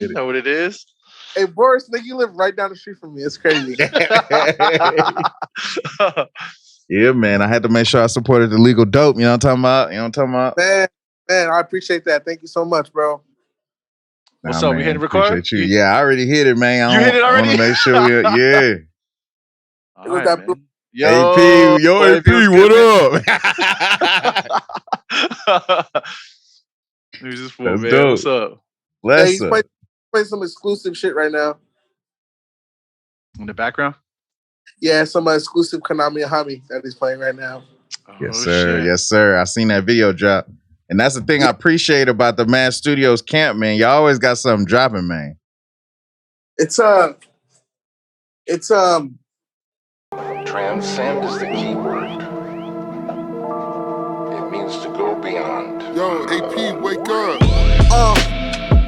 You know what it is. Hey, Boris, nigga, you live right down the street from me. It's crazy. Yeah, man. I had to make sure I supported the legal dope. You know what I'm talking about? You know what I'm talking about? Man, I appreciate that. Thank you so much, bro. What's Nah, up? We man, hitting record? appreciate you. Yeah, I already hit it, man. You hit it I want already? to make sure we yeah. All It was right, that man. AP, yo, boy, AP, what up? Who's this for, That's man? dope. What's up? Yeah, Bless he's up. playing some exclusive shit right now. In the background? Yeah, some exclusive Konami Hami that he's playing right now. Yes, Oh, sir. shit. Yes, sir. I seen that video drop. And that's the thing I appreciate about the Mad Studios camp, man. Y'all always got something dropping, man. Transcend is the key word. It means to go beyond. Yo, AP, wake up.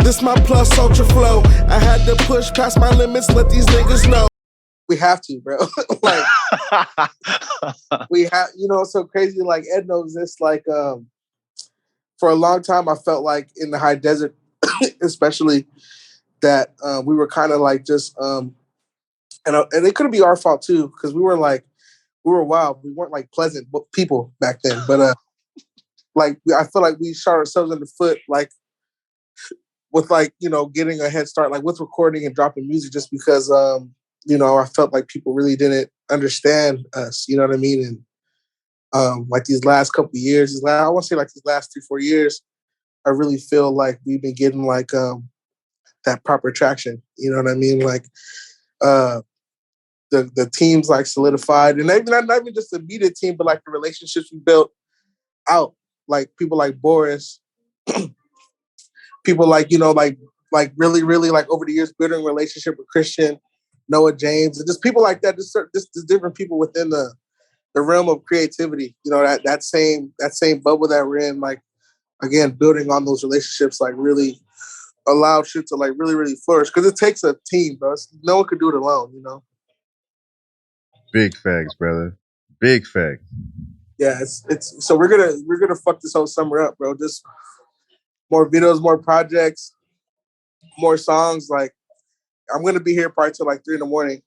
This my plus ultra flow. I had to push past my limits, let these niggas know. We have to, bro. Like, we have, it's so crazy. Like, Ed knows this. Like, for a long time, I felt like in the high desert, especially, that we were kind of like just, and it couldn't be our fault too, because we were wild. We weren't like pleasant people back then. But like, I feel like we shot ourselves in the foot, like, with like, getting a head start, like with recording and dropping music, just because, I felt like people really didn't understand us. You know what I mean? And like these last couple of years, I want to say like these last 3-4 years, I really feel like we've been getting like that proper traction. You know what I mean? Like the team's like solidified, and not even just the immediate team, but like the relationships we built out. Like people like Boris, people like like really, really like over the years building a relationship with Christian, Noah James, and just people like that. Just different people within the realm of creativity. That same bubble that we're in. Like again, building on those relationships, like really allowed shit to like really, really flourish. Because it takes a team, bro. No one could do it alone. Big facts, brother. Big facts. Yeah, it's so we're gonna fuck this whole summer up, bro. Just more videos, more projects, more songs. Like I'm gonna be here probably till like 3 a.m.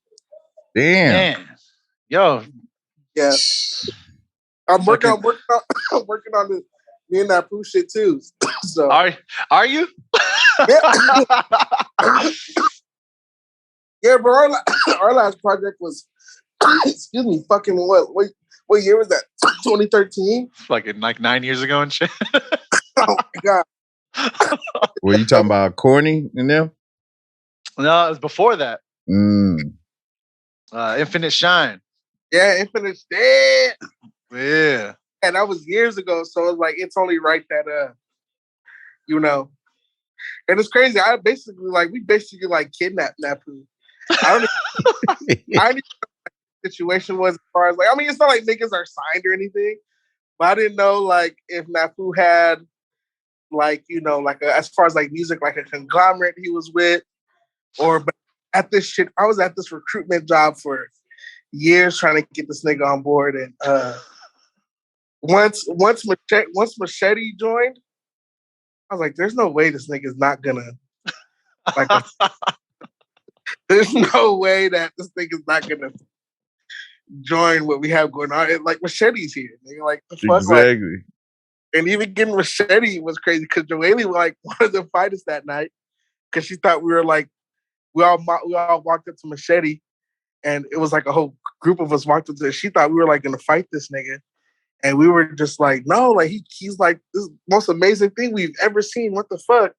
Damn. Yo. Yeah. I'm working on I'm working on the me and that poo shit too. So are you? Yeah, bro. Our last project was excuse me, fucking what year was that? 2013? Fucking like 9 years ago and shit. Oh my god. Were you talking about Corny and them? No, it was before that. Mm. Infinite Shine. Yeah, Infinite Shine. Yeah. And that was years ago, so it's like it's only right that and it's crazy. We basically like kidnapped Napu. I don't know what the situation was as far as like, I mean, it's not like niggas are signed or anything, but I didn't know like if Napu had like, like as far as like music, like a conglomerate he was with, but at this shit, I was at this recruitment job for years trying to get this nigga on board, and once Machete joined, I was like, "There's no way this nigga's not gonna like." There's no way that this nigga's not gonna join what we have going on. And, like Machete's here, nigga. Like the fuck, exactly. Like, and even getting Machete was crazy because Joelle like wanted to fight us that night because she thought we were like we all walked up to Machete, and it was like a whole group of us walked up to. She thought we were like gonna fight this nigga. And we were just like, no, like he's like this most amazing thing we've ever seen. What the fuck?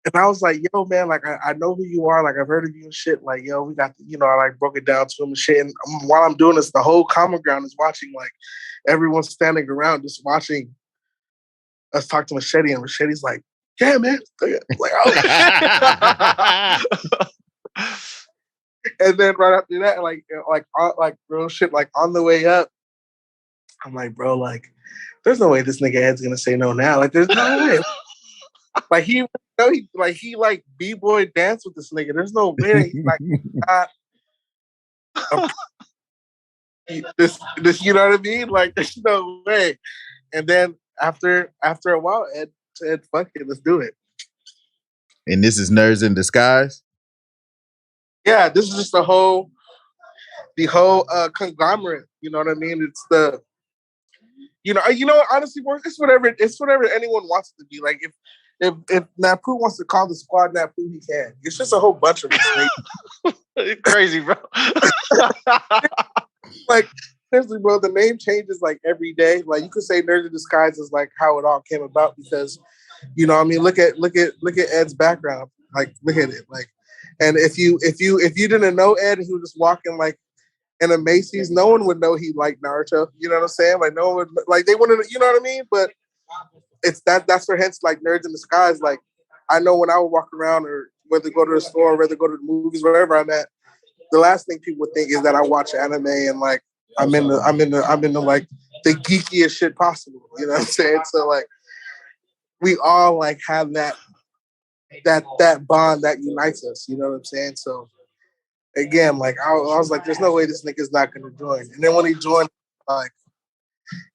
And I was like, yo, man, like I know who you are. Like I've heard of you and shit. Like, yo, we got, I like broke it down to him and shit. And while I'm doing this, the whole common ground is watching. Like everyone's standing around just watching us talk to Machete, and Machete's like, yeah, man. Like, oh. And then right after that, like real shit, like on the way up, I'm like, bro, like, there's no way this nigga Ed's gonna say no now. Like, there's no way. Like he b-boy dance with this nigga. There's no way he's like not this. You know what I mean? Like, there's no way. And then after a while, Ed said, "Fuck it, let's do it." And this is Nerds in Disguise. Yeah, this is just the whole conglomerate. You know what I mean? It's the honestly, it's whatever anyone wants it to be. Like if Napu wants to call the squad Napu, he can. It's just a whole bunch of us. Crazy, bro. Like seriously, bro, the name changes like every day. Like you could say Nerds in Disguise is like how it all came about because, you know, I mean, look at Ed's background. Like look at it. Like, and if you didn't know Ed and he was just walking like in a Macy's, no one would know he liked Naruto. You know what I'm saying? Like no one would, like they wouldn't. You know what I mean? But it's that's for hence like Nerds in Disguise. Like I know when I would walk around or whether go to the store, or whether go to the movies, wherever I'm at, the last thing people would think is that I watch anime and like I'm into like the geekiest shit possible. You know what I'm saying? So like we all like have that bond that unites us. You know what I'm saying? So again, like I was like, there's no way this nigga's not gonna join. And then when he joined, like,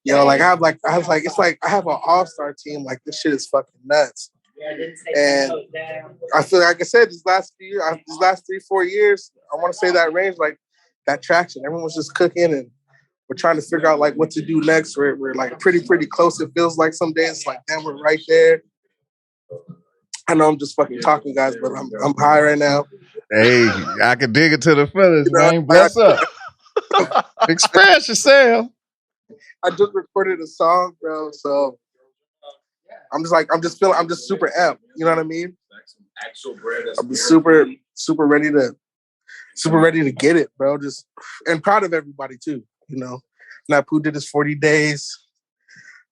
you know, like I was like, it's like I have an all-star team. Like this shit is fucking nuts. And I feel like I said, these last 3-4 years, I want to say that range, like that traction. Everyone's just cooking and we're trying to figure out like what to do next. We're like pretty close. It feels like some days like damn, we're right there. I know I'm just fucking talking, guys, but I'm high right now. Hey, I can dig it to the feathers, man. Bless up. Express yourself. I just recorded a song, bro. So I'm just super amped. You know what I mean? I'm super ready to get it, bro. Just and proud of everybody too. You know, Napu did his 40 days,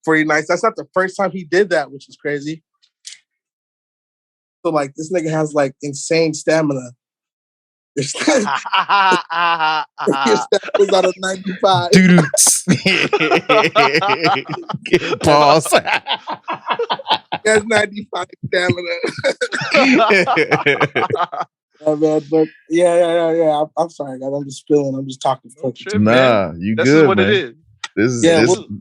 40 nights. That's not the first time he did that, which is crazy. So like this nigga has like insane stamina. His stamina's out of 95. Pause. He has 95 stamina. Oh, man, but yeah. I'm sorry, guys. I'm just spilling. I'm just talking. Nah, you this good, is what man. it is. This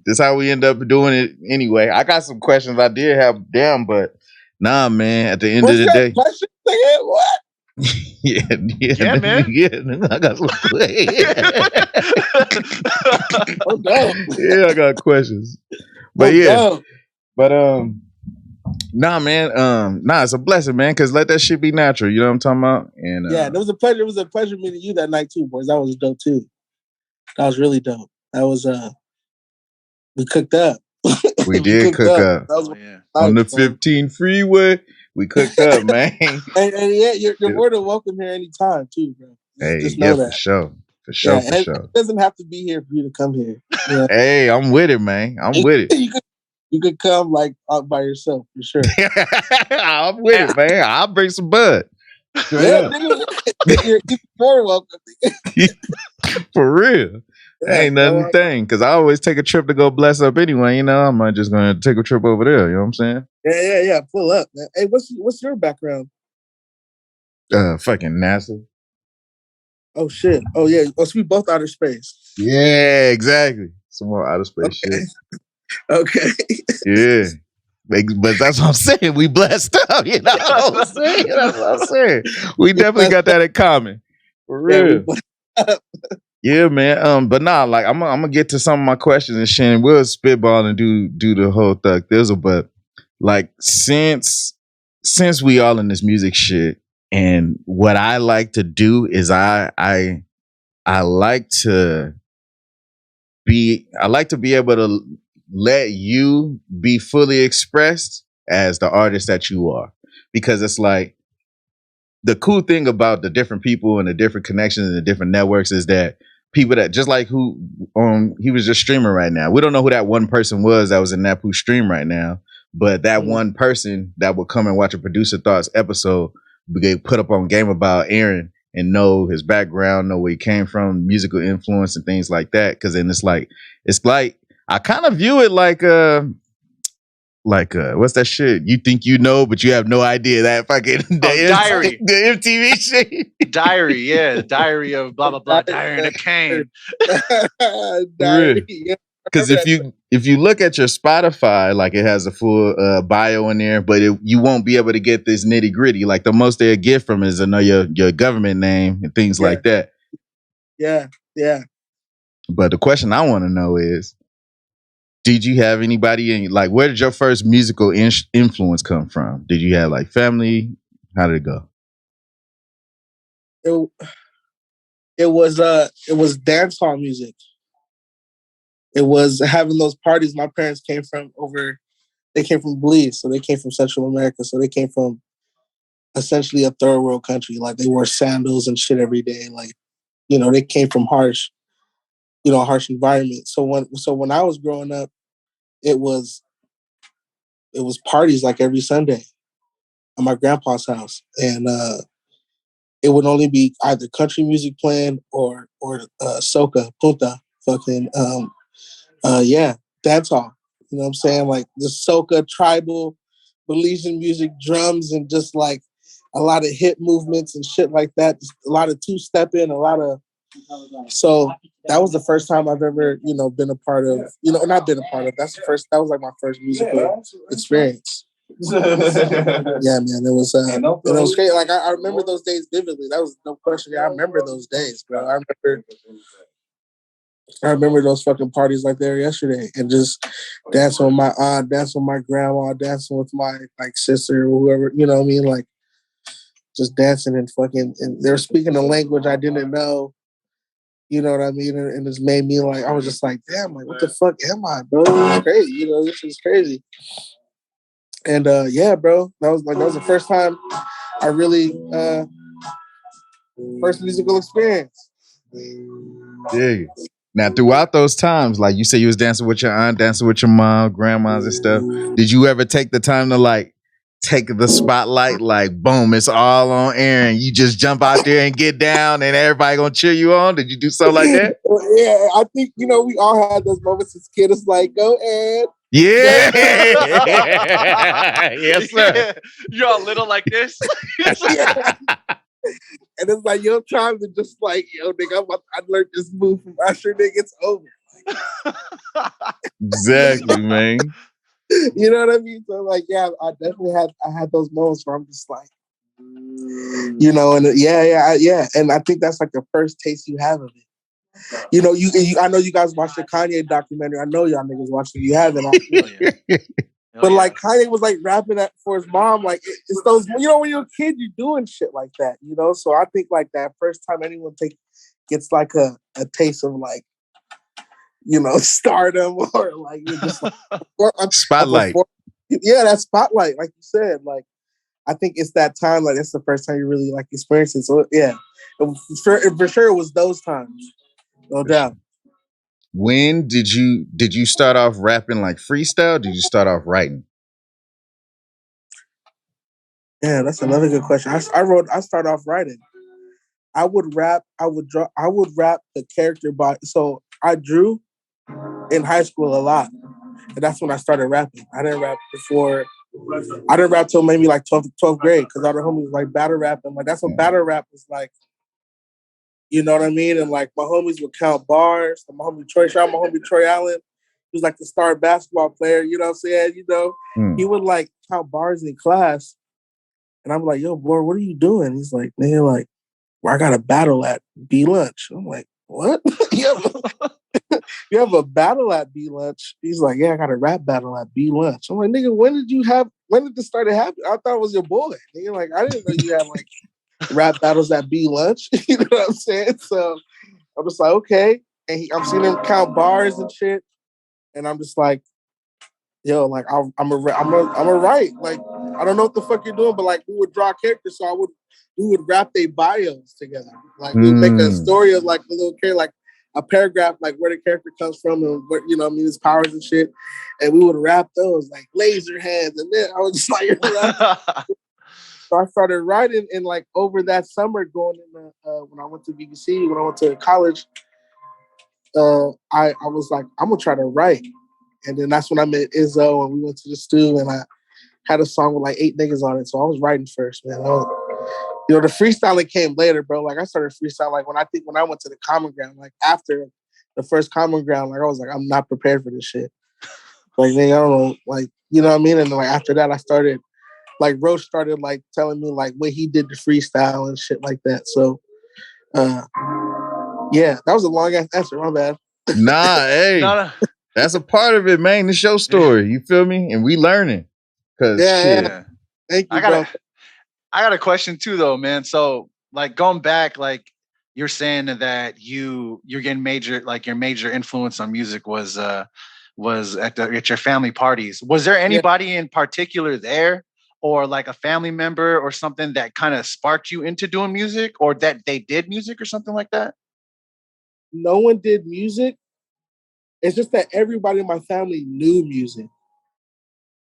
is how we end up doing it anyway. I got some questions I did have down, but nah, man. At the end of the day, question? What? yeah, man. Yeah, I got some. Oh no. Yeah, I got questions, but nah, man. Nah, it's a blessing, man. Cause let that shit be natural. You know what I'm talking about? And yeah, it was a pleasure. It was a pleasure meeting you that night too, boys. That was dope too. That was really dope. That was we cooked up. We did cook up. On the 15 freeway. We cooked up, man. and yeah, you're more than welcome here anytime too, bro. Just know that. For sure. It doesn't have to be here for you to come here. Yeah. Hey, I'm with it, man. I'm with it. You could come like out by yourself for sure. I'm with it, man. I'll bring some bud. You're more welcome. For real. Ain't nothing thing. Cause I always take a trip to go bless up anyway. You know, I'm just gonna take a trip over there. You know what I'm saying? Yeah. Pull up, man. Hey, what's your background? Fucking NASA. Oh shit. Oh yeah. Oh, so we both outer space. Yeah, exactly. Some more outer space shit. Okay. Yeah. But that's what I'm saying. We blessed up, you know what I'm saying? That's what I'm saying. We definitely got that in common. For real. Yeah, man. But nah, like I'm gonna get to some of my questions and shit. We'll spitball and do the whole thug thizzle. But like since we all in this music shit, and what I like to do is I like to be able to let you be fully expressed as the artist that you are. Because it's like the cool thing about the different people and the different connections and the different networks is that people that just like who he was just streaming right now. We don't know who that one person was that was in Napu's stream right now, but that one person that would come and watch a Producer Thoughts episode, we get put up on Game About Aaron and know his background, know where he came from, musical influence and things like that. Cause then it's like I kind of view it like what's that shit? You think you know, but you have no idea that fucking diary. The MTV shit. Diary, yeah. Diary of blah blah blah. Diary of A.Cain. Diary. Yeah. Because if you look at your Spotify, like it has a full bio in there, but you won't be able to get this nitty gritty. Like the most they'll get from is to know your government name and things Yeah. like that. Yeah. But the question I want to know is, did you have anybody in like where did your first musical influence come from? Did you have like family? How did it go? It was dance hall music. It was having those parties. My parents came from they came from Belize, so they came from Central America. So they came from essentially a third world country. Like they wore sandals and shit every day. Like, they came from harsh environment. So when I was growing up, it was parties like every Sunday at my grandpa's house. And it would only be either country music playing or soca, punta, fucking dance hall. You know what I'm saying? Like the soca, tribal, Belizean music, drums, and just like a lot of hip movements and shit like that. Just a lot of two-stepping, a lot of. So that was the first time I've ever, been a part of. Not been a part of. That was like my first musical experience. Yeah, man, it was great. Like I remember those days vividly. That was no question. Yeah, I remember those days, bro. I remember those fucking parties like they were yesterday, and just dancing with my aunt, dancing with my grandma, dancing with my like sister or whoever. You know what I mean? Like just dancing and fucking, and they're speaking a language I didn't know. You know what I mean? And it's made me like, I was just like, damn, like what the fuck am I, bro? This is crazy. This is crazy. And yeah, bro, that was the first time I really first musical experience. Yeah. Now, throughout those times, like you said, you was dancing with your aunt, dancing with your mom, grandmas and stuff. Did you ever take the time to like take the spotlight, like boom, it's all on air, and you just jump out there and get down, and everybody gonna cheer you on? Did you do something like that? Yeah, I think we all had those moments as kids. It's like, go Ed. Yeah. Yes, sir. Yeah. You're all little like this. Yeah. And it's like, yo, trying to just like, yo, nigga, I learned this move from Usher, nigga, it's over. Exactly, man. You know what I mean? So like, yeah, I definitely had those moments where I'm just like, and yeah. And I think that's like the first taste you have of it. I know you guys watched the Kanye documentary. I know y'all niggas watched it. You haven't. But like Kanye was like rapping that for his mom. Like it's those, when you're a kid, you're doing shit like that, So I think like that first time anyone gets like a taste of like, stardom or like you're just like spotlight. Yeah, that spotlight, like you said. Like I think it's that time. Like it's the first time you really like experience it. So yeah, for sure it was those times, no doubt. When did you start off rapping like freestyle? Did you start off writing? Yeah, that's another good question. I started off writing. I would rap. I would draw. I would rap the character by. So I drew in high school a lot, and that's when I started rapping. I didn't rap before. I didn't rap till maybe like 12th grade because all the homies was like battle rapping. Like that's what battle rap was like. You know what I mean? And like my homies would count bars. My homie Troy Allen, he was like the star basketball player. You know what I'm saying? He would like count bars in class, and I'm like, "Yo, boy, what are you doing?" He's like, "Man, like, I got a battle at B Lunch." I'm like, "What? You have a battle at B Lunch?" He's like, "Yeah, I got a rap battle at B Lunch." I'm like, "Nigga, when did this start happening? I thought it was your boy." Nigga, like, I didn't know you had like rap battles at B Lunch. You know what I'm saying? So I'm just like, okay. And I'm seeing him count bars and shit. And I'm just like, yo, like I'm a write. Like, I don't know what the fuck you're doing, but like we would draw characters, so we would rap their bios together. Like we would make a story of like a little character, like a paragraph, like where the character comes from and what his powers and shit. And we would rap those like laser hands. And then I was just like, so I started writing, and like over that summer, going in when I went to BBC, when I went to college, I was like, I'm gonna try to write. And then that's when I met Izzo, and we went to the studio, and I had a song with like 8 niggas on it. So I was writing first, man. The freestyling came later, bro. Like I started freestyling like when I went to the Common Ground, like after the first common ground. Like I was like, I'm not prepared for this shit. Like nigga, I don't know, like you know what I mean. And then, like after that, I started like Roach started like telling me like what he did to freestyle and shit like that. So yeah, that was a long ass answer. My bad. Nah, hey, No. that's a part of it, man. It's your story. You feel me? And we learning. Cause shit. Yeah. Thank you, I got a question too, though, man. So, like going back, like you're saying that you're getting your major influence on music was at your family parties. Was there anybody in particular there, or like a family member or something that kind of sparked you into doing music, or that they did music or something like that? No one did music. It's just that everybody in my family knew music.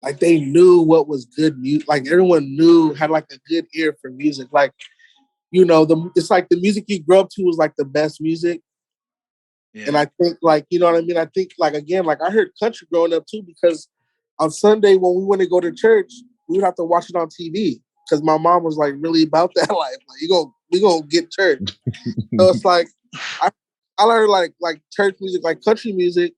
Like they knew what was good music. Like everyone had like a good ear for music. Like, you know, it's like the music you grew up to was like the best music. Yeah. And I think like, you know what I mean? I think like, again, like I heard country growing up too, because on Sunday when we went to go to church, we would have to watch it on TV because my mom was like really about that life. Like we gonna get church. So it's like, I learned like church music, like country music,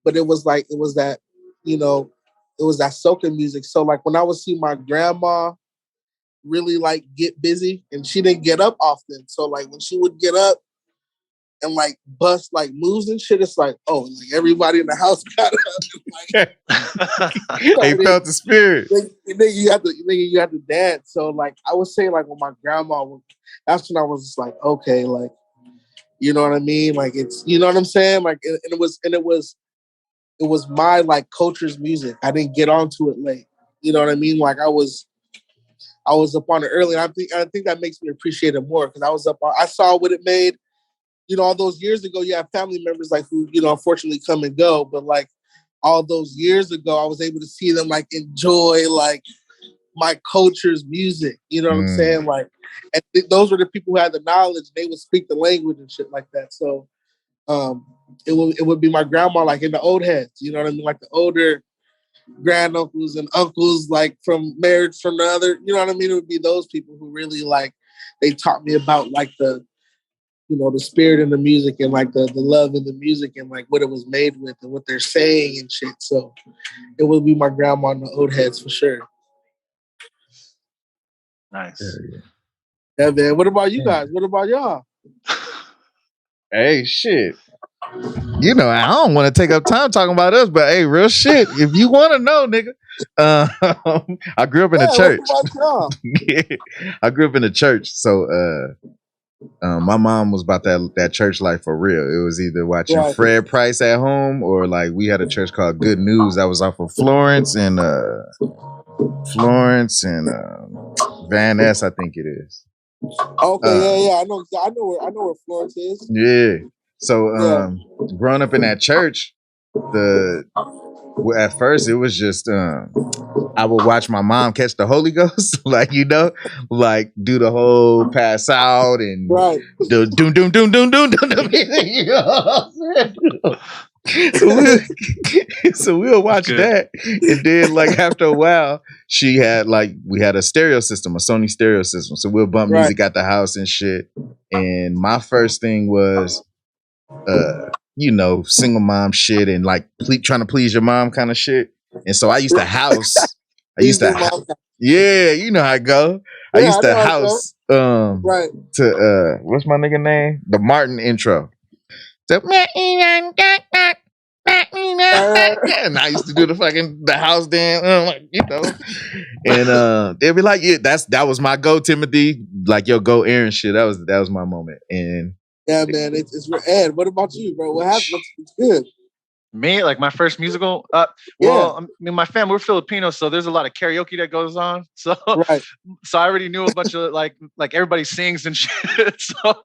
but it was that, you know, it was that soca music. So like when I would see my grandma really like get busy, and she didn't get up often. So like when she would get up and like bust like moves and shit, it's like, oh, like everybody in the house got up and, like, they felt the spirit. You have to dance. So like I would say like when my grandma that's when I was just like, okay, like, you know what I mean? Like it's, you know what I'm saying? Like it was my like culture's music. I didn't get onto it late. You know what I mean? Like I was up on it early. And I think that makes me appreciate it more because I saw what it made. You know, all those years ago, you have family members like who, you know, unfortunately come and go. But like all those years ago, I was able to see them like enjoy like my culture's music. You know what I'm saying? Like, and those were the people who had the knowledge. They would speak the language and shit like that. So it would be my grandma, like in the old heads. You know what I mean? Like the older granduncles and uncles, like from marriage from the other. You know what I mean? It would be those people who really like they taught me about like the, you know, the spirit in the music and like the love in the music and like what it was made with and what they're saying and shit. So it would be my grandma and the old heads for sure. Nice. Yeah, man. What about you guys? What about y'all? Hey, shit. You know, I don't want to take up time talking about us, but hey, real shit. If you want to know, nigga, I grew up in a church. I grew up in a church, so my mom was about that church life for real. It was either watching Fred Price at home or like we had a church called Good News that was off of Florence and Van Ness, I think it is. Okay, yeah. I know where Florence is. Yeah. So growing up in that church, at first it was just I would watch my mom catch the Holy Ghost, like, you know, like do the whole pass out and the doom doom doom doom doom doom. You know what I'm saying? So we'll watch that, and then like after a while, we had a stereo system, a Sony stereo system, so we'll bump music at the house and shit. And my first thing was, you know, single mom shit and like trying to please your mom kind of shit. And so I used to yeah, you know how I go. I used to house to what's my nigga name? The Martin intro. So, and I used to do the house dance, you know. And they'd be like, yeah, that was my go, Timothy. Like, yo, go Aaron shit. That was my moment. And yeah, man, it's Ed. What about you, bro? What happened? It's good. Me, like my first musical. I mean, my family, we're Filipinos, so there's a lot of karaoke that goes on. So, so I already knew a bunch of like everybody sings and shit. So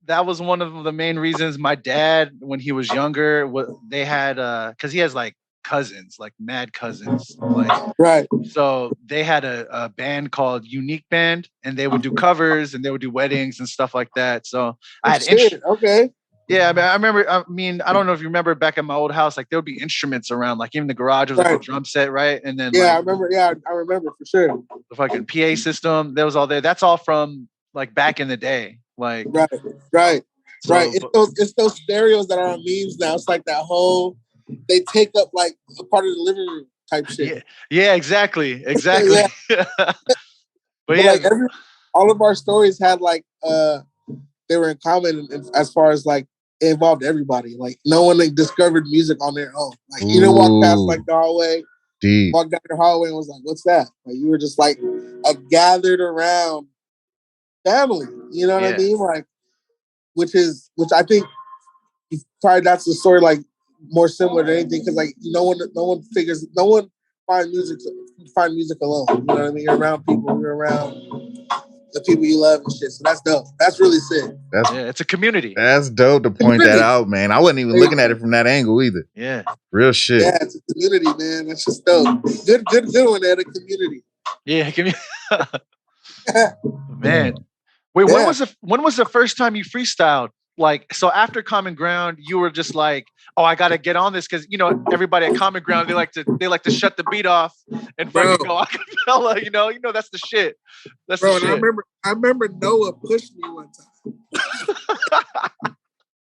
that was one of the main reasons. My dad, when he was younger, they had because he has like cousins, like mad cousins, like so they had a band called Unique Band, and they would do covers and they would do weddings and stuff like that. So I had yeah, I remember. I mean, I don't know if you remember back at my old house, like there would be instruments around, like even the garage was like a drum set, right? And then I remember. Yeah, I remember for sure. The fucking PA system, that was all there. That's all from like back in the day, like right. So, right. It's those stereos that are on memes now. It's like that whole they take up like a part of the living room type shit. Yeah, exactly. Yeah. But yeah, yeah, like all of our stories had like they were in common as far as like it involved everybody. Like no one like discovered music on their own. Like you didn't walk past like the hallway, walk down the hallway and was like, "What's that?" Like you were just like a gathered around family. You know what I mean? Like, which I think probably that's the story like more similar to anything because like no one find music alone. You know what I mean? You're around people. You're around the people you love and shit. So that's dope. That's really sick. It's a community. That's dope to point that out, man. I wasn't even looking at it from that angle either. Yeah. Real shit. Yeah, it's a community, man. That's just dope. Good one, Ed, a community. Yeah, man. Wait, when was the first time you freestyled? Like, so after Common Ground, you were just like, "Oh, I gotta get on this," because you know everybody at Common Ground they like to shut the beat off and fucking go acapella. You know that's the shit. That's the shit. I remember Noah pushed me one time.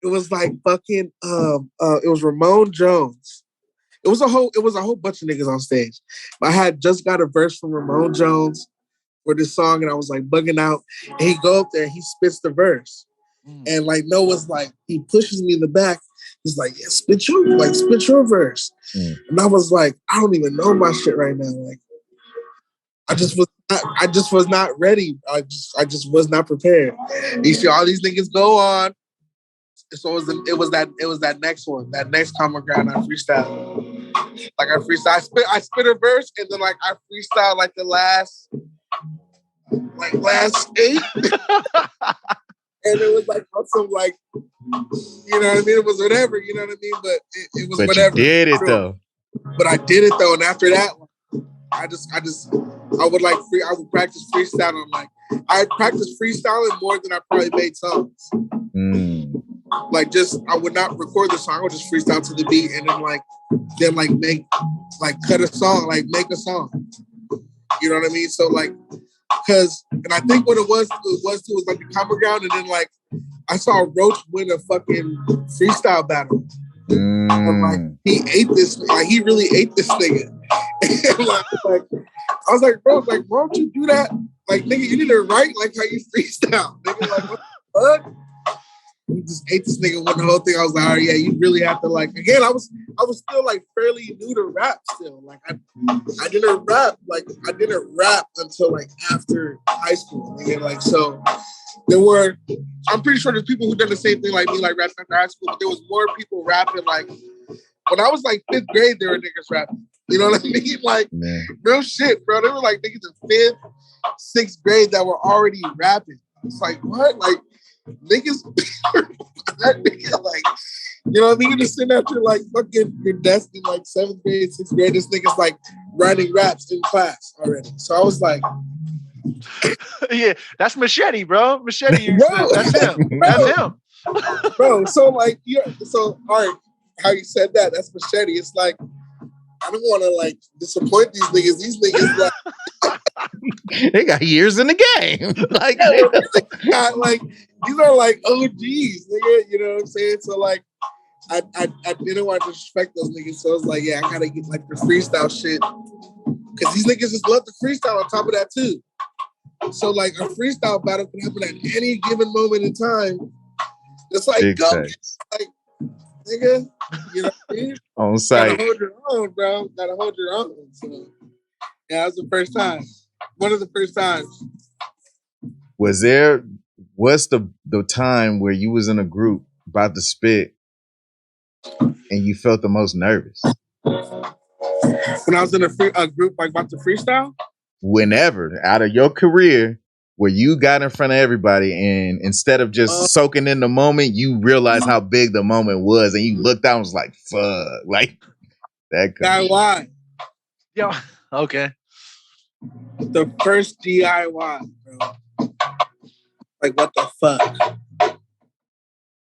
It was like fucking it was Ramon Jones. It was a whole bunch of niggas on stage. But I had just got a verse from Ramon Jones for this song, and I was like bugging out. And he go up there and he spits the verse. And like Noah's like, he pushes me in the back. He's like, "Yeah, spit your verse." And I was like, I don't even know my shit right now. Like, I just was not ready. I just was not prepared. You see all these niggas go on. So it was that next one, that next Common Ground I freestyled. Like I spit a verse and then like I freestyled like the last 8. And it was like awesome, like, you know what I mean? It was whatever, you know what I mean? But it was whatever. You did it though. But I did it though, and after that, I would practice freestyling. Like I practiced freestyling more than I probably made songs. Like I would not record the song. I would just freestyle to the beat, and then make cut a song, like make a song. You know what I mean? So like. And I think what it was like the Common Ground, and then like I saw Roach win a fucking freestyle battle. And like he really ate this nigga. And like I was like, bro, like why don't you do that? Like nigga, you need to write like how you freestyle. Nigga, like what the fuck? He just ate this nigga with the whole thing. I was like, oh yeah, you really have to like. Again, I was still like fairly new to rap still. Like I didn't rap until like after high school. And like so, I'm pretty sure there's people who done the same thing like me, like rapping after high school. But there was more people rapping like when I was like 5th grade. There were niggas rapping. You know what I mean? Like real shit, bro. There were like niggas in 5th, 6th grade that were already rapping. It's like what, like. Niggas, that nigga, like, you know what I mean? You just sitting out there like fucking your desk in like 7th grade, 6th grade. This nigga's like writing raps in class already. So I was like, yeah, that's Machete, bro. Machete, bro, that's him. Bro. That's him, bro. So like, so all right, how you said that's Machete. It's like I don't want to like disappoint these niggas. These niggas like. They got years in the game. Like, like these are like OGs, nigga. You know what I'm saying? So like, I didn't want to disrespect those niggas. So I was like, yeah, I gotta get like the freestyle shit because these niggas just love the freestyle. On top of that too, so like a freestyle battle can happen at any given moment in time. It's like go, like nigga, you know what I mean? On site, gotta hold your own, bro. Gotta hold your own. So yeah, that was the first time. One of the first times. What's the time where you was in a group about to spit and you felt the most nervous? When I was in a group like about to freestyle? Whenever, out of your career, where you got in front of everybody and instead of just soaking in the moment, you realized how big the moment was and you looked out and was like, fuck. Like, that why? Yo, okay. The first DIY, bro. Like, what the fuck?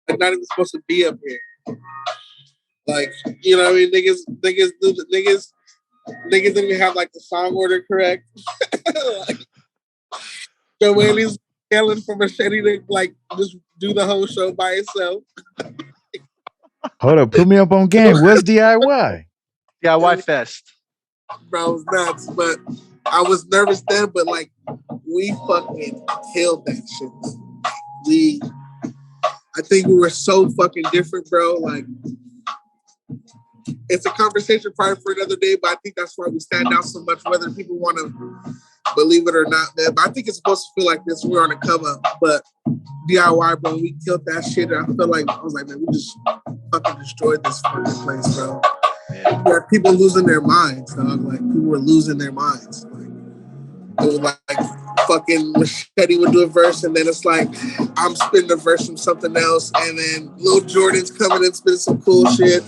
I'm not even supposed to be up here. Like, you know what I mean? Niggas didn't even have like the song order correct. Like, so when he's yelling for Machete to like just do the whole show by itself. Hold up, put me up on game. What's DIY? DIY Fest. Bro, it was nuts. But I was nervous then, but like we fucking killed that shit. I think we were so fucking different, bro. Like it's a conversation probably for another day, but I think that's why we stand out so much, whether people want to believe it or not, man. But I think it's supposed to feel like this. We're on a come up, but DIY, bro, we killed that shit. I feel like I was like, man, we just fucking destroyed this fucking place, bro. Yeah. People losing their minds, dog. Like people were losing their minds. Like it was like fucking Machete would do a verse, and then it's like I'm spitting a verse from something else, and then Lil Jordan's coming and spitting some cool shit.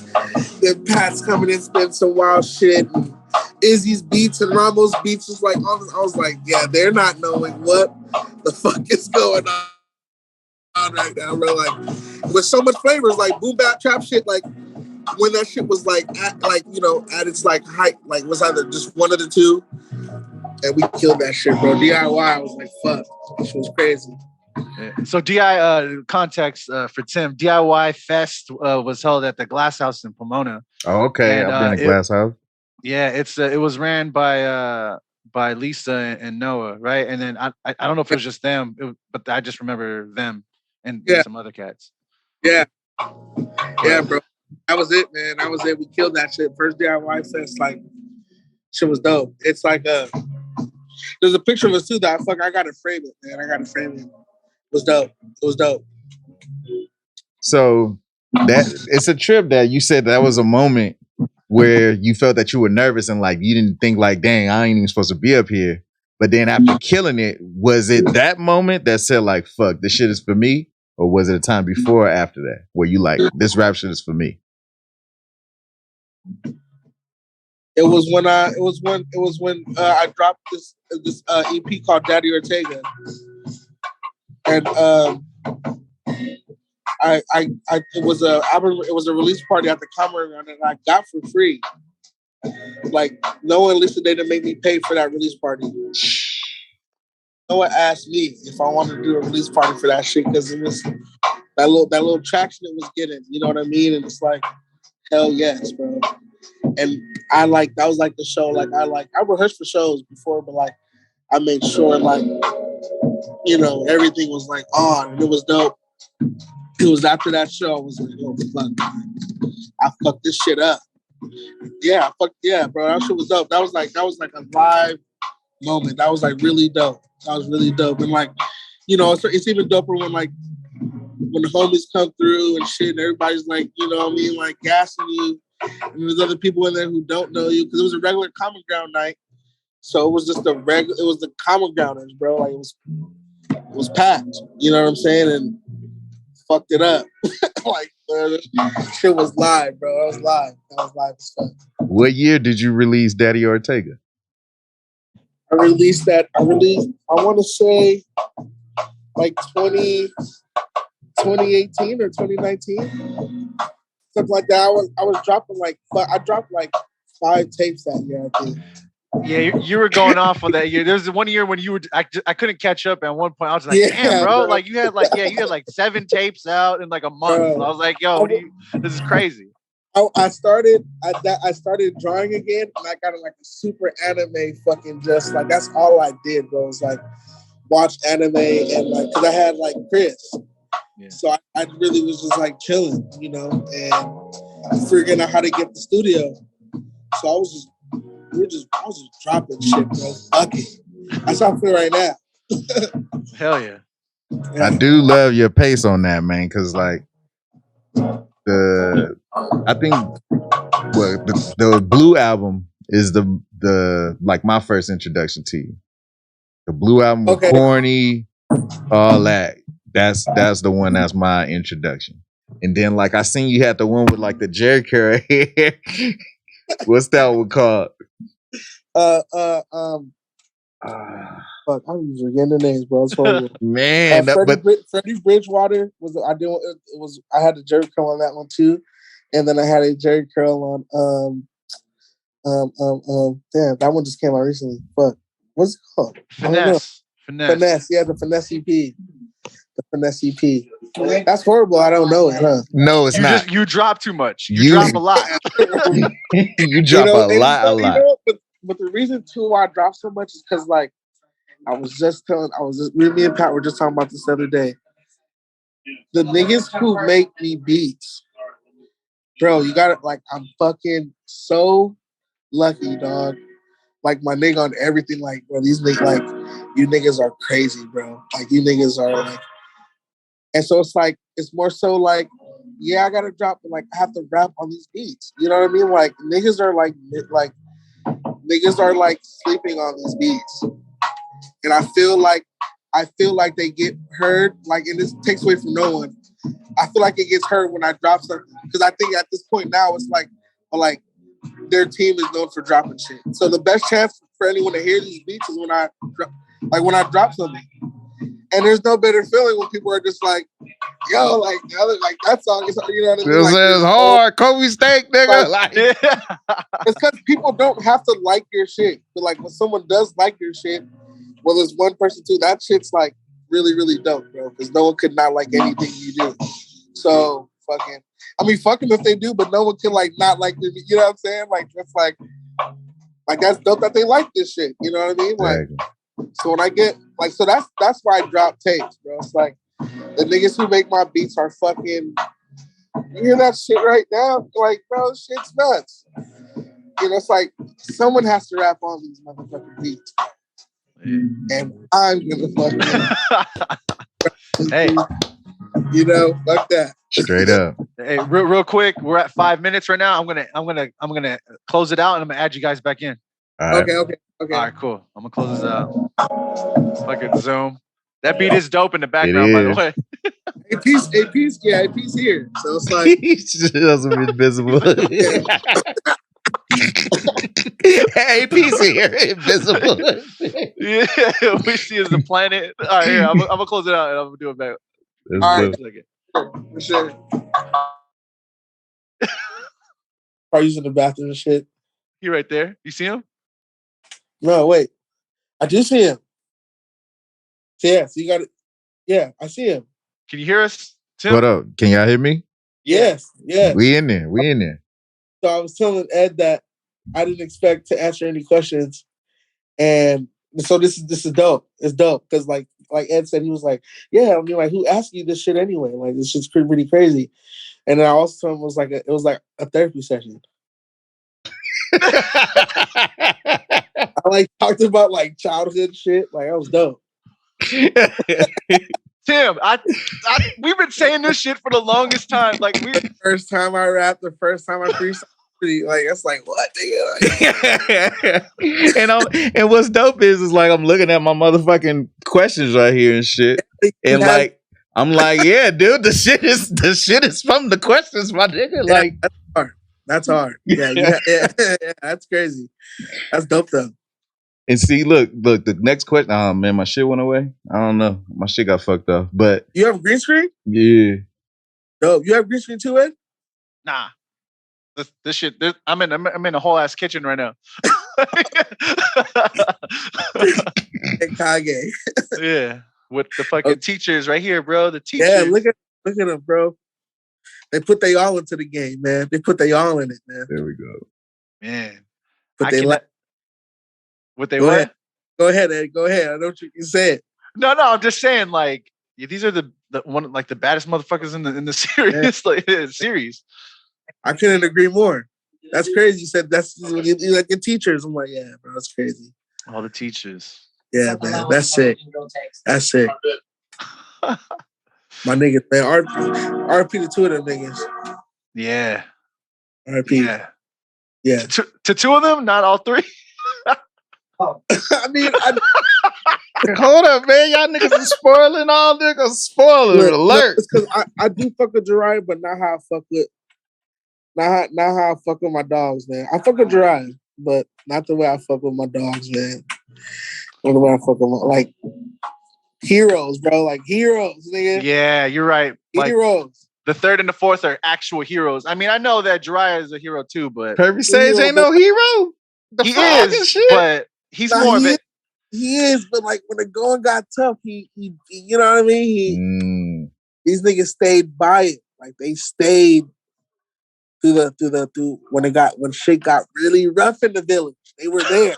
Then Pat's coming in spitting some wild shit. And Izzy's beats and Ramos beats was like all this. I was like, yeah, they're not knowing what the fuck is going on right now, bro. Like with so much flavors, like boom bap trap shit, like when that shit was like at, like, you know, at its like height, like was either just one of the two. And we killed that shit, bro. DIY, I was like, fuck. This was crazy. Yeah. So context for Tim, DIY Fest was held at the Glass House in Pomona. Oh, okay. And, I've been in Glass House. Yeah, it was ran by Lisa and Noah, right? And then I don't know if it was just them, but I just remember them and some other cats. Yeah. Yeah, bro. That was it, man. That was it. We killed that shit. First DIY Fest, like, shit was dope. It's like there's a picture of us too that I got to frame it, man. I got to frame it. It was dope. It was dope. So that it's a trip that you said that was a moment where you felt that you were nervous and like you didn't think like, dang, I ain't even supposed to be up here. But then after killing it, was it that moment that said like, fuck, this shit is for me? Or was it a time before or after that where you like, this rap shit is for me? It was when I dropped this EP called Daddy Ortega, and it was a release party at the Commerce Run, and I got for free. Like no one listened, they didn't make me pay for that release party. No one asked me if I wanted to do a release party for that shit because it was that little traction it was getting. You know what I mean? And it's like, hell yes, bro. And that was like the show. Like I rehearsed for shows before, but like I made sure like, you know, everything was like on and it was dope. It was after that show I was like, oh fuck, I fucked this shit up. Yeah, bro. That shit was dope. That was like a live moment. That was like really dope. That was really dope. And like, you know, it's even doper when the homies come through and shit and everybody's like, you know what I mean, like gassing you. And there's other people in there who don't know you because it was a regular Common Ground night. So it was just it was the Common Grounders, bro. Like it was packed. You know what I'm saying? And fucked it up. Like shit was live, bro. That was live as fuck. What year did you release Daddy Ortega? I released, I want to say like 2018 or 2019. Something like that. I was dropping I dropped like 5 tapes that year, I think. Yeah, you were going off on that year. There was one year when I couldn't catch up. At one point, I was like, "Damn, bro! Like you had like 7 tapes out in like a month." Bro. I was like, "Yo, this is crazy." I started drawing again, and I got like a super anime fucking just like that's all I did, bro. It was like watch anime and like because I had like Chris. Yeah. So I really was just like chilling, you know, and figuring out how to get the studio. So I was just dropping shit, bro. Fuck it. That's how I feel right now. Hell yeah. I do love your pace on that, man, because like I think the Blue album is the like my first introduction to you. The Blue album was corny, all that. That's the one that's my introduction. And then like I seen you had the one with like the Jerry curl hair. What's that one called? Fuck, I'm just forgetting the names, bro. It's horrible. Man, Freddie Bridgewater I had the Jerry curl on that one too, and then I had a Jerry curl on damn, that one just came out recently. But what's it called? Finesse. Finesse. Yeah, the Finesse EP. The Finesse EP. That's horrible. I don't know it, huh? No, it's not. You drop too much. You drop a lot. You drop a lot. But the reason too why I drop so much is because like me and Pat were just talking about this the other day. The niggas who make me beats, bro, you gotta like I'm fucking so lucky, dog. Like my nigga on everything, like bro, these niggas like you niggas are crazy, bro. Like you niggas are like, and so it's more so like, yeah, I gotta drop, but like I have to rap on these beats. You know what I mean? Like niggas are like sleeping on these beats, and I feel like they get heard. Like, and this takes away from no one. I feel like it gets heard when I drop something because I think at this point now it's like their team is known for dropping shit. So the best chance for anyone to hear these beats is when I drop something. And there's no better feeling when people are just like, yo, like that song is, you know what I mean? This is hard. Kobe steak, nigga. It's because people don't have to like your shit. But like when someone does like your shit, well, there's one person too, that shit's like really, really dope, bro. Because no one could not like anything you do. So fucking, I mean, fuck them if they do, but no one can like not like them. You know what I'm saying? Like that's like that's dope that they like this shit. You know what I mean? Like, so when I get like, so that's why I drop tapes, bro. It's like the niggas who make my beats are fucking. You hear that shit right now? Like, bro, shit's nuts. You know, it's like someone has to rap on these motherfucking beats. And I'm gonna fucking hey, you know, fuck that. Straight up. Hey, real quick, we're at 5 minutes right now. I'm gonna close it out, and I'm gonna add you guys back in. All right. Okay. All right, cool. I'm gonna close this out. Fucking Zoom. That beat is dope in the background, by the way. AP's here. So it's like he's just invisible. AP's here, invisible. Yeah, we see as the planet. All right, here, I'm gonna close it out and I'm gonna do it back. All right, for sure. Are you using the bathroom and shit? He right there. You see him? No, wait. I do see him. Yeah, so you got it. Yeah, I see him. Can you hear us, Tim? What up? Can y'all hear me? Yes. We in there. So I was telling Ed that I didn't expect to answer any questions, and so this is dope. It's dope because like Ed said, he was like, "Yeah, I mean, like, who asked you this shit anyway? Like, this shit's pretty crazy." And then I also told him it was like a therapy session. I like talked about like childhood shit. Like, that was dope. Tim, we've been saying this shit for the longest time. Like, the first time I rapped, the first time I freestyled, like it's like what, nigga? Like, and what's dope is like I'm looking at my motherfucking questions right here and shit, and like I'm like, yeah, dude, the shit is from the questions, my nigga. Like, that's hard. Yeah, that's crazy. That's dope though. And see, look, the next question. Oh man, my shit went away. I don't know. My shit got fucked up. But you have green screen? Yeah. Dope. You have green screen too, Ed? Nah. This shit. I'm in a whole ass kitchen right now. Kage. Yeah, with the fucking teachers right here, bro. The teachers. Yeah, look at them, bro. They put they all into the game, man. They put they all in it, man. There we go, man. But they what they what? Ahead. Go ahead, Ed. Go ahead. I know what you said. No, I'm just saying, like, these are the one, like, the baddest motherfuckers in the series, like series. I couldn't agree more. That's crazy. You said that's when you like the teachers. I'm like, yeah, bro, that's crazy. All the teachers. Yeah, man, that's sick. That's sick. My niggas, man. RP to two of them niggas. Yeah. RP. Yeah. To two of them, not all three. I mean, hold up, man. Y'all niggas are spoiling all niggas. Spoiler alert. Because I do fuck with Jiraiya, but not how I fuck with my dogs, man. I fuck with Jiraiya, but not the way I fuck with my dogs, man. Not the way I fuck with like heroes, bro. Like heroes, nigga. Yeah, you're right. Heroes. Like, the third and the fourth are actual heroes. I mean, I know that Jiraiya is a hero too, but Perfect Sage ain't no hero. He is, but he's more of it. He is, but like when the going got tough, he you know what I mean? These niggas stayed by it. Like they stayed through when shit got really rough in the village. They were there.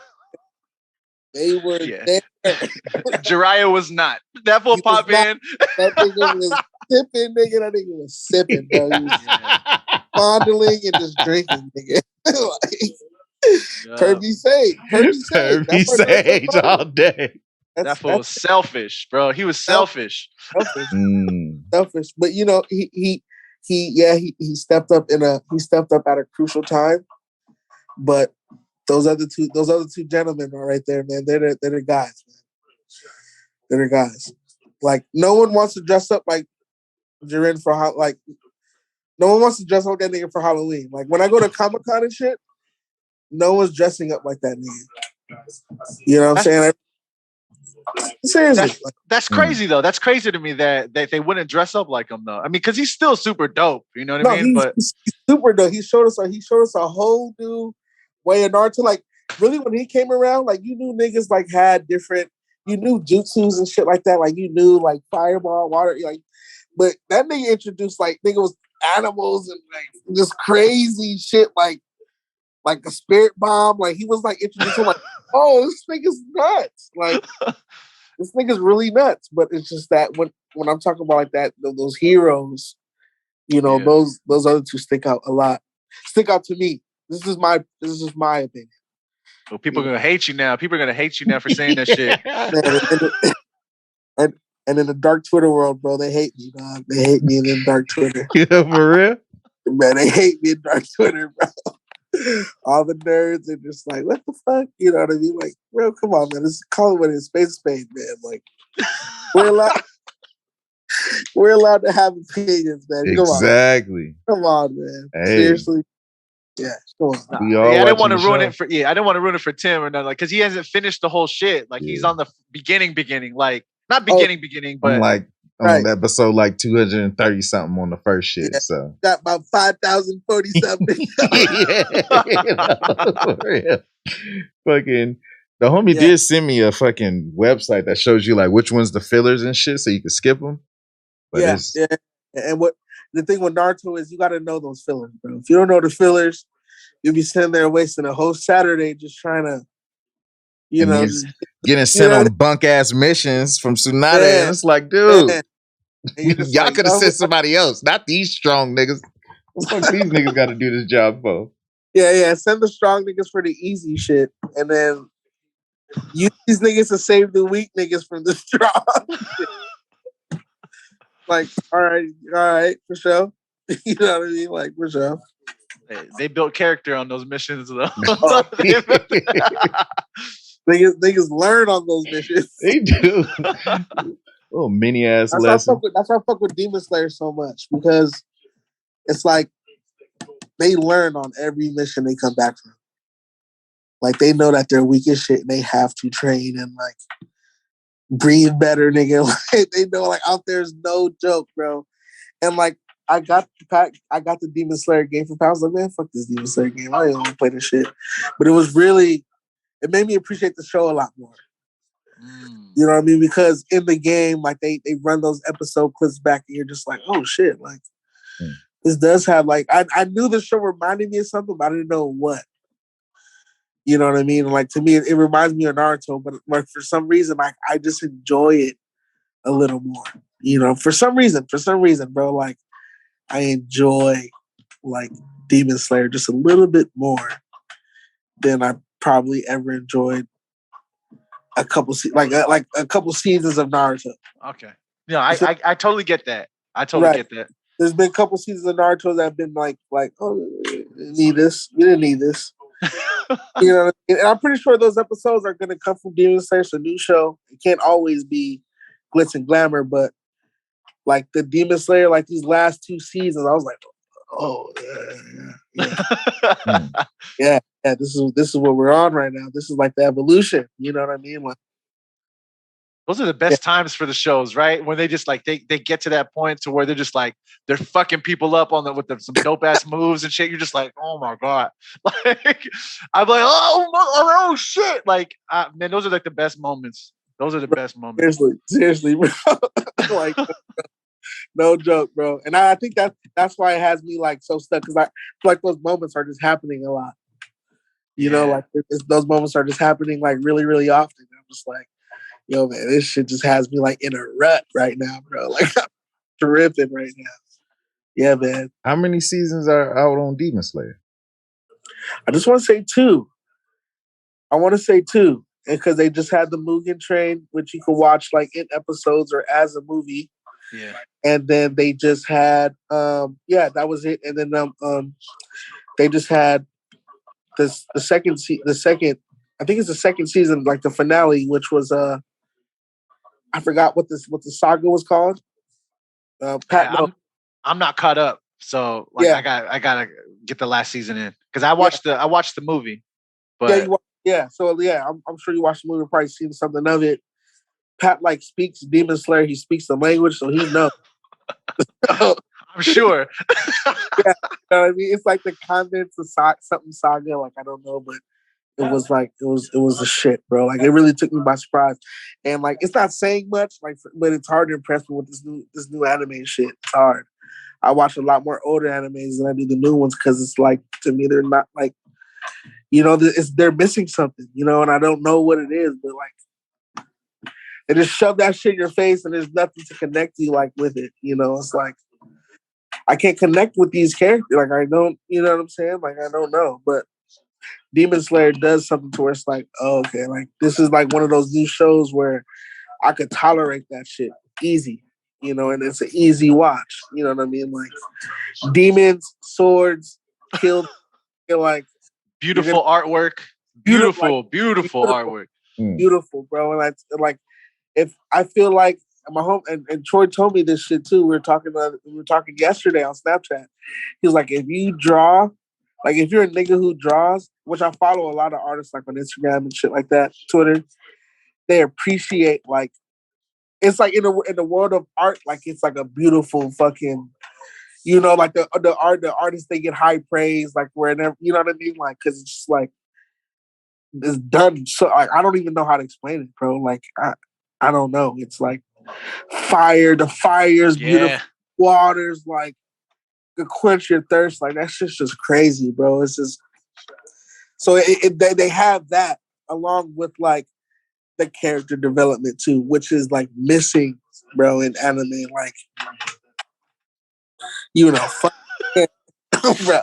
They were there. Jiraiya was not. That fool pop in. That nigga was sipping, nigga. That nigga was sipping, bro. He was fondling and just drinking, nigga. Kirby Sage. Kirby Sage all day. That fool was selfish, bro. He was selfish. Selfish. But you know, he stepped up at a crucial time. But those other two gentlemen are right there, man. They're the guys, man. They're the guys. Like no one wants to dress up like Jiren no one wants to dress up like that nigga for Halloween. Like when I go to Comic-Con and shit, no one's dressing up like that nigga. You know what I'm saying? Seriously. That's crazy though. That's crazy to me that they wouldn't dress up like him though. I mean, because he's still super dope. You know what I mean? He's super dope. He showed us a whole new way of Naruto. Like really, when he came around, like you knew niggas like had different. You knew jutsus and shit like that. Like you knew like fireball, water. Like, but that nigga introduced like nigga was animals and like just crazy shit. Like a spirit bomb. Like he was like introducing like, oh, this nigga's nuts. Like this nigga's really nuts. But it's just that when I'm talking about like that, those heroes, you know, those other two stick out a lot. Stick out to me. This is my opinion. Well, people are gonna hate you now. People are gonna hate you now for saying that shit. And in the dark Twitter world, bro, they hate me, dog. They hate me in the dark Twitter. Yeah, for real? Man, they hate me in dark Twitter, bro. All the nerds are just like, what the fuck? You know what I mean? Like, bro, come on, man. Let's call it what it is. Space Spade, man. Like, we're allowed to have opinions, man. Exactly. Come on, man. Hey. Seriously. Yeah, come on. I didn't want to ruin it for I didn't want to ruin it for Tim or nothing, like because he hasn't finished the whole shit. Like he's on the beginning, like not beginning, but I'm like on episode like 230 something on the first shit. Yeah. So got about 5,040 something. For real. Fucking the homie did send me a fucking website that shows you like which one's the fillers and shit, so you can skip them. But yeah. And what the thing with Naruto is you got to know those fillers, bro. If you don't know the fillers, you'll be sitting there wasting a whole Saturday just trying to, you know, getting sent on bunk ass missions from Tsunade. And it's like, dude, y'all like, could have sent somebody else, not these strong niggas. What the fuck these niggas got to do this job for? Yeah. Send the strong niggas for the easy shit, and then use these niggas to save the weak niggas from the strong. Like, all right, for sure. You know what I mean? Like, for sure. They built character on those missions, though. Niggas learn on those missions. They do. Little mini ass lesson. That's why I fuck with Demon Slayer so much, because it's like they learn on every mission they come back from. Like they know that they're weak as shit and they have to train and like breathe better, nigga. Like they know like out there's no joke, bro. And like I got the Demon Slayer game for pounds. Like, man, fuck this Demon Slayer game. I don't even want to play this shit. But it made me appreciate the show a lot more. You know what I mean? Because in the game, like they run those episode clips back and you're just like, oh shit, like this does have like I knew the show reminded me of something, but I didn't know what. You know what I mean? Like to me, it reminds me of Naruto, but like for some reason, I just enjoy it a little more. You know, for some reason, bro, like I enjoy like Demon Slayer just a little bit more than I probably ever enjoyed a couple a couple seasons of Naruto. Okay, yeah, I totally get that. I totally get that. There's been a couple seasons of Naruto that have been like oh, we didn't need this. You know, and I'm pretty sure those episodes are going to come from Demon Slayer, a new show. It can't always be glitz and glamour, but like the Demon Slayer, like these last two seasons, I was like, oh yeah. This is what we're on right now. This is like the evolution. You know what I mean? Like, Those are the best times for the shows, right? When they just like they get to that point to where they're just like they're fucking people up on some dope ass moves and shit. You're just like, oh my god, like I'm like, oh shit, like man, those are like the best moments. Those are the best moments. Seriously, bro. Like, no joke, bro. And I think that's why it has me like so stuck, because I feel like those moments are just happening a lot. You know, like those moments are just happening like really, really often. I'm just like, yo, man, this shit just has me like in a rut right now, bro. Like I'm tripping right now. Yeah, man. How many seasons are out on Demon Slayer? I just want to say 2. I want to say 2, because they just had the Mugen Train, which you can watch like in episodes or as a movie. Yeah. And then they just had that was it. And then they just had the second I think it's the second season, like the finale, which was I forgot what the saga was called. I'm not caught up, so like I gotta get the last season in, because I watched the movie. But So I'm sure you watched the movie, probably seen something of it. Pat like speaks Demon Slayer. He speaks the language, so he knows. I'm sure. You know what I mean? It's like the convents of something saga. Like I don't know, but it was like it was the shit, bro. Like it really took me by surprise, and like it's not saying much, like, but it's hard to impress me with this new anime shit. It's hard. I watch a lot more older animes than I do the new ones, because it's like, to me, they're not like, you know, they're missing something, you know, and I don't know what it is, but like they just shove that shit in your face and there's nothing to connect you like with it, you know. It's like I can't connect with these characters, like I don't, you know what I'm saying? Like I don't know, but Demon Slayer does something to where it's like, oh, okay, like this is like one of those new shows where I could tolerate that shit easy, you know, and it's an easy watch, you know what I mean? Like demons, swords, killed, like beautiful artwork, beautiful artwork, beautiful, bro. And I like, if I feel like my home and Troy told me this shit too. We were talking yesterday on Snapchat. He was like, if you draw, like if you're a nigga who draws, which I follow a lot of artists like on Instagram and shit like that, Twitter, they appreciate like, it's like in the world of art, like it's like a beautiful fucking, you know, like the artists, they get high praise, like wherever, you know what I mean, like because it's just like it's done. So like, I don't even know how to explain it, bro. Like I don't know. It's like the fire's beautiful, waters like to quench your thirst. Like that shit's just crazy, bro. It's just so they have that along with like the character development too, which is like missing, bro, in anime. Like, you know, bro.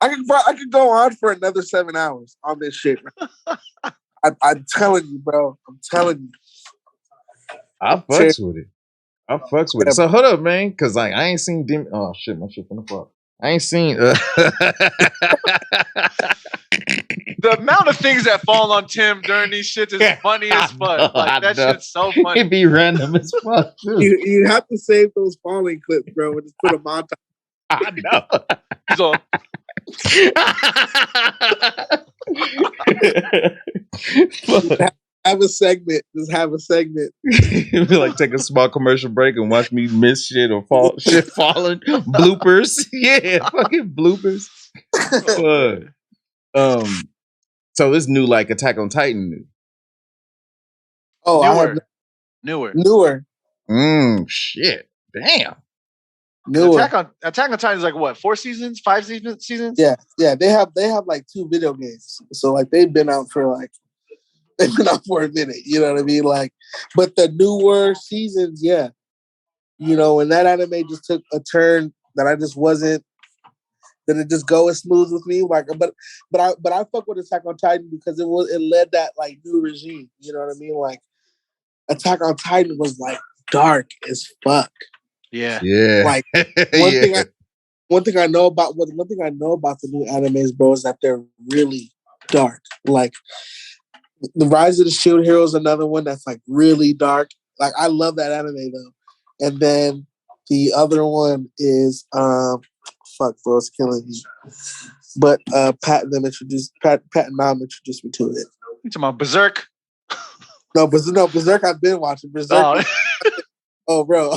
I could go on for another 7 hours on this shit. I'm telling you, bro. I'm telling you. I fucks with it. I fucks with it. So hold up, man, because like I ain't seen oh shit, my shit from the fuck. I ain't seen the amount of things that fall on Tim during these shits is funny as fuck. Like that shit's so funny. It'd be random as fuck too. You have to save those falling clips, bro, and just put them on top. I know. So have a segment. Just have a segment. Like take a small commercial break and watch me miss shit or shit falling. Bloopers. Yeah, fucking bloopers. So this new like Attack on Titan new. Oh, newer. Shit. Damn. Newer. Attack on Titan is like what, 4 seasons, 5 seasons? Yeah. They have like 2 video games. So like they've been out for a minute. You know what I mean? Like, but the newer seasons, yeah. You know, and that anime just took a turn that I just wasn't. That it just go as smooth with me, like, but I fuck with Attack on Titan because it led that like new regime. You know what I mean? Like, Attack on Titan was like dark as fuck. Yeah. Like one thing I know about the new animes, bro, is that they're really dark. Like, the Rise of the Shield Hero is another one that's like really dark. Like, I love that anime though. And then the other one is fuck, bro, it's killing me. But Pat and Nam introduced me to it. You talking about Berserk? No, Berserk. I've been watching Berserk. Oh, bro,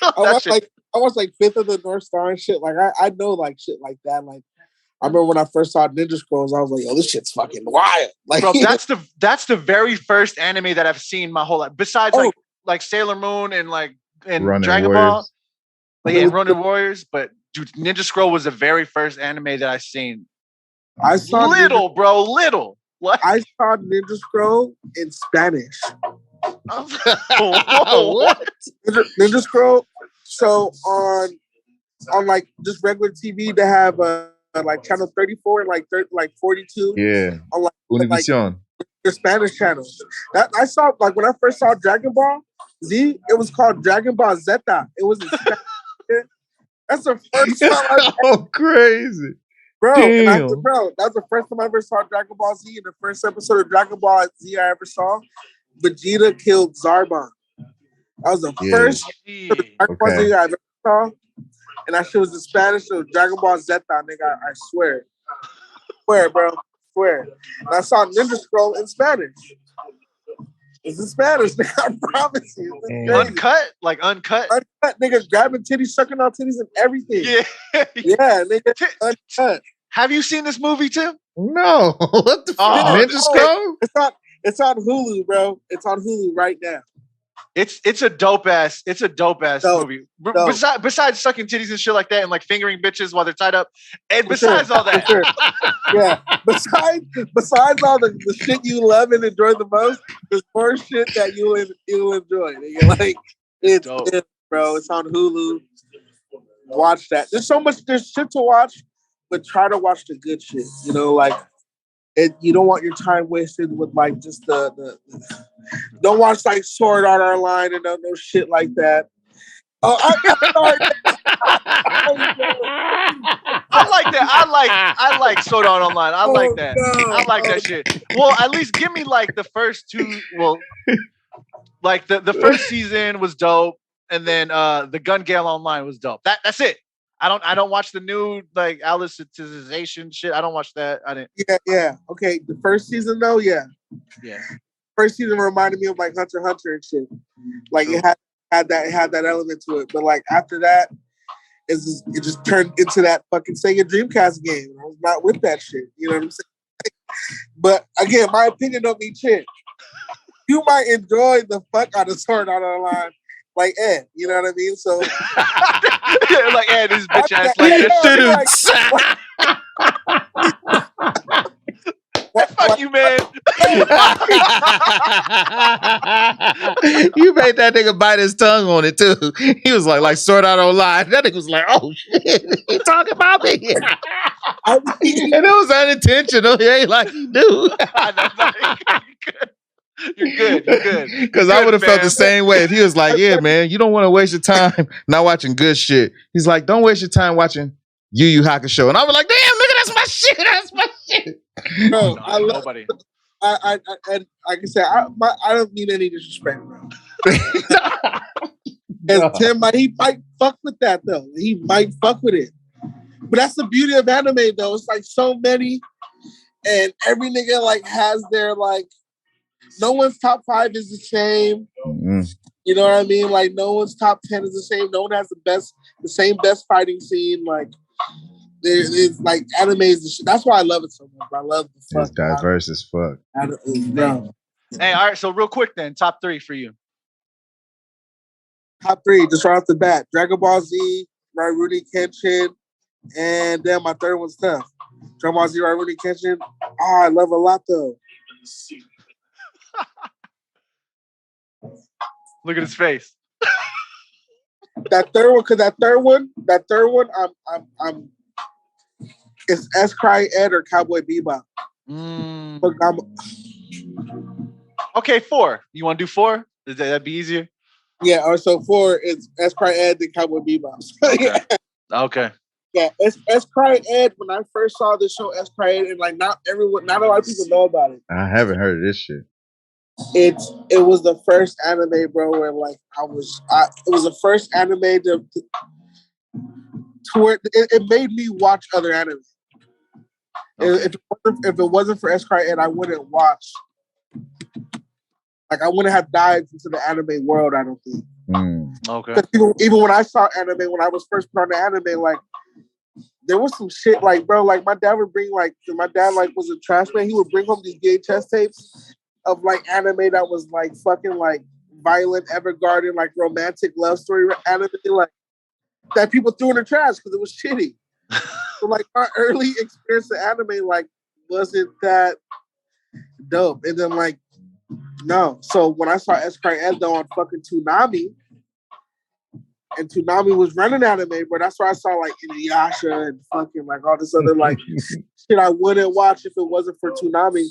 I watched like Fifth of the North Star and shit. Like I know like shit like that. Like I remember when I first saw Ninja Scrolls, I was like, "Yo, this shit's fucking wild!" Like, bro, that's the very first anime that I've seen my whole life. Besides like Sailor Moon and Dragon Ball, and Ronin Warriors. But dude, Ninja Scroll was the very first anime that I seen. I saw little. What? I saw Ninja Scroll in Spanish. What? Ninja Scroll. So on like just regular TV, they have like channel 34 and like 42. Yeah. On Univision. The Spanish channels. That I saw like when I first saw Dragon Ball Z, it was called Dragon Ball Zeta. It was in Spanish. That's the first time. Oh, crazy. Bro, that was the first time I ever saw Dragon Ball Z. And the first episode of Dragon Ball Z I ever saw, Vegeta killed Zarbon. That was the first Dragon Ball Z I ever saw. And that shit was in Spanish. So Dragon Ball Zeta, nigga. I swear. Swear, bro. Swear. And I saw Ninja Scroll in Spanish. It's in Spanish, nigga. I promise you. Uncut? Like uncut? Uncut, nigga. Grabbing titties, sucking out titties and everything. Yeah, nigga. Uncut. Have you seen this movie, Tim? No. What the fuck? Ninja Scroll? It's on Hulu, bro. It's on Hulu right now. It's a dope ass movie. Besides sucking titties and shit like that and like fingering bitches while they're tied up. And besides all that. Sure. Yeah. Besides all the shit you love and enjoy the most, there's more shit that you'll enjoy. Like it's bro. It's on Hulu. Watch that. There's shit to watch, but try to watch the good shit. You know, like you don't want your time wasted with like just the don't watch like Sword Art Online and no shit like that. Oh, I'm sorry. I like that. I like Sword Art Online. I like that. No. I like that shit. Well, at least give me like the first two. Well, like the first season was dope, and then the Gun Gale Online was dope. That's it. I don't watch the new like Alicization shit. I don't watch that. I didn't. Yeah. Okay, the first season though, yeah. First season reminded me of like Hunter x Hunter and shit. Like it had that element to it. But like after that, it just turned into that fucking Sega Dreamcast game. I was not with that shit. You know what I'm saying? But again, my opinion don't mean shit. You might enjoy the fuck out of Sword Art Online. Like Ed, you know what I mean? So like Ed, this bitch ass like fuck you, man. You made that nigga bite his tongue on it too. He was like Sword Art Online. That nigga was like, oh shit, he talking about me. And it was unintentional. He ain't like you do. You're good. Because I would have felt the same way if he was like, yeah, man, you don't want to waste your time not watching good shit. He's like, don't waste your time watching Yu Yu Hakusho. And I was like, damn, nigga, that's my shit. That's my shit. Bro, I love nobody. I like I said, I don't mean any disrespect, bro. And Tim he might fuck with that though. He might fuck with it. But that's the beauty of anime though. It's like so many, and every nigga like has their like. No one's top 5 is the same. Mm-hmm. You know what I mean? Like no one's top 10 is the same. No one has the same best fighting scene. Like it's like anime is the shit. That's why I love it so much. I love the fuck. It's diverse as fuck. Hey, all right. So real quick then, top 3 for you. Top 3, just right off the bat: Dragon Ball Z, Rurouni Kenshin, and then my third one's tough. Dragon Ball Z, Rurouni Kenshin. Oh, I love a lot though. Look at his face. That third one, I'm it's S. Cry Ed or Cowboy Bebop. Okay, 4. You want to do 4? That'd be easier? Yeah, so 4 is S. Cry Ed and Cowboy Bebop. Okay. Yeah, S. Cry Ed, when I first saw the show S. Cry Ed, and like not a lot of people know about it. I haven't heard of this shit. It was the first anime, bro, where like it was the first anime to where it made me watch other anime. Okay. If it wasn't for S. Cry Ed, I wouldn't watch Like I wouldn't have dived into the anime world. I don't think. Okay. Even when I saw anime, when I was first put on the anime, like there was some shit like, bro, like my dad would bring like, my dad like was a trash man. He would bring home these VHS tapes of like anime that was like fucking like violent, Evergarden, like romantic love story anime, like that people threw in the trash because it was shitty. So like my early experience of anime like wasn't that dope. And then like no. So when I saw S.Cry Ed on fucking Toonami, and Toonami was running anime, but that's where I saw like Inuyasha and fucking like all this other like shit I wouldn't watch if it wasn't for Toonami.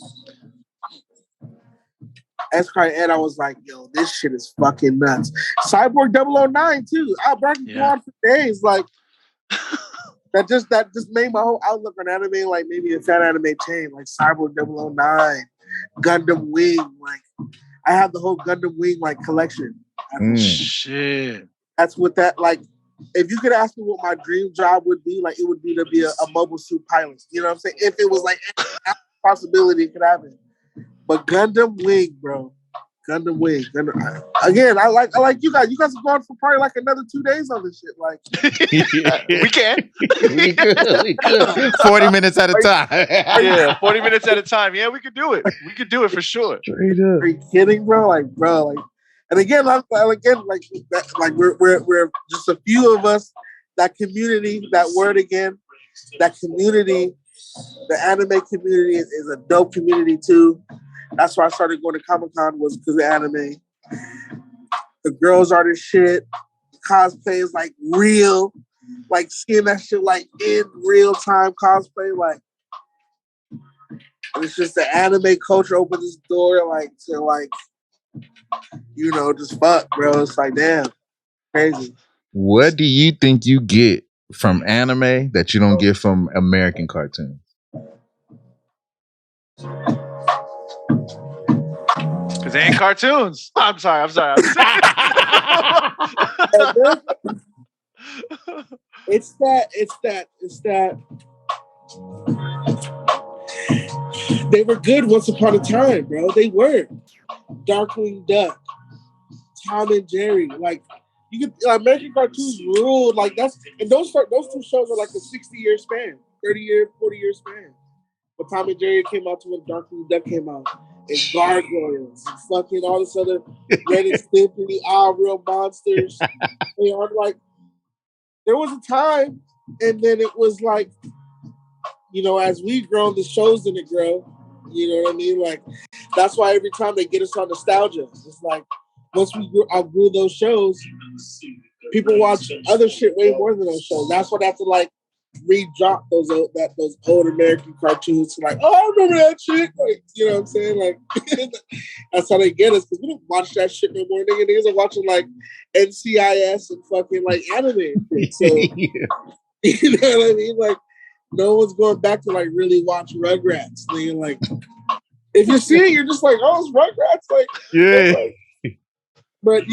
S.Cry Ed, I was like, yo, this shit is fucking nuts. Cyborg 009 too. I can go on for days. Like that just made my whole outlook on anime like maybe a fan anime chain, like Cyborg 009, Gundam Wing. Like I have the whole Gundam Wing like collection. Shit. That's what that like. If you could ask me what my dream job would be, like it would be to be a mobile suit pilot. You know what I'm saying? If it was like a possibility, it could happen. But Gundam Wing, bro. Gundam Wing. Again, I like you guys. You guys are going for probably like another 2 days on this shit. Like we can. we could. 40 minutes at a time. Yeah, 40 minutes at a time. Yeah, we could do it. We could do it for sure. Are you kidding, bro? Like, and again, like we're just a few of us. That community, that word again, that community, the anime community is a dope community too. That's why I started going to Comic-Con was because of anime. The girls are the shit. Cosplay is like real. Like seeing that shit like in real time cosplay, like it's just the anime culture opens this door like to like, you know, just fuck, bro. It's like damn, crazy. What do you think you get from anime that you don't get from American cartoons? Because they ain't cartoons. I'm sorry. It's that. They were good once upon a time, bro. They were. Darkwing Duck, Tom and Jerry, like you could American cartoons ruled. Like those two shows are like a 60-year span, 30-year, 40-year span. But Tom and Jerry came out to when Darkwing Duck came out, and Gargoyles, and fucking all this other Ren and Stimpy, All Real Monsters. And I'm like, there was a time, and then it was like, you know, as we grown, the shows didn't grow. You know what I mean? Like, that's why every time they get us on nostalgia, it's like, once we outgrew those shows, people watch other shit way more than those shows. That's what I have to like re-drop those old American cartoons. Like, oh, I remember that shit. Like, you know what I'm saying? Like, that's how they get us because we don't watch that shit no more. Niggas are watching like NCIS and fucking like anime. So, you know what I mean? Like, no one's going back to like really watch Rugrats. Nigga, like, if you see it, you're just like, oh, it's Rugrats. Like, yeah. Like, but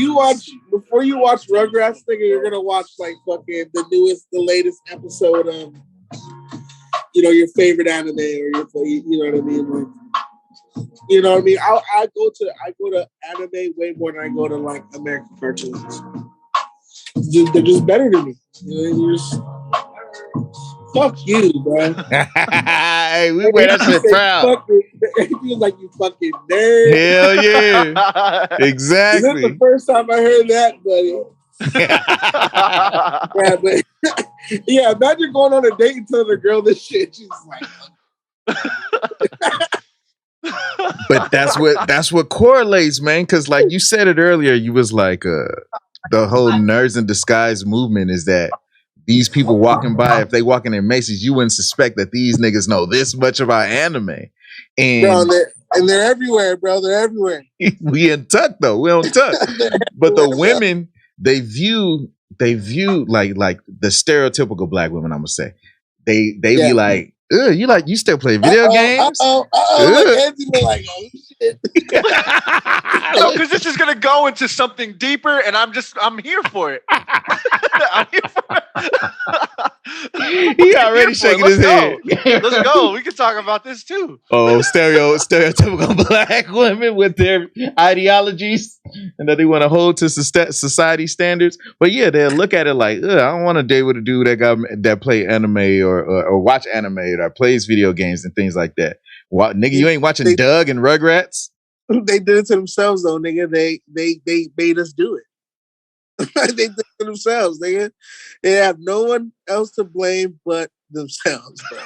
before you watch Rugrats, nigga, you're gonna watch like fucking the latest episode of, you know, your favorite anime or you know what I mean? Like, you know what I mean? I go to anime way more than I go to like American cartoons. They're just better than me. You know, fuck you, bro. Hey, we wear that shit proud. It feels like you fucking nerd. Hell yeah. Exactly. This is the first time I heard that, buddy. Yeah, but yeah, imagine going on a date and telling a girl this shit. She's like, but that's what correlates, man. Because like you said it earlier, you was like, the whole nerds in disguise movement is that these people walking by, if they walking in Macy's, you wouldn't suspect that these niggas know this much about anime. And bro, they're everywhere, bro. They're everywhere. We in tuck though. We don't tuck. But the women, they view like the stereotypical black women, I'm gonna say. They be like, you still play video games? Like Andy be like, oh shit. No, because this is gonna go into something deeper, and I'm here for it. He already shaking his head. Let's go. We can talk about this too. Oh, stereotypical black women with their ideologies and that they want to hold to society standards. But yeah, they'll look at it like, I don't want to date with a dude that play anime or watch anime or plays video games and things like that. What, nigga, you ain't watching Doug and Rugrats? They did it to themselves, though, nigga. They made us do it. They did it to themselves, nigga. They have no one else to blame but themselves, bro.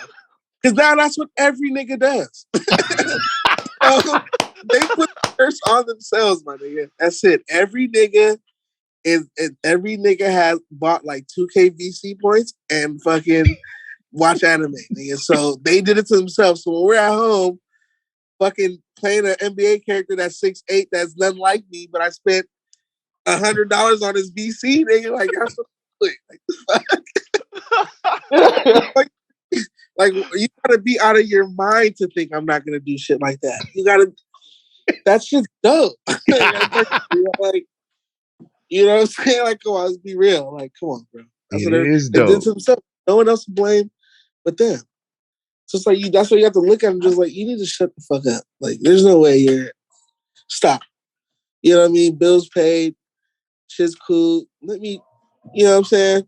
Because now that's what every nigga does. So they put the curse on themselves, my nigga. That's it. Every nigga has bought like 2K VC points and fucking watch anime, nigga. So they did it to themselves. So when we're at home, fucking playing an NBA character that's 6'8", that's nothing like me, but I spent $100 on his VC, nigga. Like, that's what like, you gotta be out of your mind to think I'm not gonna do shit like that. You gotta, that's just dope. Like, you know what I'm saying? Like, come on, let's be real. Like, come on, bro. That's what is they dope. did to themselves. No one else to blame but them. So it's like that's why you have to look at them just like, you need to shut the fuck up. Like, there's no way stop. You know what I mean? Bills paid, shit's cool. You know what I'm saying?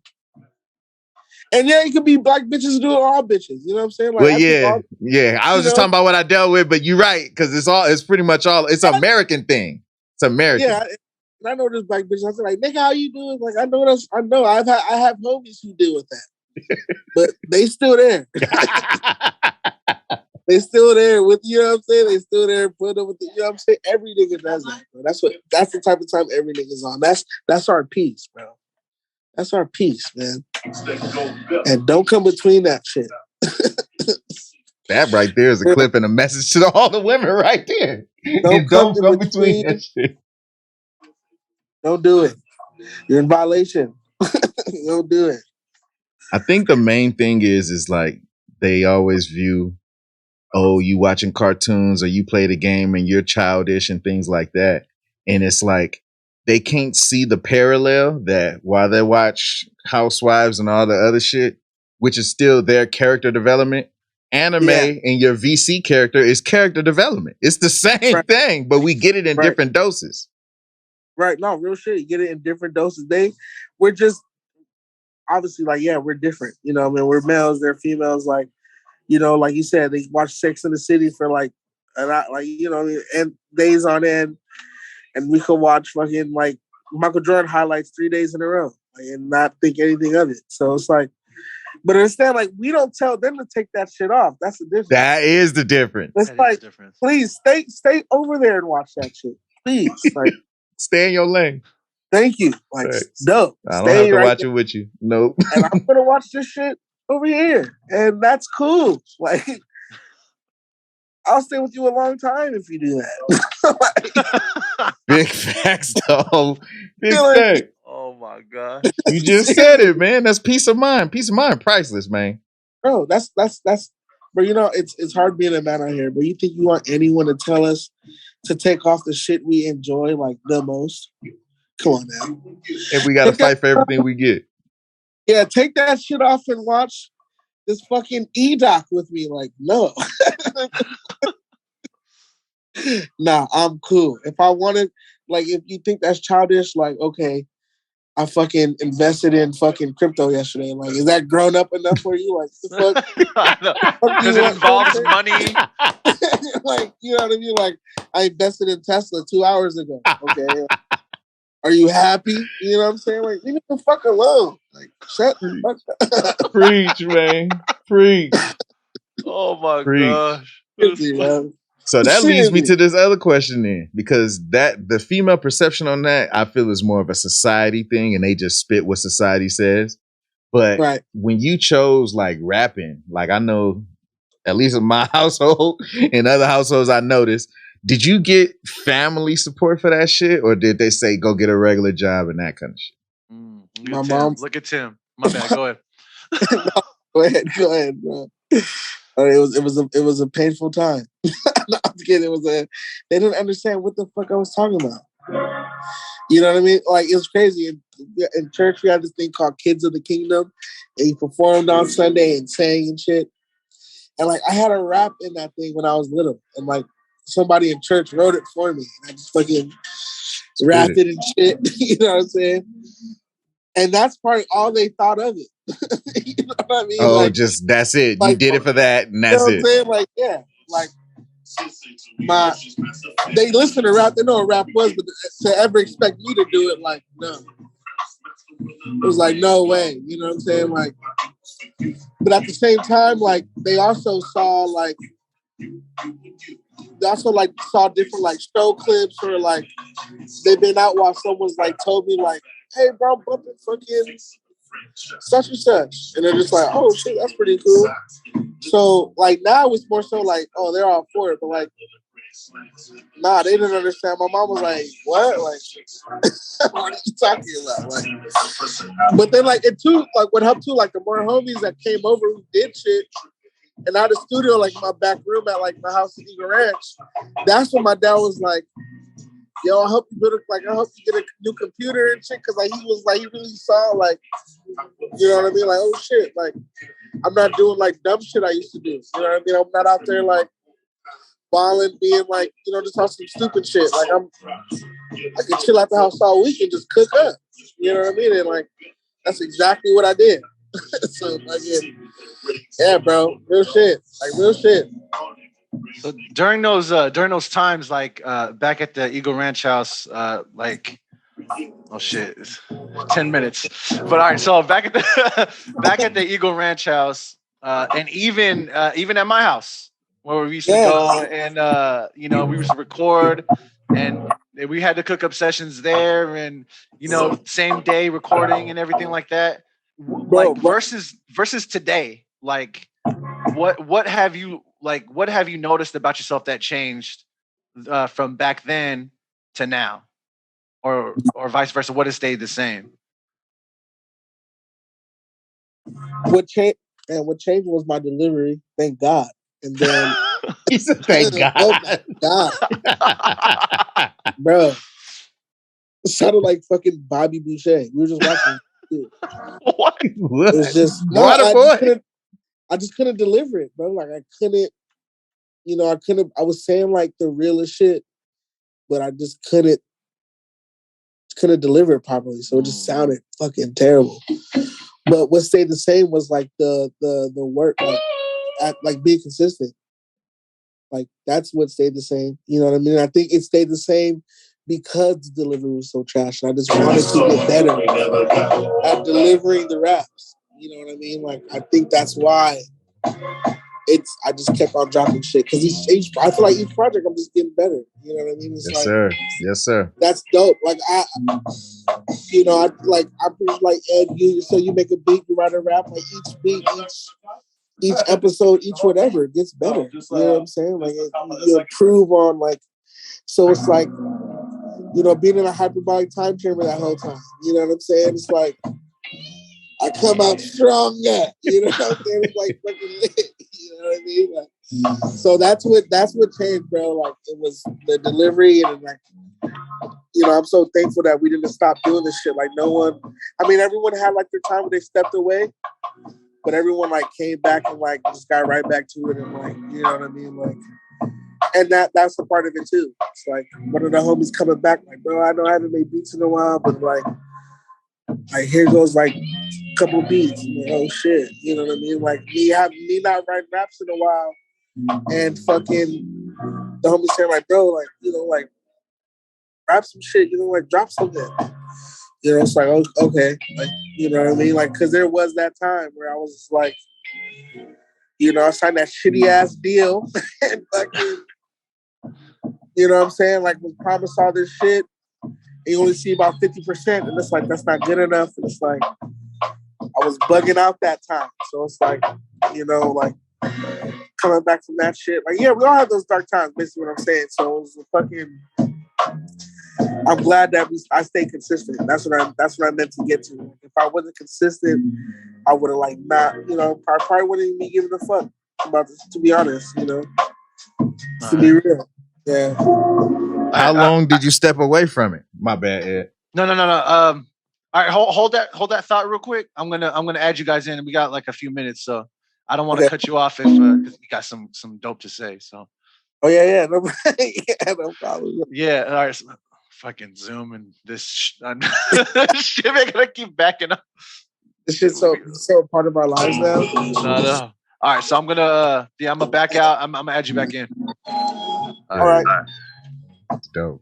And yeah, it could be black bitches doing all bitches. You know what I'm saying? Like, well, yeah. I was just talking about what I dealt with, but you're right, because it's pretty much all, it's an American thing. It's American. Yeah, and I know this black bitch. I was like, nigga, how you doing? Like, I know that's, I know. I have homies who deal with that, but they still there. They still there with, you know what I'm saying? They still there put up with the, you know what I'm saying? Every nigga does that, bro. That's the type of time every nigga's on. That's our peace, bro. That's our peace, man. And don't come between that shit. That right there is a clip and a message to all the women right there. Don't come between that shit. Don't do it. You're in violation. Don't do it. I think the main thing is like they always view, oh, you watching cartoons or you play the game and you're childish and things like that. And it's like they can't see the parallel that while they watch Housewives and all the other shit, which is still their character development, anime and your VC character is character development. It's the same thing, but we get it in different doses. Right. No, real shit. You get it in different doses. We're just obviously like, yeah, we're different. You know, I mean, we're males, they're females. Like, you know, like you said, they watch Sex in the City for like, you know, and days on end. And we could watch fucking like Michael Jordan highlights 3 days in a row, like, and not think anything of it. So it's like, but understand, like, we don't tell them to take that shit off. That's the difference. That is the difference. It's like, please stay over there and watch that shit. Please, like, stay in your lane. Thank you. Like, dope. I don't have to watch it with you. Nope. And I'm gonna watch this shit over here, and that's cool. Like, I'll stay with you a long time if you do that. Big facts, though. Big facts. Oh my god! You just said it, man. That's peace of mind. Peace of mind, priceless, man. Bro, that's. But you know, it's hard being a man out here. But you think you want anyone to tell us to take off the shit we enjoy like the most? Come on now. And we got to fight for everything we get. Yeah, take that shit off and watch this fucking E-Doc with me. Like, no. Nah, I'm cool. If I wanted, like, if you think that's childish, like, okay, I fucking invested in fucking crypto yesterday. Like, is that grown up enough for you? Like, the fuck? Because it involves money. Like, you know what I mean? Like, I invested in Tesla 2 hours ago. Okay. Are you happy? You know what I'm saying? Like, leave me the fuck alone. Like, shut the fuck up. Preach, man. Preach. Oh my gosh. So that leads me to this other question then, because the female perception on that, I feel is more of a society thing and they just spit what society says. But when you chose like rapping, like I know, at least in my household and other households I noticed, did you get family support for that shit? Or did they say, go get a regular job and that kind of shit? My mom. Look at Tim. My bad. Go ahead. Go ahead, bro. It was a painful time. No, I'm kidding. They didn't understand what the fuck I was talking about. You know what I mean? Like, it was crazy. And in church we had this thing called Kids of the Kingdom, and he performed on Sunday and sang and shit. And like I had a rap in that thing when I was little, and like somebody in church wrote it for me, and I just fucking rapped it and shit. You know what I'm saying? And that's probably all they thought of it. You know what I mean? Oh, like, just that's it. like, You did it for that, and that's you know what it. I'm saying? Like, yeah, like they listen to rap, they know what rap was, but to ever expect me to do it, like, no. It was like, no way. You know what I'm saying? Like, but at the same time, like, they also saw, like, saw different, like, show clips, or, like, they've been out while someone's, like, told me, like, hey, bro, bumping fucking such and such. And they're just like, oh, shit, that's pretty cool. So, like, now it's more so like, oh, they're all for it. But, like, nah, they didn't understand. My mom was like, what? Like, what are you talking about? Like, but then, like, it too, like, what helped too, like, the more homies that came over who did shit, and out of the studio, like, my back room at, like, my house in Eagle Ranch, that's when my dad was like, yo, I hope you build I hope you get a new computer and shit. Cause like he was like, he really saw like, you know what I mean? Like, oh shit, like I'm not doing like dumb shit I used to do. You know what I mean? I'm not out there like balling, being like, you know, just on some stupid shit. Like I can chill at the house all week and just cook up. You know what I mean? And like, that's exactly what I did. So again, yeah, bro, real shit, like real shit. So during those times, like back at the Eagle Ranch house, like, oh shit, 10 minutes. But all right, so back at the back at the Eagle Ranch house, and even at my house where we used to go, and you know, we used to record, and we had to cook up sessions there, and you know, same day recording and everything like that. Like versus today, like what have you noticed about yourself that changed from back then to now, or vice versa? What has stayed the same? What changed was my delivery. Thank God. And then he said, "Thank God, God, bro." It sounded like fucking Bobby Boucher. We were just watching. What? It's just no. I just couldn't deliver it, bro. Like I couldn't. You know, I was saying like the realest shit, but I just couldn't deliver it properly. So it just sounded fucking terrible. But what stayed the same was like the work, like being consistent. Like that's what stayed the same. You know what I mean? I think it stayed the same because the delivery was so trash. And I just wanted to get better at delivering the raps. You know what I mean? Like I think that's why I just kept on dropping shit because I feel like each project I'm just getting better. You know what I mean? It's yes, sir. Yes, sir. That's dope. Like I'm pretty like Ed. So you make a beat, you write a rap. Like each beat, each episode, each whatever, it gets better. You know what I'm saying? Like you improve on like. So it's like, you know, being in a hyperbolic time chamber that whole time. You know what I'm saying? It's like I come out stronger. You know what I'm saying? It's like fucking lit. You know what I mean? Like, so that's what changed, bro. Like it was the delivery, and like, you know, I'm so thankful that we didn't stop doing this shit. Like no one, I mean, everyone had like their time where they stepped away, but everyone like came back and like just got right back to it, and like, you know what I mean? Like, and that's a part of it too. It's like one of the homies coming back, like, bro, I know I haven't made beats in a while, but like here goes like a couple beats. Like, oh shit, you know what I mean? Like me not writing raps in a while, and fucking the homies saying like, bro, like, you know, like rap some shit, you know, like drop something. You know, it's like, okay, like, you know what I mean? Like, cause there was that time where I was just like, you know, I signed that shitty ass deal and fucking, you know what I'm saying? Like, was promised all this shit, and you only see about 50%, and it's like, that's not good enough. And it's like, I was bugging out that time. So it's like, you know, like, coming back from that shit. Like, yeah, we all have those dark times, basically what I'm saying. So it was a fucking, I'm glad that I stayed consistent. That's what I meant to get to. If I wasn't consistent, I would have like not, you know, I probably wouldn't even be giving a fuck about this, to be honest, you know. To be real. Yeah. How long did you step away from it? My bad, Ed. No. All right, hold that thought real quick. I'm gonna add you guys in, and we got like a few minutes, so I don't want to cut you off if because you got some dope to say. So. Oh yeah, no, yeah, no problem. Yeah, all right. So, fucking Zoom and this shit. We're gonna keep backing up. This shit's so part of our lives now. No. All right, so I'm gonna I'm gonna back out. I'm gonna add you back in. All right. That's dope.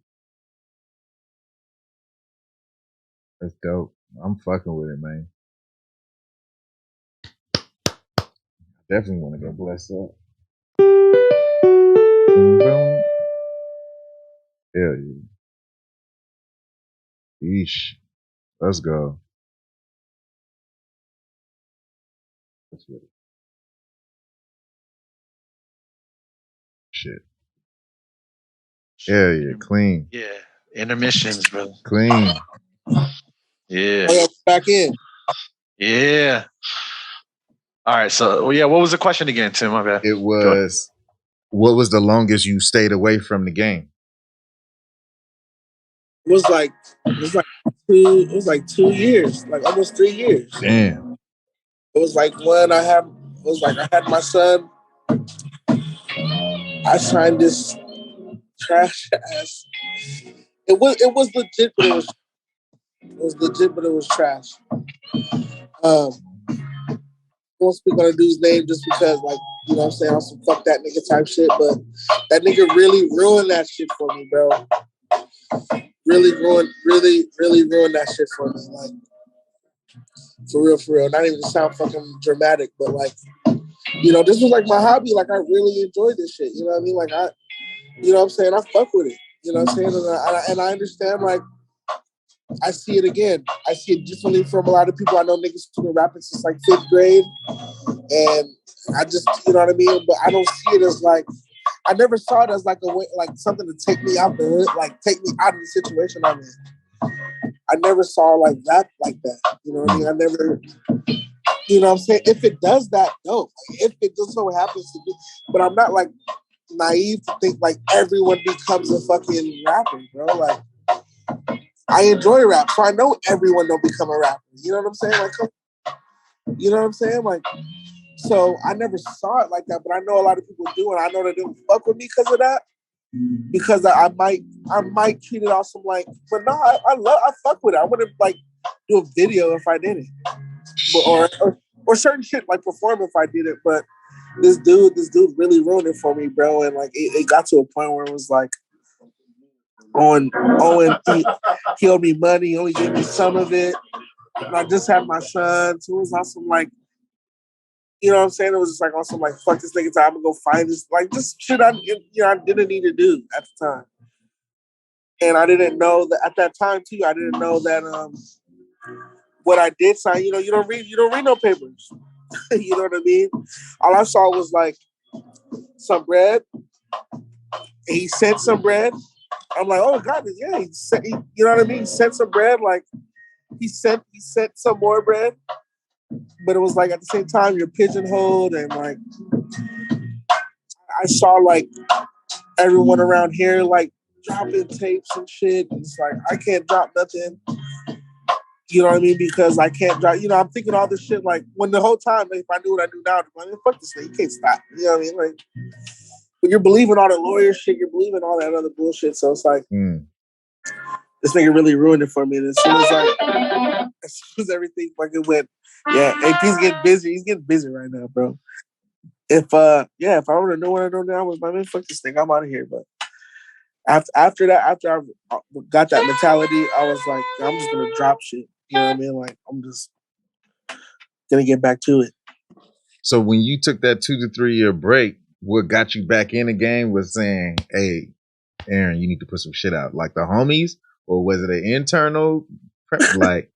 That's dope. I'm fucking with it, man. Definitely want to go bless up. Hell yeah. Yeesh. Let's go. Let's get it. Shit. Yeah, clean. Yeah, intermissions, bro. Clean. Yeah. Oh, yeah, back in. Yeah. All right. So, what was the question again, Tim? My bad. It was, what was the longest you stayed away from the game? It was like 2 years, like almost 3 years. Damn. It was like when I had my son. I signed this trash ass. It was legit, but it was legit, but it was trash. I won't speak on a dude's name just because, like, you know what I'm saying, on some fuck that nigga type shit, but that nigga really ruined that shit for me, bro. Really ruined that shit for me. Like, for real. Not even to sound fucking dramatic, but like, you know, this was like my hobby. Like, I really enjoyed this shit. You know what I mean? Like, you know what I'm saying? I fuck with it. You know what I'm saying? And I understand, like, I see it again. I see it differently from a lot of people. I know niggas who've been rapping since like 5th grade. And I just, you know what I mean? But I don't see it as like, I never saw it as like a way, like something to take me out the hood, like take me out of the situation I'm in. I never saw like that. You know what I mean? I never, you know what I'm saying? If it does that, dope. Like, if it just so happens to be, but I'm not like naive to think like everyone becomes a fucking rapper, bro. Like, I enjoy rap, so I know everyone don't become a rapper. You know what I'm saying? Like, you know what I'm saying? Like, so I never saw it like that, but I know a lot of people do, and I know they don't fuck with me because of that. Because I might treat it off some like, but no, I fuck with it. I wouldn't like do a video if I did it, but, or certain shit like perform if I did it. But this dude really ruined it for me, bro. And like it got to a point where it was like, Owen, he owed me money. He only gave me some of it. And I just had my son. So it was on some like, you know what I'm saying? It was just like on some like, fuck this nigga time. I'm gonna go find this. Like just shit I didn't need to do at the time. And I didn't know that at that time too, I didn't know that what I did sign, you know, you don't read no papers. You know what I mean? All I saw was like some bread. He sent some bread. I'm like, oh God, yeah. You know what I mean? He sent some bread. Like he sent some more bread, but it was like at the same time you're pigeonholed, and like I saw like everyone around here like dropping tapes and shit. And it's like I can't drop nothing. You know what I mean? Because I can't drop. You know, I'm thinking all this shit like when the whole time if I knew what I knew now, I'm like, fuck this thing. You can't stop. You know what I mean? Like. But you're believing all the lawyer shit, you're believing all that other bullshit. So it's like, this nigga really ruined it for me. And as soon as everything fucking went, yeah, AP's getting busy. He's getting busy right now, bro. If I were to know what I know now, I was like, man, fuck this thing. I'm out of here. But after I got that mentality, I was like, I'm just gonna drop shit. You know what I mean? Like, I'm just gonna get back to it. So when you took that 2 to 3 year break, what got you back in the game was saying, hey, Aaron, you need to put some shit out. Like the homies, or was it an internal? Like,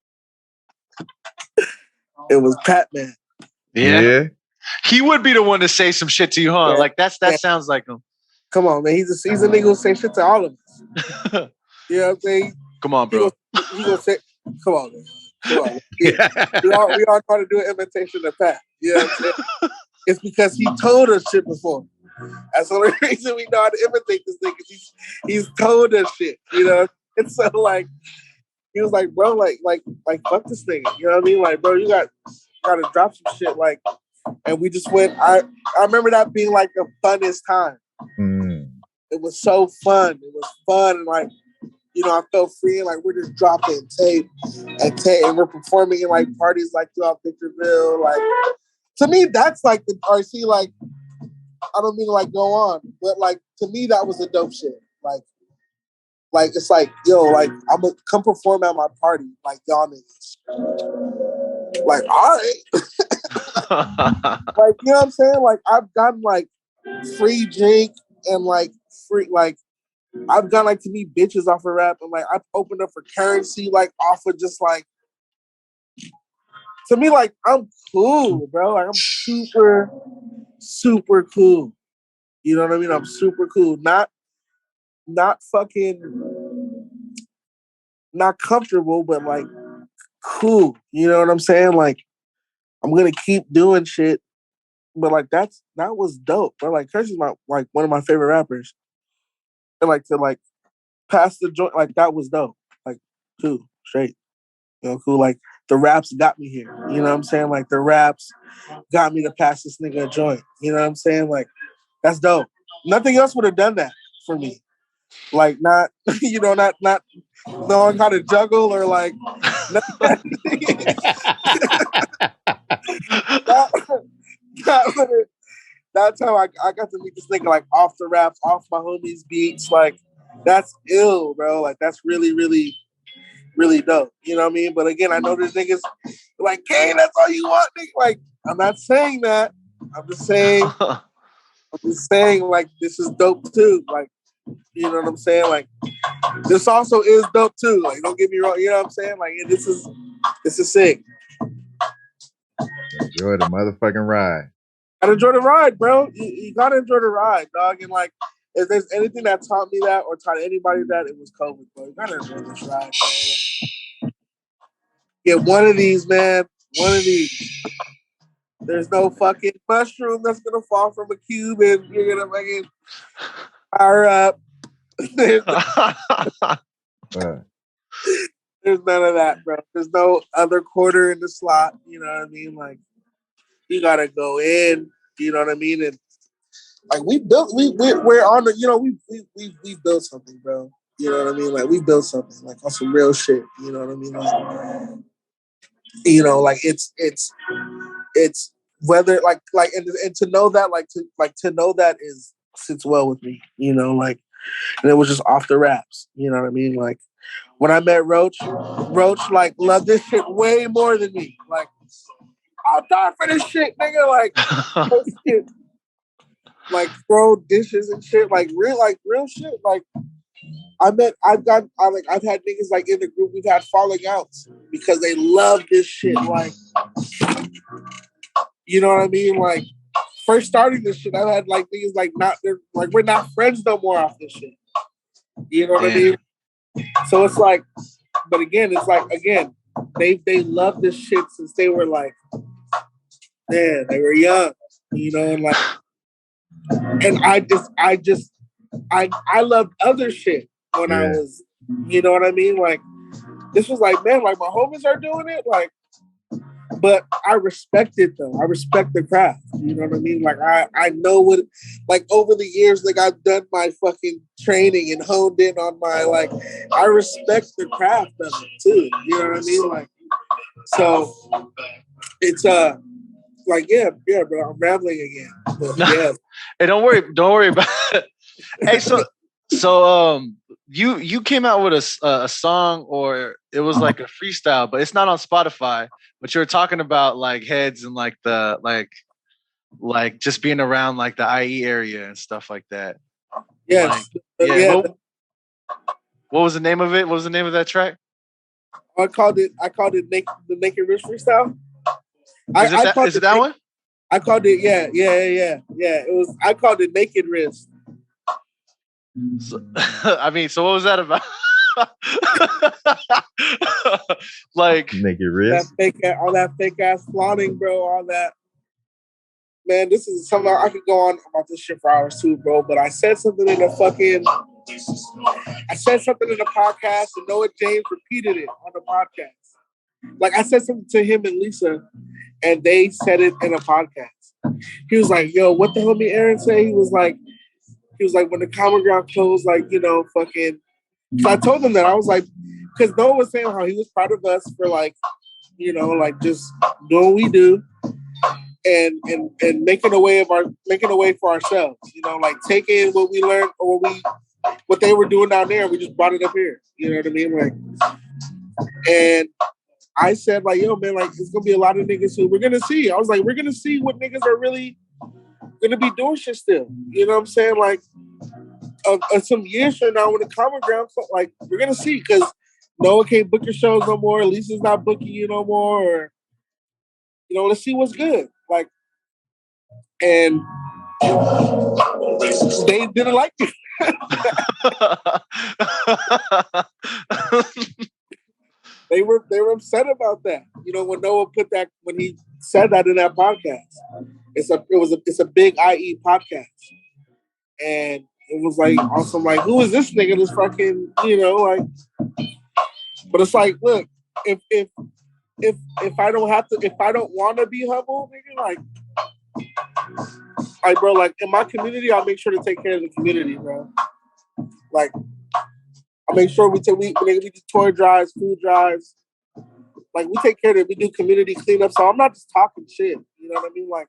it was Pat Man. Yeah. He would be the one to say some shit to you, huh? Yeah. Like that sounds like him. Come on, man. He's a nigga who say shit to all of us. You know what I'm saying? Come on, bro. He gonna say, come on, man. Come on. We all try to do an imitation of Pat. You know what I'm saying? It's because he told us shit before. That's the only reason we know how to imitate this nigga. He's told us shit, you know? And so, like, he was like, bro, like fuck this thing. You know what I mean? Like, bro, you gotta drop some shit. Like, and we just went. I remember that being like the funnest time. It was so fun. It was fun, and like, you know, I felt free, and like we're just dropping tape, and we're performing in like parties like throughout Victorville. Like, to me, that's like the RC. Like, I don't mean to like go on, but like to me, that was the dope shit. Like it's like, yo, like I'm gonna come perform at my party, like y'all niggas. Like, all right. Like, you know what I'm saying? Like, I've gotten like free drink and like free, like I've gotten like to meet bitches off of rap, and like I've opened up for currency, like off of just like, to me, like I'm cool, bro. Like I'm super, super cool. You know what I mean? I'm super cool. Not fucking, not comfortable, but like cool. You know what I'm saying? Like, I'm gonna keep doing shit, but like that was dope. But like Curse's my like one of my favorite rappers, and like to like pass the joint, like that was dope. Like, cool, straight, you know, cool. Like the raps got me here. You know what I'm saying? Like the raps got me to pass this nigga a joint. You know what I'm saying? Like that's dope. Nothing else would have done that for me. Like not, you know, not knowing how to juggle or like. That's how I got to meet this nigga like off the raps, off my homies' beats. Like that's ill, bro. Like that's really, really, really dope. You know what I mean? But again, I know there's niggas like, "Cain, that's all you want, nigga." Like, I'm not saying that. I'm just saying like this is dope too. Like, you know what I'm saying? Like this also is dope too. Like, don't get me wrong. You know what I'm saying? Like this is sick. Enjoy the motherfucking ride. Gotta enjoy the ride, bro. You gotta enjoy the ride, dog. And like, if there's anything that taught me that or taught anybody that, it was COVID, bro. You gotta enjoy this ride, bro. Get one of these, man. One of these. There's no fucking mushroom that's gonna fall from a cube and you're gonna fucking fire up. There's none of that, bro. There's no other quarter in the slot. You know what I mean? Like, you gotta go in. You know what I mean? And like we're on the, you know, we built something, bro. You know what I mean? Like we built something, like on some real shit. You know what I mean? Like, you know, like it's whether like and to know that to know that is sits well with me. You know, like, and it was just off the raps. You know what I mean? Like when I met Roach like loved this shit way more than me. Like, I'll die for this shit, nigga. Like, this shit. Like throw dishes and shit, like real shit. Like I've had niggas like in the group, we've had falling outs because they love this shit. Like, you know what I mean? Like first starting this shit, I've had like niggas like we're not friends no more off this shit. You know what I mean? So it's like, but again, it's like they love this shit since they were like, man, they were young, you know, and like. And I loved other shit when I was, you know what I mean? Like, this was like, man, like my homies are doing it. Like, but I respect it though. I respect the craft. You know what I mean? Like, I know what, like over the years, like I've done my fucking training and honed in on my, like, I respect the craft of it too. You know what I mean? Like, so it's, like, yeah, bro, I'm rambling again. But, yeah. Hey, don't worry about it. Hey, so you came out with a song, or it was like a freestyle, but it's not on Spotify. But you were talking about like heads and like the like just being around like the IE area and stuff like that. Yes. Like, yeah. What was the name of it? What was the name of that track? I called it the Naked Wrist Freestyle. Is it that one? I called it, yeah. I called it Naked Wrist. So, I mean, so what was that about? Like Naked Wrist, all that fake ass flaunting, bro. All that, man. This is something I could go on about this shit for hours too, bro. But I said something in the fucking I said something in the podcast, and Noah James repeated it on the podcast. Like I said something to him and Lisa, and they said it in a podcast. He was like, "Yo, what the hell did Aaron say?" He was like, when the Common Ground closed, like, you know, fucking. So I told him that I was like, because Noah was saying how he was proud of us for like, you know, like just doing what we do, and making a way for ourselves. You know, like taking what we learned or what they were doing down there, we just brought it up here. You know what I mean? Like, and I said, like, yo, man, like, it's gonna be a lot of niggas who we're gonna see. I was like, we're gonna see what niggas are really gonna be doing shit still. You know what I'm saying? Like, some years from now, when the Common Ground, like, we're gonna see, because Noah can't book your shows no more. Lisa's not booking you no more. Or, you know, let's see what's good. Like, and they didn't like it. They were upset about that. You know, when Noah when he said that in that podcast, it's a big IE podcast, and it was like also like, who is this nigga? This fucking, you know, like. But it's like, look, if I don't want to be humble, nigga, like, bro, like in my community, I'll make sure to take care of the community, bro. Like, I'll make sure we do toy drives, food drives. Like, we take care of it. We do community cleanup. So I'm not just talking shit. You know what I mean? Like,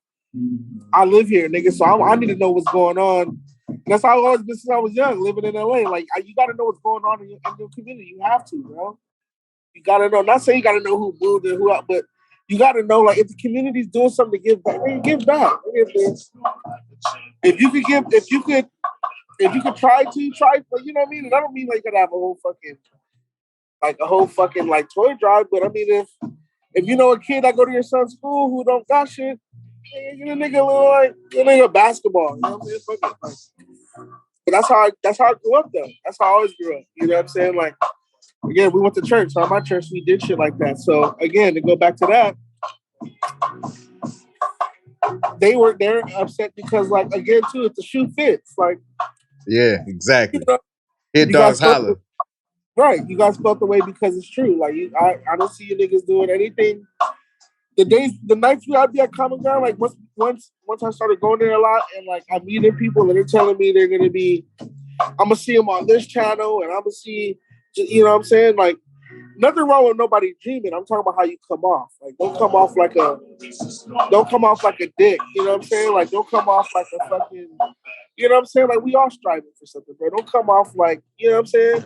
I live here, nigga. So I need to know what's going on. And that's how I've always been since I was young, living in LA. Like, you got to know what's going on in your community. You have to, bro. You got to know. Not saying you got to know who moved and who out, but you got to know, like, if the community's doing something to give back, man, give back. If you could try, but you know what I mean? And I don't mean like you gotta have a whole fucking like toy drive, but I mean, if you know a kid that go to your son's school who don't got shit, get a nigga basketball. You know what I'm saying? Like, but that's how I grew up though. That's how I always grew up. You know what I'm saying? Like, again, we went to church. So at my church we did shit like that. So again, to go back to that, they're upset because, like, again too, if the shoe fits, like, yeah, exactly. You know, Hit dogs holler. Right, you guys felt the way because it's true. Like, I don't see you niggas doing anything. The nights we be at Common Ground, like once I started going there a lot, and like I'm meeting people and they're telling me they're gonna be, I'm gonna see them on this channel, and I'm gonna see, you know what I'm saying? Like, nothing wrong with nobody dreaming. I'm talking about how you come off. Like, don't come off like a dick. You know what I'm saying? Like, don't come off like a fucking, you know what I'm saying? Like, we all striving for something, bro. Don't come off like, you know what I'm saying?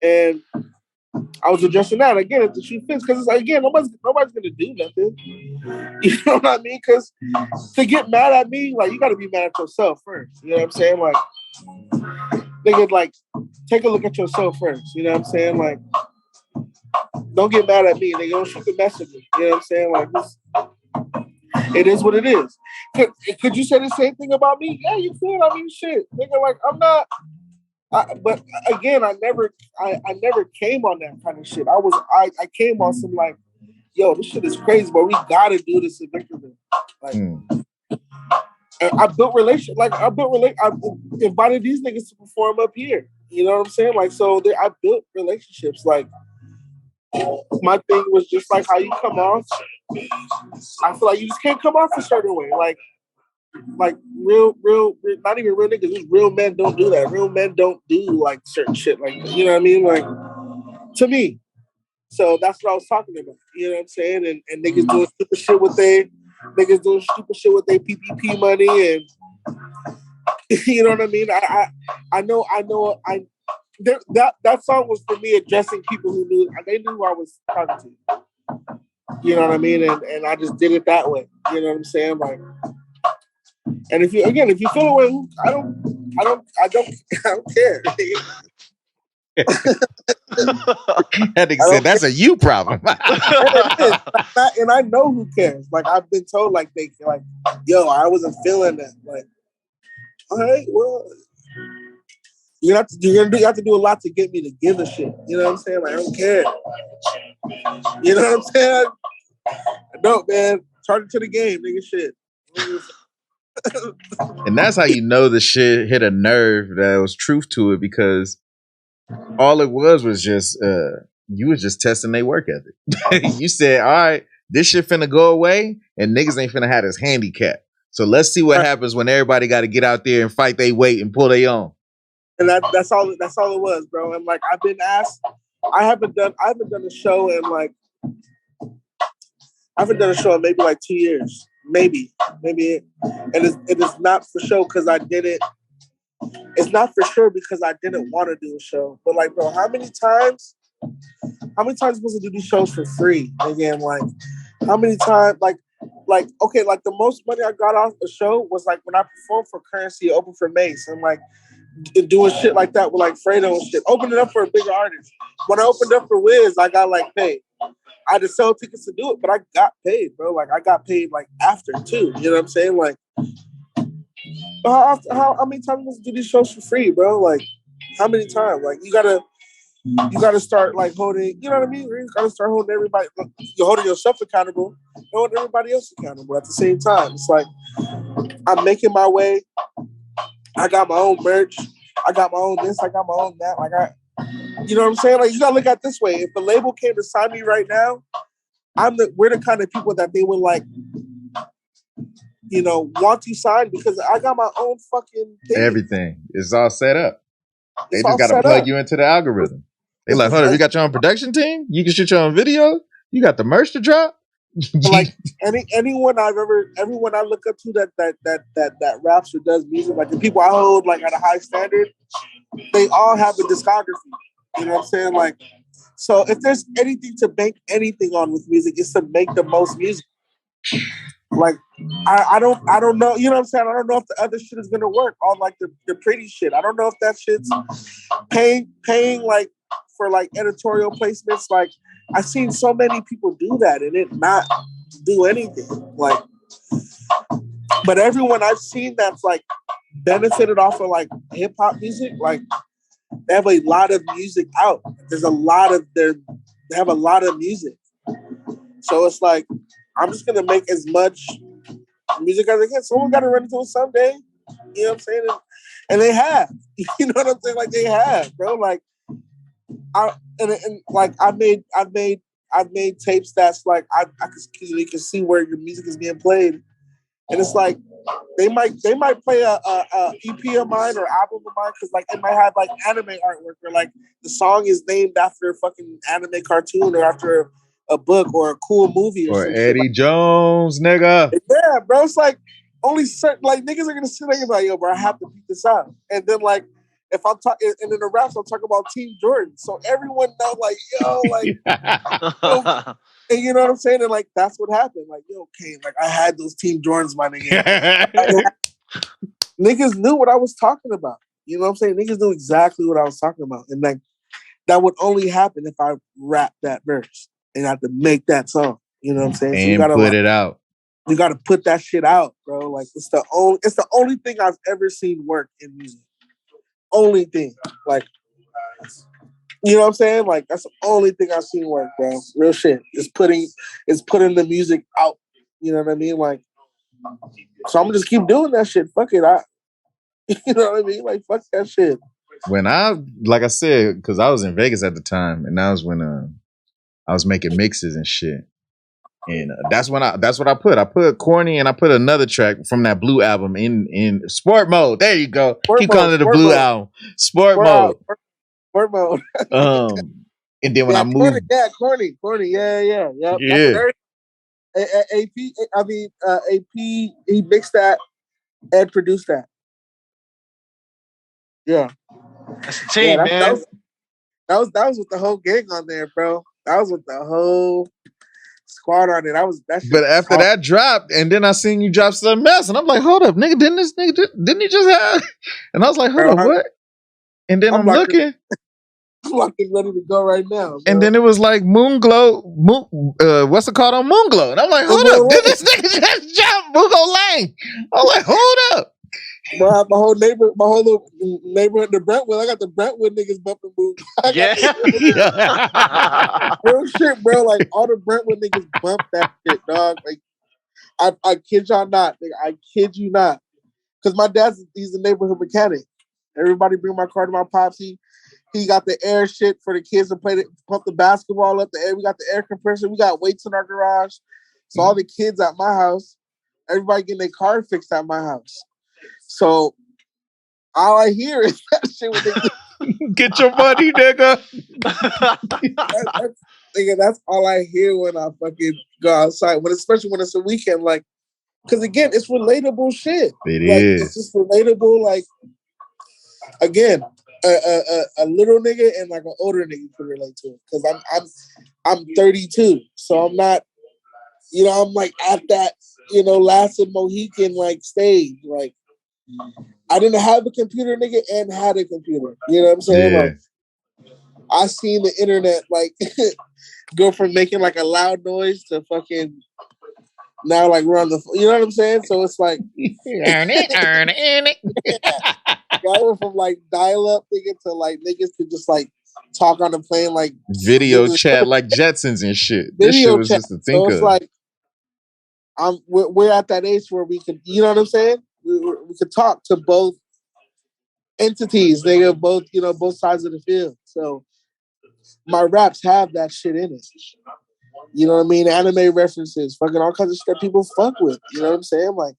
And I was addressing that again if the shoe fits, because it's like, again, nobody's gonna do nothing. You know what I mean? Because to get mad at me, like, you gotta be mad at yourself first. You know what I'm saying? Like, nigga, like, take a look at yourself first. You know what I'm saying? Like, don't get mad at me. Nigga, don't shoot the mess at me. You know what I'm saying? Like, this, it is what it is. Could you say the same thing about me? Yeah, you could. I mean, shit, nigga. Like, I'm not. But again, I never came on that kind of shit. I came on some like, yo, this shit is crazy, but we gotta do this in Victorville. Like, I built relationships. Like, I invited these niggas to perform up here. You know what I'm saying? Like, so I built relationships. Like, my thing was just like how you come off. I feel like you just can't come off a certain way. Like real, not even real niggas, just real men don't do that. Real men don't do like certain shit like that. You know what I mean? Like, to me. So that's what I was talking about. You know what I'm saying? And niggas doing stupid shit with their PPP money, and you know what I mean? I know that song was for me addressing people who knew who I was talking to. You know what I mean? And I just did it that way. You know what I'm saying? Like, and if you feel away, I don't care. That nigga said that's a you problem. And I know who cares. Like, I've been told, like, they like, yo, I wasn't feeling that. Like, all right, well, you have to do a lot to get me to give a shit. You know what I'm saying? Like, I don't care. You know what I'm saying? No, man. Charge it to the game, nigga. Shit. And that's how you know the shit hit a nerve that was truth to it, because all it was just you was just testing their work ethic. You said, all right, this shit finna go away and niggas ain't finna have this handicap. So let's see what happens when everybody got to get out there and fight their weight and pull their own. And that's all it was, bro. And like I've been asked, I haven't done a show in like maybe like 2 years. Maybe. And it is not for show because I didn't. It's not for sure because I didn't want to do a show. But like, bro, how many times am I supposed to do these shows for free? Again, like, how many times, like, okay, like the most money I got off the show was like when I performed for Currency, open for Mace, and like doing shit like that with like Fredo and shit, opening up for a bigger artist. When I opened up for Wiz, I got like paid. I had to sell tickets to do it, but I got paid, bro. Like I got paid like after too. You know what I'm saying? Like, how many times do these shows for free, bro? Like, how many times? Like, you gotta start like holding. You know what I mean? You gotta start holding everybody. You're holding yourself accountable, and holding everybody else accountable at the same time. It's like I'm making my way. I got my own merch. I got my own this. I got my own that. Like you know what I'm saying? Like you gotta look at it this way. If a label came to sign me right now, we're the kind of people that they would like, you know, want to sign because I got my own fucking thing. Everything is all set up. They just gotta plug you into the algorithm. They like, hold on, you got your own production team? You can shoot your own video? You got the merch to drop? Like everyone I look up to that raps or does music, like the people I hold like at a high standard, they all have a discography. You know what I'm saying? Like, so if there's anything to bank anything on with music, it's to make the most music. Like, I don't know. You know what I'm saying? I don't know if the other shit is gonna work. All like the pretty shit. I don't know if that shit's paying like for like editorial placements. Like, I've seen so many people do that and it not do anything. Like, but everyone I've seen that's like benefited off of like hip hop music, like they have a lot of music out. They have a lot of music. So it's like, I'm just gonna make as much music as I can. Someone gotta run into it someday. You know what I'm saying? And they have. You know what I'm saying? Like they have, bro. Like I've made tapes that's like I you can see where your music is being played. And it's like they might play a EP of mine or album of mine because like it might have like anime artwork or like the song is named after a fucking anime cartoon or after a book or a cool movie or Eddie shit. Jones, nigga. Yeah, bro. It's like only certain like niggas are gonna sit there and be like, yo, bro, I have to beat this out. And then like if I'm talking and in the raps, I'm talking about Team Jordan. So everyone know like, yo, like and you know what I'm saying? And like that's what happened. Like, yo, Kane, like I had those Team Jordans, my nigga. Niggas knew what I was talking about. You know what I'm saying? Niggas knew exactly what I was talking about. And like that would only happen if I rap that verse and I have to make that song. You know what I'm saying? And so you gotta put it out. You gotta put that shit out, bro. Like it's the only thing I've ever seen work in music. Only thing. Like, you know what I'm saying? Like that's the only thing I've seen work, bro. Real shit. It's putting the music out. You know what I mean? Like, so I'm gonna just keep doing that shit. Fuck it. You know what I mean? Like, fuck that shit. When like I said, because I was in Vegas at the time, and that was when I was making mixes and shit. And that's what I put. I put Corny and I put another track from that Blue album in sport mode. There you go. Keep calling it the Blue album. Sport mode. Sport mode. And then when I moved, Corny. Yeah. AP, he mixed that and produced that. Yeah. That's the team, man. That was with the whole gang on there, bro. That was with the whole squad on it. But after that dropped, and then I seen you drop something else, and I'm like, hold up, nigga, didn't he just have? And I was like, hold up, what? And then I'm looking. I'm fucking ready to go right now. Bro. And then it was like Moonglow, what's it called on Moonglow? And I'm like, hold up, did this nigga just jump Moonglow Lane? I'm like, hold up. Bro, my whole little neighborhood, the Brentwood. I got the Brentwood niggas bumping moves. Yeah. Real shit, bro. Like all the Brentwood niggas bump that shit, dog. Like I kid y'all not, nigga. I kid you not. because my he's a neighborhood mechanic. Everybody bring my car to my pops. He got the air shit for the kids to play, pump the basketball up the air. We got the air compressor. We got weights in our garage. So all the kids at my house, everybody getting their car fixed at my house. So all I hear is that shit when they get your money, nigga. That's all I hear when I fucking go outside. Especially when it's a weekend, like, because again, it's relatable shit. It's just relatable. Like, again, a little nigga and like an older nigga can relate to it. Because I'm 32, so I'm not, I'm like at that, last of Mohican like stage. Like, I didn't have a computer, nigga, and had a computer. You know what I'm saying? Yeah. Like, I seen the internet like go from making like a loud noise to fucking now like we're on the, you know what I'm saying? So it's like earn it. I went from like dial up nigga to like niggas could just like talk on the plane like video chat like Jetsons and shit. This shit was chat. just to think so it's of. like we're at that age where we could, you know what I'm saying? We could talk to both entities, nigga, both sides of the field. So my raps have that shit in it. You know what I mean? Anime references, fucking all kinds of shit that people fuck with. You know what I'm saying? Like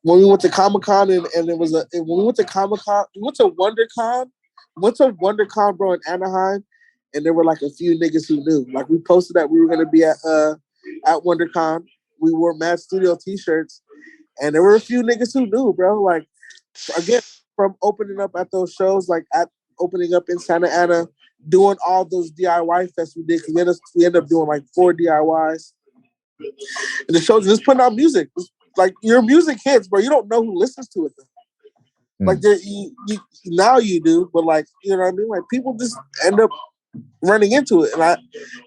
when we went to Comic-Con and it was when we went to Comic-Con, we went to WonderCon, bro, in Anaheim, and there were like a few niggas who knew. Like we posted that we were gonna be at WonderCon. We wore Mad Studio t-shirts, and there were a few niggas who knew, bro. Like again, from opening up at those shows, like at opening up in Santa Ana, doing all those DIY fests we did, because we ended up doing like 4 DIYs. And the shows just putting out music. Like your music hits, bro. You don't know who listens to it though. Like you now you do, but like, you know what I mean? Like people just end up running into it. And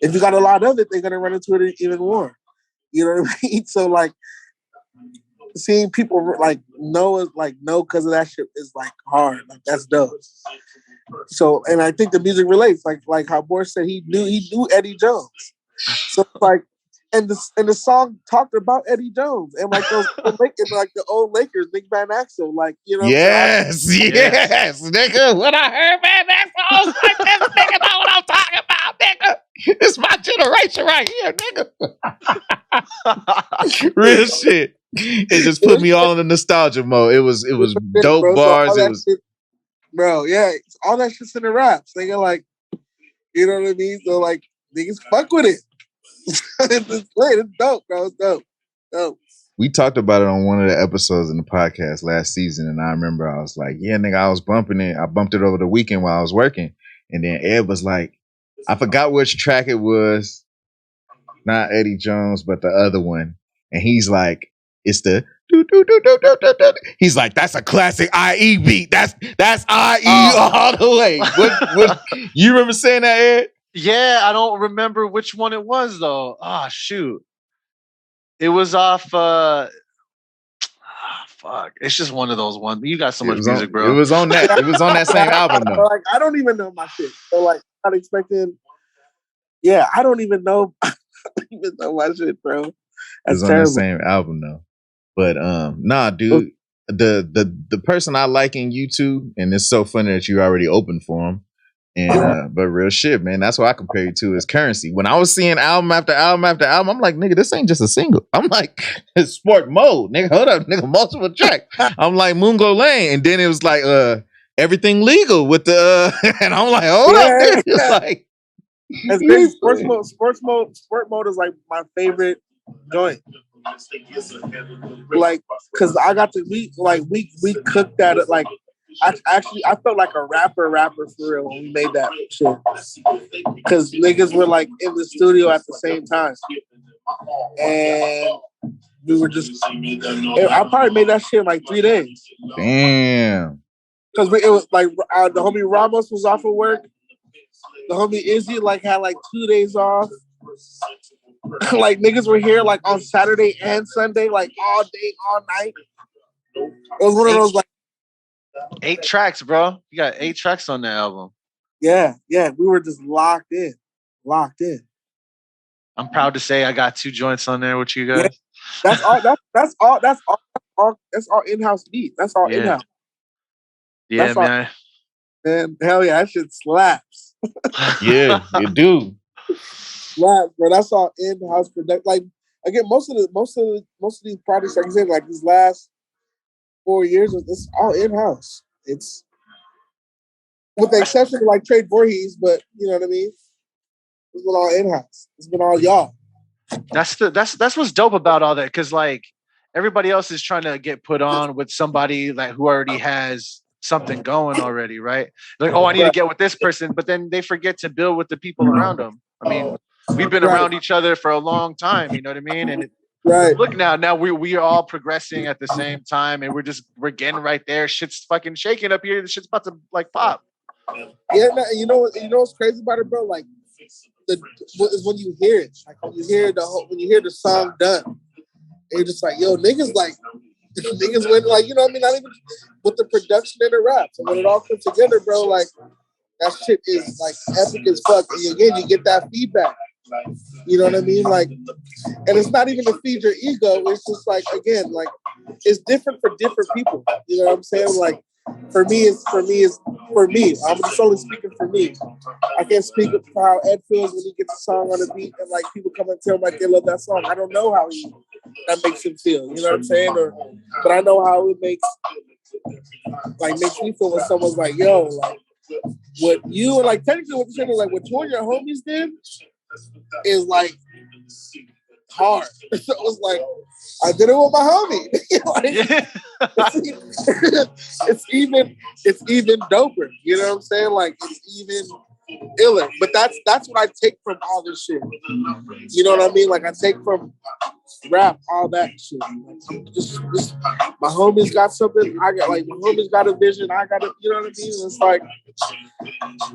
if you got a lot of it, they're gonna run into it even more. You know what I mean? So like seeing people like know because of that shit is like hard. Like that's dope. So, and I think the music relates, like how Boris said he knew Eddie Jones. So like, and the song talked about Eddie Jones and like those the old Lakers, Nick Van Axel, like yes, nigga. When I heard Van Axel, I was like, this nigga know what I'm talking about, nigga. It's my generation right here, nigga. Real shit. It just put me all in the nostalgia mode. It was dope, bro. Bars. So it was. Shit, bro, yeah, all that shit's in the raps. Nigga, like, you know what I mean? So like, niggas fuck with it. It's dope, bro. It's dope. We talked about it on one of the episodes in the podcast last season, and I remember I was like, yeah, nigga, I was bumping it. I bumped it over the weekend while I was working. And then Ed was like, I forgot which track it was. Not Eddie Jones, but the other one. And he's like, it's the do. He's like, that's a classic IE beat. That's IE all the way. What you remember saying that, Ed? Yeah, I don't remember which one it was though. Shoot. It was off fuck. It's just one of those ones. You got so much music, bro. It was on that. It was on that same album though. Like I don't even know my shit. So like I'm not expecting. Yeah, I don't even know. I don't even know my shit, bro. That's it was terrible. On that same album though. But nah, dude. The person I like in YouTube, and it's so funny that you already opened for him. And but real shit, man, that's what I compare you to is Currency. When I was seeing album after album after album, I'm like, nigga, this ain't just a single. I'm like, it's sport mode, nigga. Hold up, nigga, multiple track. I'm like Mungo Lane, and then it was like everything legal with the and I'm like, hold up, nigga. It's like that's crazy. Sport mode is like my favorite joint. Like, cause I got to we cooked that at like. I felt like a rapper for real when we made that shit. Cause niggas were like in the studio at the same time. And we were just, I probably made that shit in like 3 days. Damn. Cause it was like, the homie Ramos was off of work. The homie Izzy like had like 2 days off. Like niggas were here like on Saturday and Sunday, like all day, all night. It was one of those like, 8 tracks, bro. You got 8 tracks on the album. Yeah. We were just locked in. I'm proud to say I got 2 joints on there with you guys. Yeah. That's all all in-house beat. That's all in-house. Yeah, that's all, man. Hell yeah, that shit slaps. Yeah, you do. Slaps, bro. That's all in-house production. Like again, most of these projects, like I said, like these last 4 years, it's all in-house. It's with the exception of like Trade Voorhees, but you know what I mean. It's been all in-house. It's been all y'all. That's what's dope about all that, because like everybody else is trying to get put on with somebody like who already has something going already, right? Like, oh, I need to get with this person, but then they forget to build with the people around them. I mean, we've been around each other for a long time, you know what I mean? And look now we are all progressing at the same time, and we're getting right there. Shit's fucking shaking up here. The shit's about to like pop. Yeah, man, you know what's crazy about it, bro? Like is when you hear it, like when you hear the song done, and you're just like, yo, niggas like niggas went like, you know what I mean? Not even with the production and the raps, and when it all comes together, bro, like that shit is like epic as fuck. And again, you get that feedback. You know what I mean? Like, and it's not even to feed your ego. It's just like, again, like it's different for different people. You know what I'm saying? Like for me. I'm just only speaking for me. I can't speak for how Ed feels when he gets a song on the beat and like people come and tell him like they love that song. I don't know how that makes him feel. You know what I'm saying? But I know how it makes me feel when someone's like, yo, like what you and like technically what you're saying is like what two of your homies did is like hard. So it was like I did it with my homie. It's even doper. You know what I'm saying? Like it's even iller. But that's what I take from all this shit. You know what I mean? Like I take from rap all that shit. Just my homies got something. I got like my homies got a vision. I got it. You know what I mean? It's like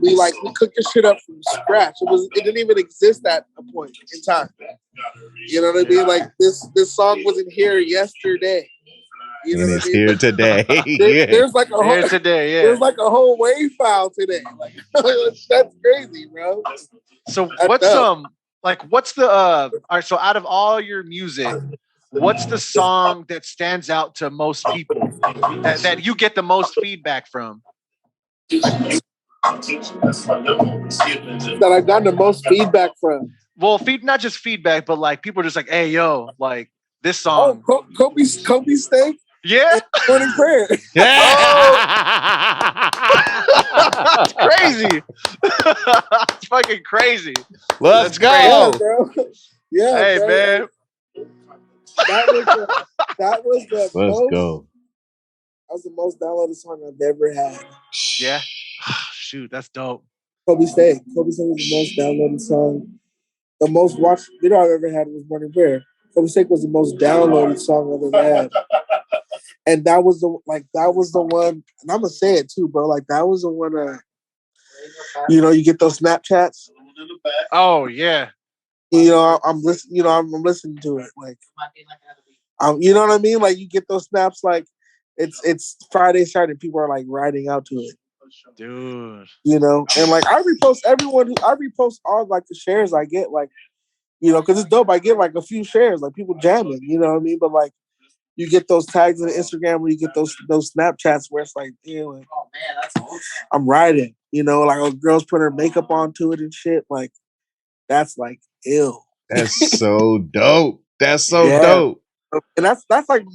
we cooked this shit up from scratch. It didn't even exist at a point in time. You know what I mean? Like this song wasn't here yesterday. You know and what it's I mean? here today. There's like a whole there's like a whole wave file today. Like that's crazy, bro. So what's the all right, so out of all your music, what's the song that stands out to most people that you get the most feedback from? That I've gotten the most feedback from. Well, not just feedback, but like people are just like, hey, yo, like this song. Oh, Kobe Steak? Yeah. Morning prayer. Yeah. That's crazy. It's fucking crazy. Let's go. Yeah, bro. Yeah, hey, bro. man. That was the Let's most. Go. That was the most downloaded song I've ever had. Yeah. Shoot, that's dope. Kobe Steak. Kobe Steak was the most downloaded song. The most watched video I've ever had was Morning Prayer. Kobe Steak was the most downloaded song I've ever had. And that was the one, and I'm gonna say it too, bro. Like that was the one. You get those Snapchats. Oh yeah. I'm listening. I'm listening to it. Like, you know what I mean? Like you get those snaps. Like it's Friday, Saturday. People are like riding out to it, dude. And like I repost all like the shares I get. Like, because it's dope. I get like a few shares, like people jamming. You know what I mean? But like. You get those tags on Instagram where you get those Snapchats where it's like, like oh man, that's awesome. I'm riding, like a girl's putting her makeup onto it and shit. Like that's like ill. That's so dope. That's so dope. And that's like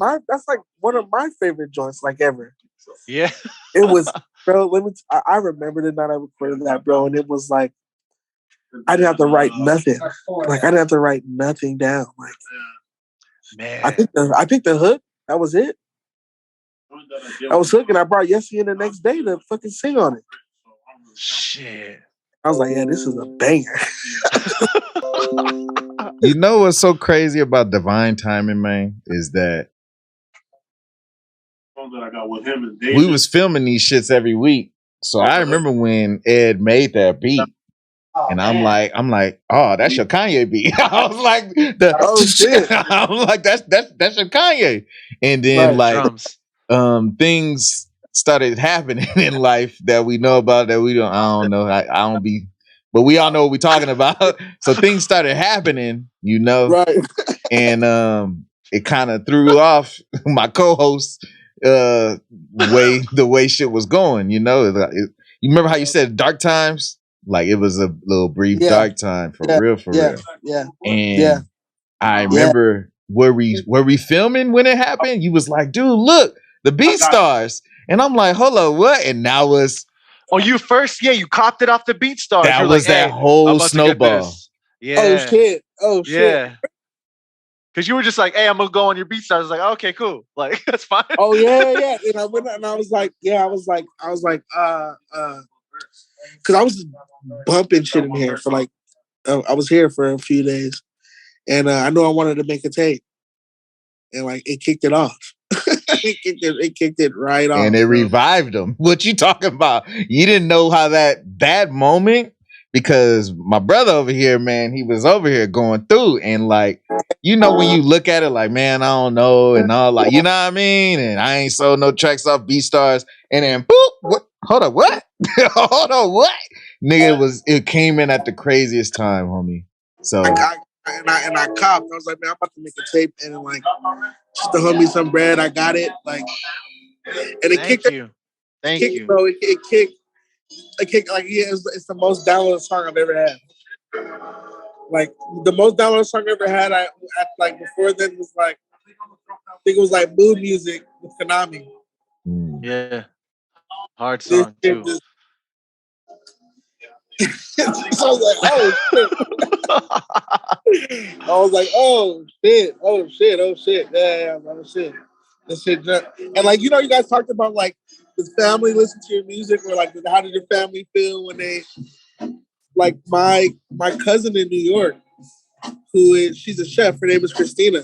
one of my favorite joints like ever. Yeah. It was, bro. I remember the night I recorded that, bro, and it was like I didn't have to write nothing. Like I didn't have to write nothing down. Like. Man, I think the hook, that was it. I was hooking. I brought Yessie in the next day to fucking sing on it. Shit. I was like, yeah, this is a banger. You know what's so crazy about divine timing, man, is that we was filming these shits every week. So I remember when Ed made that beat. And I'm like, oh, that's your Kanye beat. I was like, shit. I'm like, that's your Kanye. And then drums. Things started happening in life that we know about that we don't. I don't know. I don't be, but we all know what we're talking about. So things started happening, right? And it kind of threw off my co-host the way shit was going. You know, you remember how you said dark times? Like it was a little brief dark time for real. And I remember were we filming when it happened? You was like, dude, look, the BeatStars. And I'm like, hold on, what? And now was you first, you copped it off the BeatStars. that You're was like, that hey, whole I'm about snowball. to get this. Yeah. Oh shit. Oh shit. Yeah. Cause you were just like, hey, I'm gonna go on your BeatStars. I was like, okay, cool. Like, that's fine. Oh yeah. And I went and I was like, because I was just bumping shit in here for like, I was here for a few days, and I knew I wanted to make a tape, and like it kicked it off. it kicked it right off, and it revived them. What you talking about? You didn't know how that moment, because my brother over here, man, he was over here going through, and like, you know, when you look at it like, man, I don't know, and all, like, you know what I mean? And I ain't sold no tracks off BeatStars, and then boop, what? Hold on, what? Hold on, what? Nigga, it came in at the craziest time, homie. So I copped. I was like, man, I'm about to make a tape, and then like, just to hold me some bread. I got it, like, and it kicked. Thank you, bro. It kicked. Like, it's the most downloaded song I've ever had. Like the most downloaded song I ever had. I like before then was like, I think it was like Mood Music with Konami. Yeah, hard song too. So I was like, oh shit. I was like, oh shit. Yeah, oh shit. This shit. And like, you know, you guys talked about like, does family listen to your music, or like, how did your family feel when they, like, my cousin in New York, she's a chef. Her name is Christina.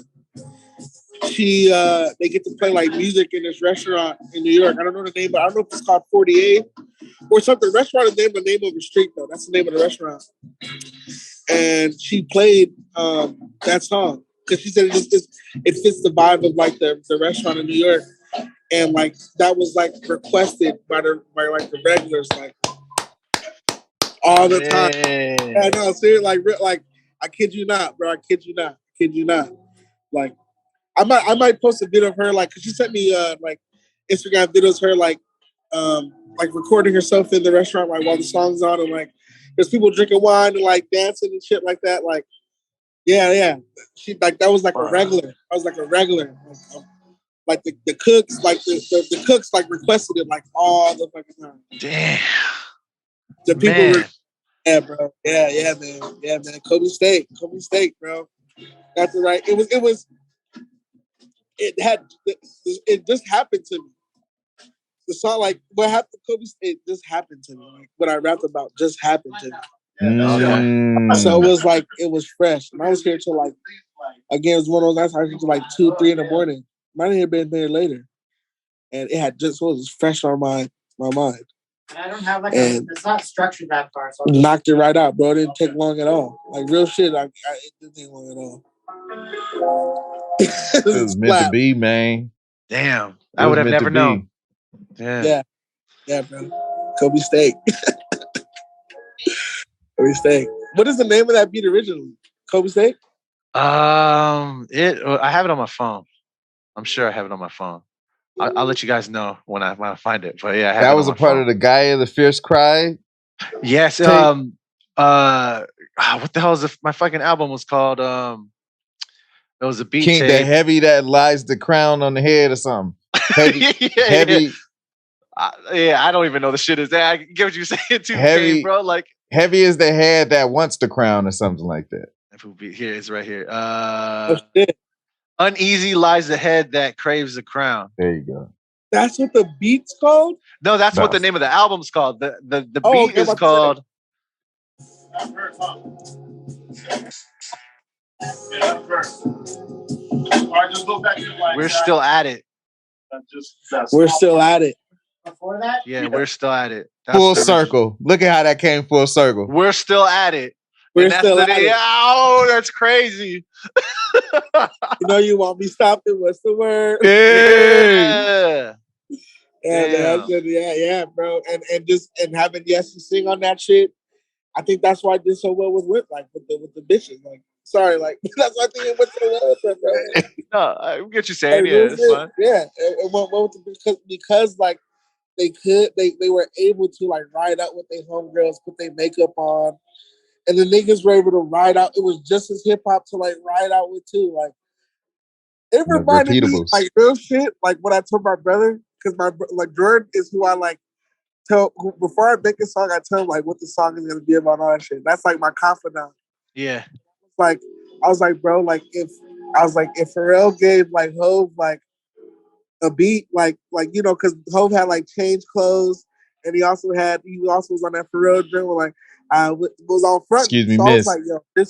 They get to play like music in this restaurant in New York. I don't know the name, but I don't know if it's called 48 or something. The restaurant is named the name of the street though. That's the name of the restaurant. And she played that song because she said it fits the vibe of like the restaurant in New York, and like that was like requested by like the regulars like all the time. Yeah, no, seriously, like I kid you not, bro. I kid you not. Like I might post a video of her, like, cause she sent me like Instagram videos of her like recording herself in the restaurant like while the song's on, and like there's people drinking wine and like dancing and shit like that. Like, yeah. She like that was like a regular. I was like a regular. Like the cooks, like the cooks like requested it like all the fucking time. Damn. The people yeah, bro. Yeah, man. Kobe Steak, bro. That's the right. It just happened to me. The song, like, what happened to Kobe Steak just happened to me. Like, what I rapped about just happened to me. So it was fresh. And I was here till like, again, it was one of those nights I was here till like 2, 3 in the morning. Might have been there later. And it had just was fresh on my mind. And I don't have like it's not structured that far. So knocked it right out, bro. It didn't take long at all. Like real shit, it didn't take long at all. It was meant to be, man. Damn. I would have never known. Yeah, bro. Kobe Steak. Kobe Steak. What is the name of that beat originally? Kobe Steak? I have it on my phone. I'm sure I have it on my phone. I'll let you guys know when I find it. But yeah, I have that was a part of the Gaia the Fierce Cry. Yes. What the hell is my fucking album was called? It was a beat King, tape. the heavy that lies the crown on the head or something. Heavy. Yeah. I don't even know the shit is that. I get what you're saying too, heavy, King, bro. Like heavy is the head that wants the crown or something like that. Here it's right here. Uneasy lies the head that craves the crown. There you go. That's what the beat's called? No, that's what the name of the album's called. The beat is called. We're still at it. We're still at it. Before that? Yeah, we're still at it. That's full circle. Look at how that came full circle. We're still at it. We're still at it. Oh, that's crazy. You know you want me stopped it. What's the word? Yeah. Yeah, bro. And having Yessie sing on that shit, I think that's why I did so well with Whip, like with the bitches. Like Sorry, like that's why I think it went so well with them, bro. No, I get what you're saying. Yeah, it's fine. Yeah, it went well with them because like they were able to like ride out with their homegirls, put their makeup on, and the niggas were able to ride out. It was just as hip hop to like ride out with too. Like it reminded me like real shit. Like when I told my brother, because like Jordan is who I like tell before I make a song. I tell him like what the song is gonna be about, all that shit. That's like my confidant. Yeah. Like I was like, bro, like if Pharrell gave like Hove like a beat, like you know, because Hove had like changed clothes, and he also was on that Pharrell dream where like was on front. Excuse me, so miss. I was like, yo,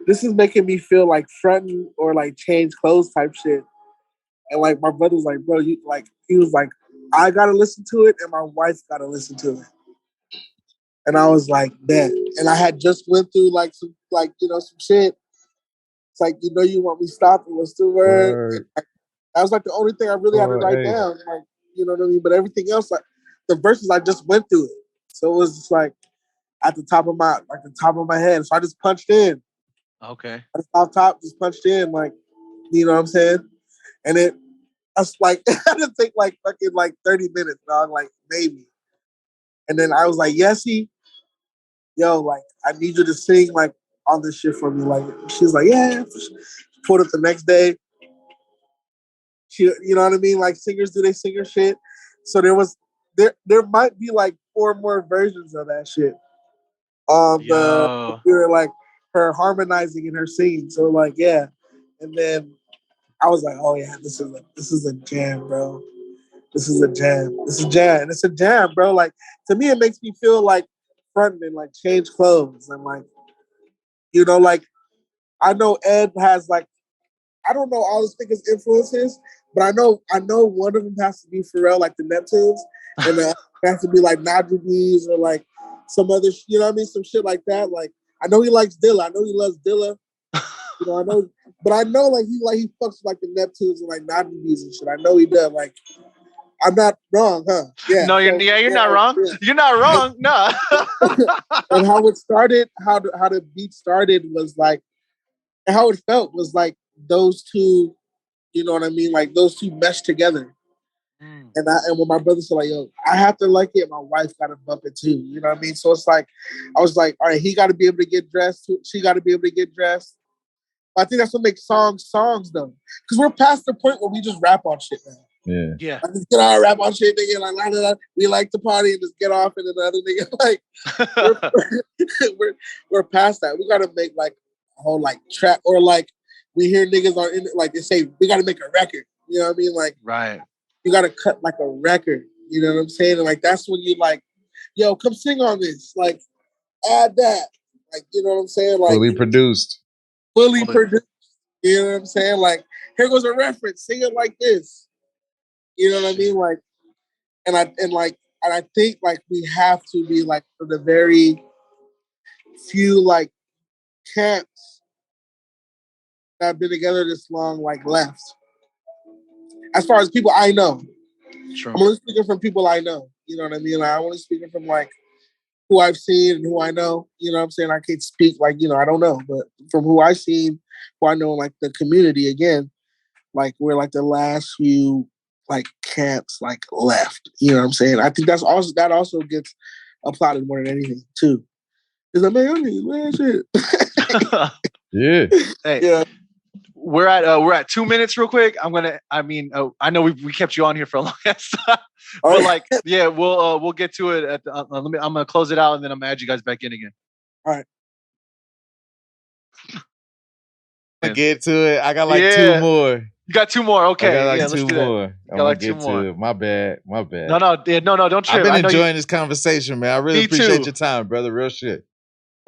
this is making me feel like fronting or like change clothes type shit. And like my brother was like, bro, he was like, I gotta listen to it, and my wife gotta listen to it. And I was like, bet. And I had just went through like some some shit. It's like, you want me stopping, what's the word? That was like the only thing I really had to write down. Like, you know what I mean? But everything else, like the verses, I just went through it. So it was just like at the top of my head. So I just punched in. Okay. Off top, just punched in, like, you know what I'm saying? And I was like, it had to take like fucking like 30 minutes, dog, like maybe. And then I was like, Yessie, yo, like, I need you to sing like on this shit for me. Like, she's like, yeah. She pulled it the next day. You know what I mean? Like singers do they singer shit. So there might be like 4 more versions of that shit. The computer, like her harmonizing and her singing. So like, yeah. And then I was like, oh yeah, this is a jam, bro. This is a jam. This is jam. And it's a jam, bro. Like to me it makes me feel like fronting and like change clothes and like, like I know Ed has like, I don't know all his niggas' influences, but I know one of them has to be Pharrell, like the Neptunes, and it has to be like N.I.D or like some other, you know what I mean, some shit like that. Like I know he likes Dilla. I know he loves Dilla. I know, but I know like he fucks with like the Neptunes and like N.I.D and shit. I know he does. Like I'm not wrong, huh? Yeah. No, you're not wrong. Yeah. You're not wrong. No. And how it started, how the beat started was like, and how it felt was like those two, you know what I mean? Like those two meshed together. And when my brother said like, yo, I have to like it, my wife got to bump it too. You know what I mean? So it's like, I was like, all right, he got to be able to get dressed. She got to be able to get dressed. But I think that's what makes songs though. Because we're past the point where we just rap on shit now. Yeah. Like, just get on, rap on shit, nigga. Like, la, la, la. We like to party and just get off, and then the other nigga, like, we're past that. We gotta make like a whole like track, or like we hear niggas on like they say we gotta make a record. You know what I mean? Like, right. You gotta cut like a record. You know what I'm saying? And like that's when you like, yo, come sing on this. Like, add that. Like, you know what I'm saying? Like fully produced. You know what I'm saying? Like, here goes a reference. Sing it like this. You know what I mean? Like, and I think like we have to be like for the very few like camps that have been together this long, like left. As far as people I know, True. I'm only speaking from people I know. You know what I mean? Like, I'm only speaking from like who I've seen and who I know. You know what I'm saying? I can't speak like, I don't know, but from who I've seen, who I know, like the community again, like we're like the last few like camps like left. You know what I'm saying? I think that also gets applauded more than anything too. Is like, man, shit. Yeah. Hey, yeah. We're at 2 minutes real quick. I know we kept you on here for a long time, but like, yeah, we'll get to it at the, I'm gonna close it out and then I'm gonna add you guys back in again. All right. I get to it. I got like 2 more. You got 2 more. Okay. I got like let's 2 do more. That. I got like 2 more. To it. My bad. No, don't trip. I've been enjoying this conversation, man. I really appreciate your time, brother. Real shit.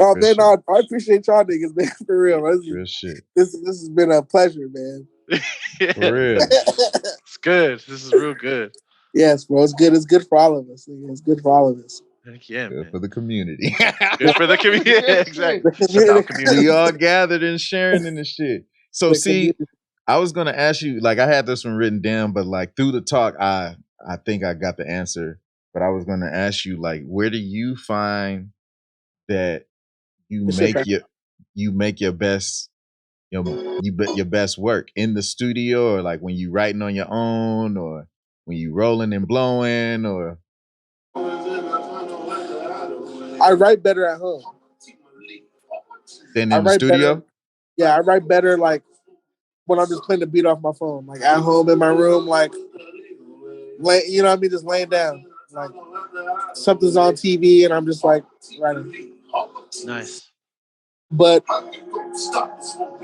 Oh, man, I appreciate y'all niggas, man. For real. Real shit. This has been a pleasure, man. For real. It's good. This is real good. Yes, bro. It's good. It's good for all of us. It's good for all of us. Heck yeah, good man. For the community. Good for the community. Exactly. We all gathered and sharing in the shit. So see, I was gonna ask you, like I had this one written down, but like through the talk, I think I got the answer. But I was gonna ask you, like, where do you find that you make your you make your best, your best work in the studio, or like when you writing on your own, or when you rolling and blowing, or I write better at home than I in the write better. studio? Yeah, I write better like when I'm just playing the beat off my phone, like at home in my room, like you know what I mean, just laying down, like something's on TV and I'm just like writing. Nice. But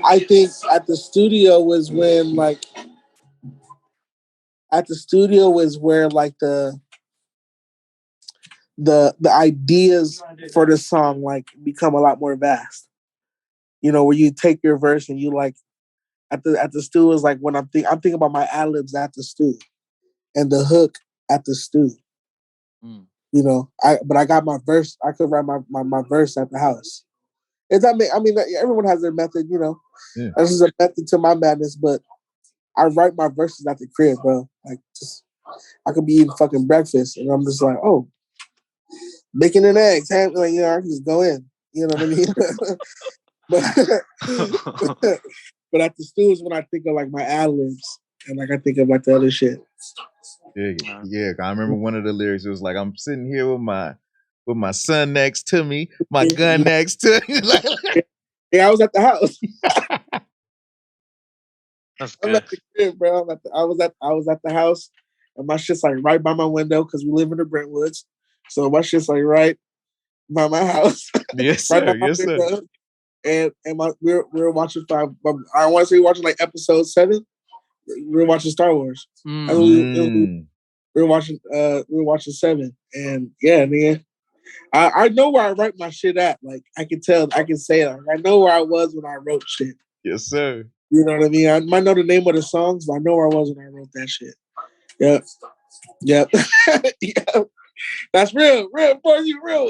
I think at the studio was when like at the studio is where like the ideas for the song like become a lot more vast. You know, where you take your verse and you like at the stew is like when I'm thinking about my ad libs at the stew and the hook at the stew. You know, but I got my verse. I could write my verse at the house. It's I mean everyone has their method. You know, this is a method to my madness. But I write my verses at the crib, bro. Like just I could be eating fucking breakfast and I'm just like, oh, bacon and eggs. Like you know, I can just go in. You know what I mean? but at the stew is when I think of like my ad libs and like I think of like the other shit. Yeah. I remember one of the lyrics. It was like, I'm sitting here with my son next to me, my gun next to me. Yeah, I was at the house. That's I'm good. at the crib, bro. I was at the house, and my shit's like right by my window because we live in the Brentwoods. So my shit's like right by my house. Yes, right sir. by my Yes, window. sir. And we were watching five. I want to say watching like episode 7. We were watching Star Wars. We were watching 7, and yeah, man. I know where I write my shit at. Like I can say it. Like, I know where I was when I wrote shit. Yes, sir. You know what I mean? I might know the name of the songs, but I know where I was when I wrote that shit. Yep. Yep. That's real, boy, you real.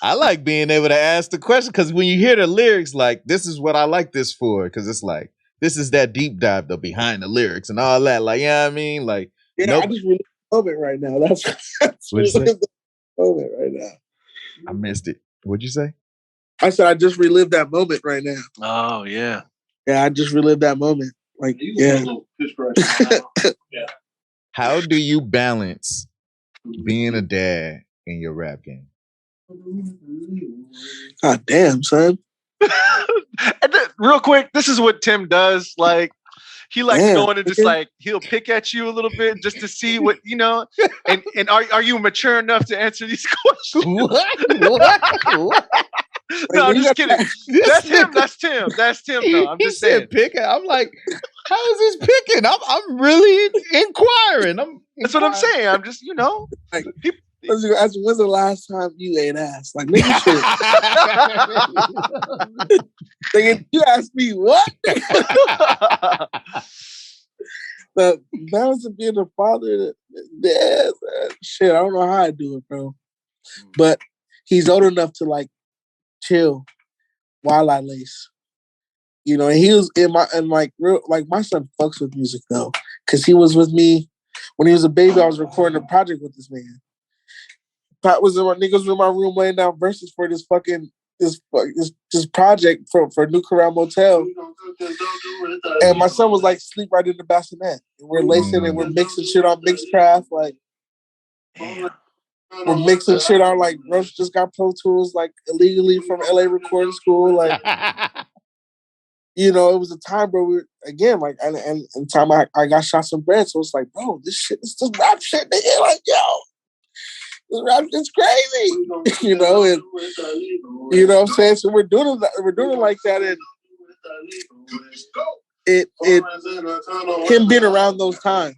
I like being able to ask the question because when you hear the lyrics, like, this is what I like this for, because it's like, this is that deep dive though behind the lyrics and all that. Like, yeah, you know what I mean? Like, yeah, I just relived the moment right now. That's relived the moment right now. I missed it. What'd you say? I said I just relived that moment right now. Oh yeah. Yeah, I just relived that moment. Like, yeah. How do you balance being a dad in your rap game? God damn, son. Real quick, this is what Tim does. Like, he likes going and just like he'll pick at you a little bit just to see what you know. And are you mature enough to answer these questions? What? No, I'm just kidding. That's him. That's Tim. That's Tim. No, I'm just saying. Picking. I'm like, how is this picking? I'm really inquiring. That's what I'm saying. I'm just, like, when's the last time you ate ass? Like, nigga, shit. Nigga, you asked me what? The balance of being a father, dad, shit. I don't know how I do it, bro. But he's old enough to like chill while I lace. You know, and he was my son fucks with music though, because he was with me when he was a baby. I was recording a project with this man. Pat was in my niggas in my room laying down verses for this project for New Corral Motel, and my son was like sleep right in the bassinet. And we're lacing and we're mixing shit on Mixcraft, like we're mixing shit on like Roach just got Pro Tools like illegally from LA recording school, like. You know, it was a time, bro. We were, again, like, and time I got shot some bread, so it's like, bro, this rap shit, nigga, like, yo, this rap shit's crazy, you know, and you know what I'm saying. So we're doing it like that, and it him being around those times,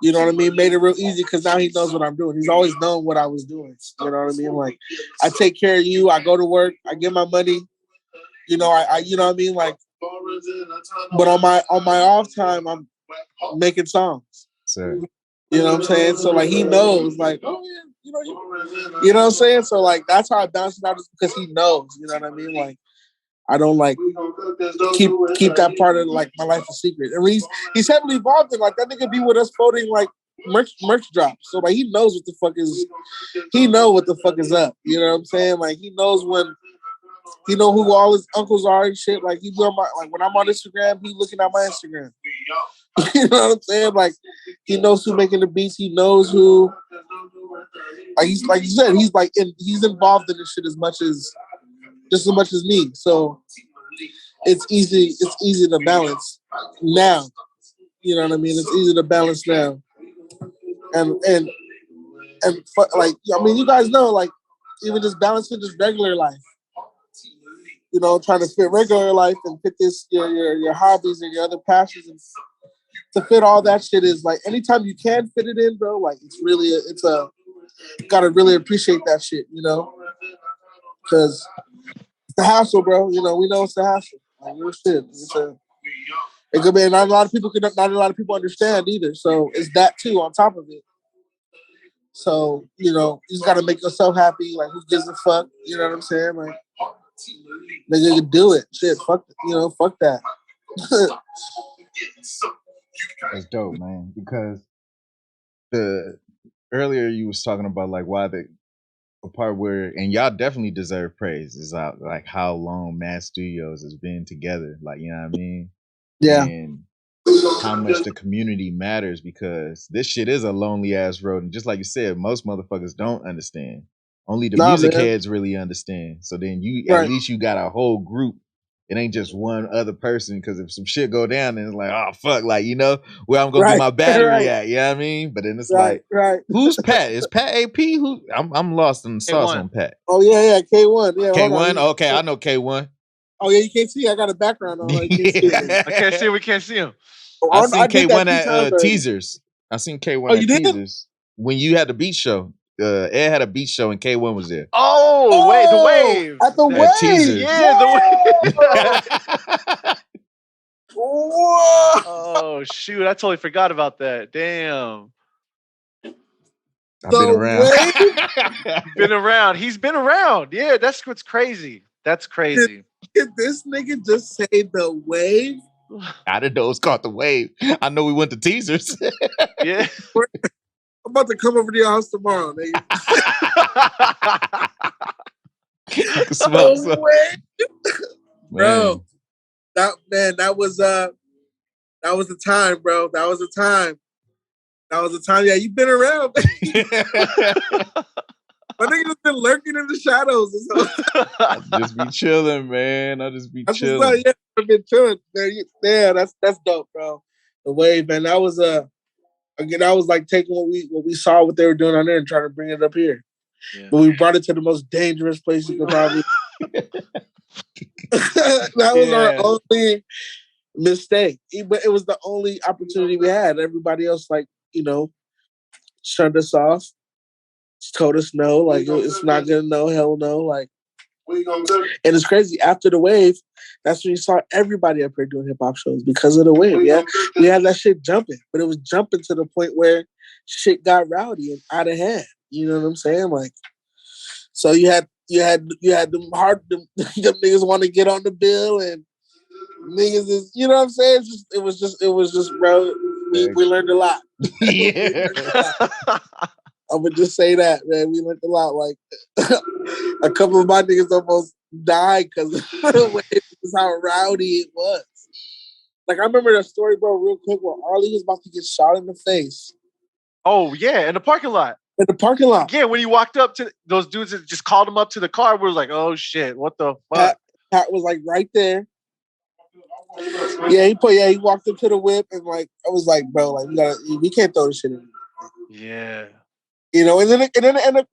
you know what I mean, made it real easy because now he knows what I'm doing. He's always known what I was doing. You know what I mean? Like, I take care of you. I go to work. I get my money. You know, I you know what I mean? Like, but on my off time, I'm making songs. Sir. You know what I'm saying? So like he knows, like, oh yeah, you know what I'm saying? So like that's how I balance it out, just because he knows. You know what I mean? Like I don't like keep that part of like my life a secret. And he's heavily involved in like that nigga be with us voting like merch drops. So like he knows what the fuck is up. You know what I'm saying? Like he knows when He know who all his uncles are and shit. Like he on my like when I'm on Instagram, he looking at my Instagram. You know what I'm saying? Like he knows who making the beats. He knows who. Like he's like you said, he's involved in this shit just as much as me. So it's easy to balance now. You know what I mean? It's easy to balance now. And like I mean, you guys know, like even just balancing just regular life. You know, trying to fit regular life and fit this your hobbies and your other passions, and to fit all that shit is like anytime you can fit it in, bro. Like it's really you gotta really appreciate that shit, you know, because it's the hassle, bro. You know, we know it's the hassle. Like real shit. It could be not a lot of people understand either. So it's that too on top of it. So, you know, you just gotta make yourself happy. Like who gives a fuck? You know what I'm saying? Like nigga can do it. Shit, fuck that. That's dope, man. Because the earlier you was talking about like why the part where, and y'all definitely deserve praise, is like how long Mad Studios has been together. Like, you know what I mean? Yeah. And how much the community matters, because this shit is a lonely ass road. And just like you said, most motherfuckers don't understand. Only the music heads really understand. So then at least you got a whole group. It ain't just one other person, because if some shit go down, then it's like, oh fuck, like, you know, where I'm gonna get my battery at, you know what I mean? But then it's like, who's Pat? Is Pat AP? Who? I'm lost in the sauce on Pat. Oh yeah, K1. Yeah, K1. Okay, I know K1. Oh yeah, you can't see. I got a background on. I can't see him. I can't see. We can't see him. I seen K1 at teasers. I seen K1 at teasers when you had the beat show. Ed had a beat show and K1 was there. Oh, wait, the wave at the wave. Teasers. Yeah, the wave. Oh shoot! I totally forgot about that. Damn. I've been around. Been around. He's been around. Yeah, that's what's crazy. That's crazy. Did this nigga just say the wave? I didn't know it's called the wave. I know we went to teasers. Yeah. I'm about to come over to your house tomorrow, nigga. Bro, that was the time, bro. That was the time. Yeah, you've been around. My nigga just been lurking in the shadows. I just be chilling, man. I just be chilling. Yeah, I've been chilling, man. Yeah, that's dope, bro. The wave, man. That was again, I was like taking what we saw, what they were doing on there, and trying to bring it up here. Yeah. But we brought it to the most dangerous place you could probably. That was our only mistake. But it was the only opportunity we had. Everybody else, like, you know, shunned us off, told us no, like it's not gonna, no, hell no, like. And it's crazy. After the wave, that's when you saw everybody up here doing hip hop shows because of the wave. Yeah, we had that shit jumping, but it was jumping to the point where shit got rowdy and out of hand. You know what I'm saying? Like, so you had them niggas want to get on the bill, and niggas is, you know what I'm saying? It was just bro. We learned a lot. Yeah. I would just say that, man. We learned a lot. Like a couple of my niggas almost died because of the way it was, how rowdy it was. Like I remember that story, bro, real quick, where Arlie was about to get shot in the face. Oh yeah, in the parking lot. In the parking lot. Yeah, when he walked up to those dudes that just called him up to the car, we were like, oh shit, what the fuck? Pat was like right there. Yeah, he walked up to the whip, and like I was like, bro, like we can't throw this shit in. Yeah. You know, and then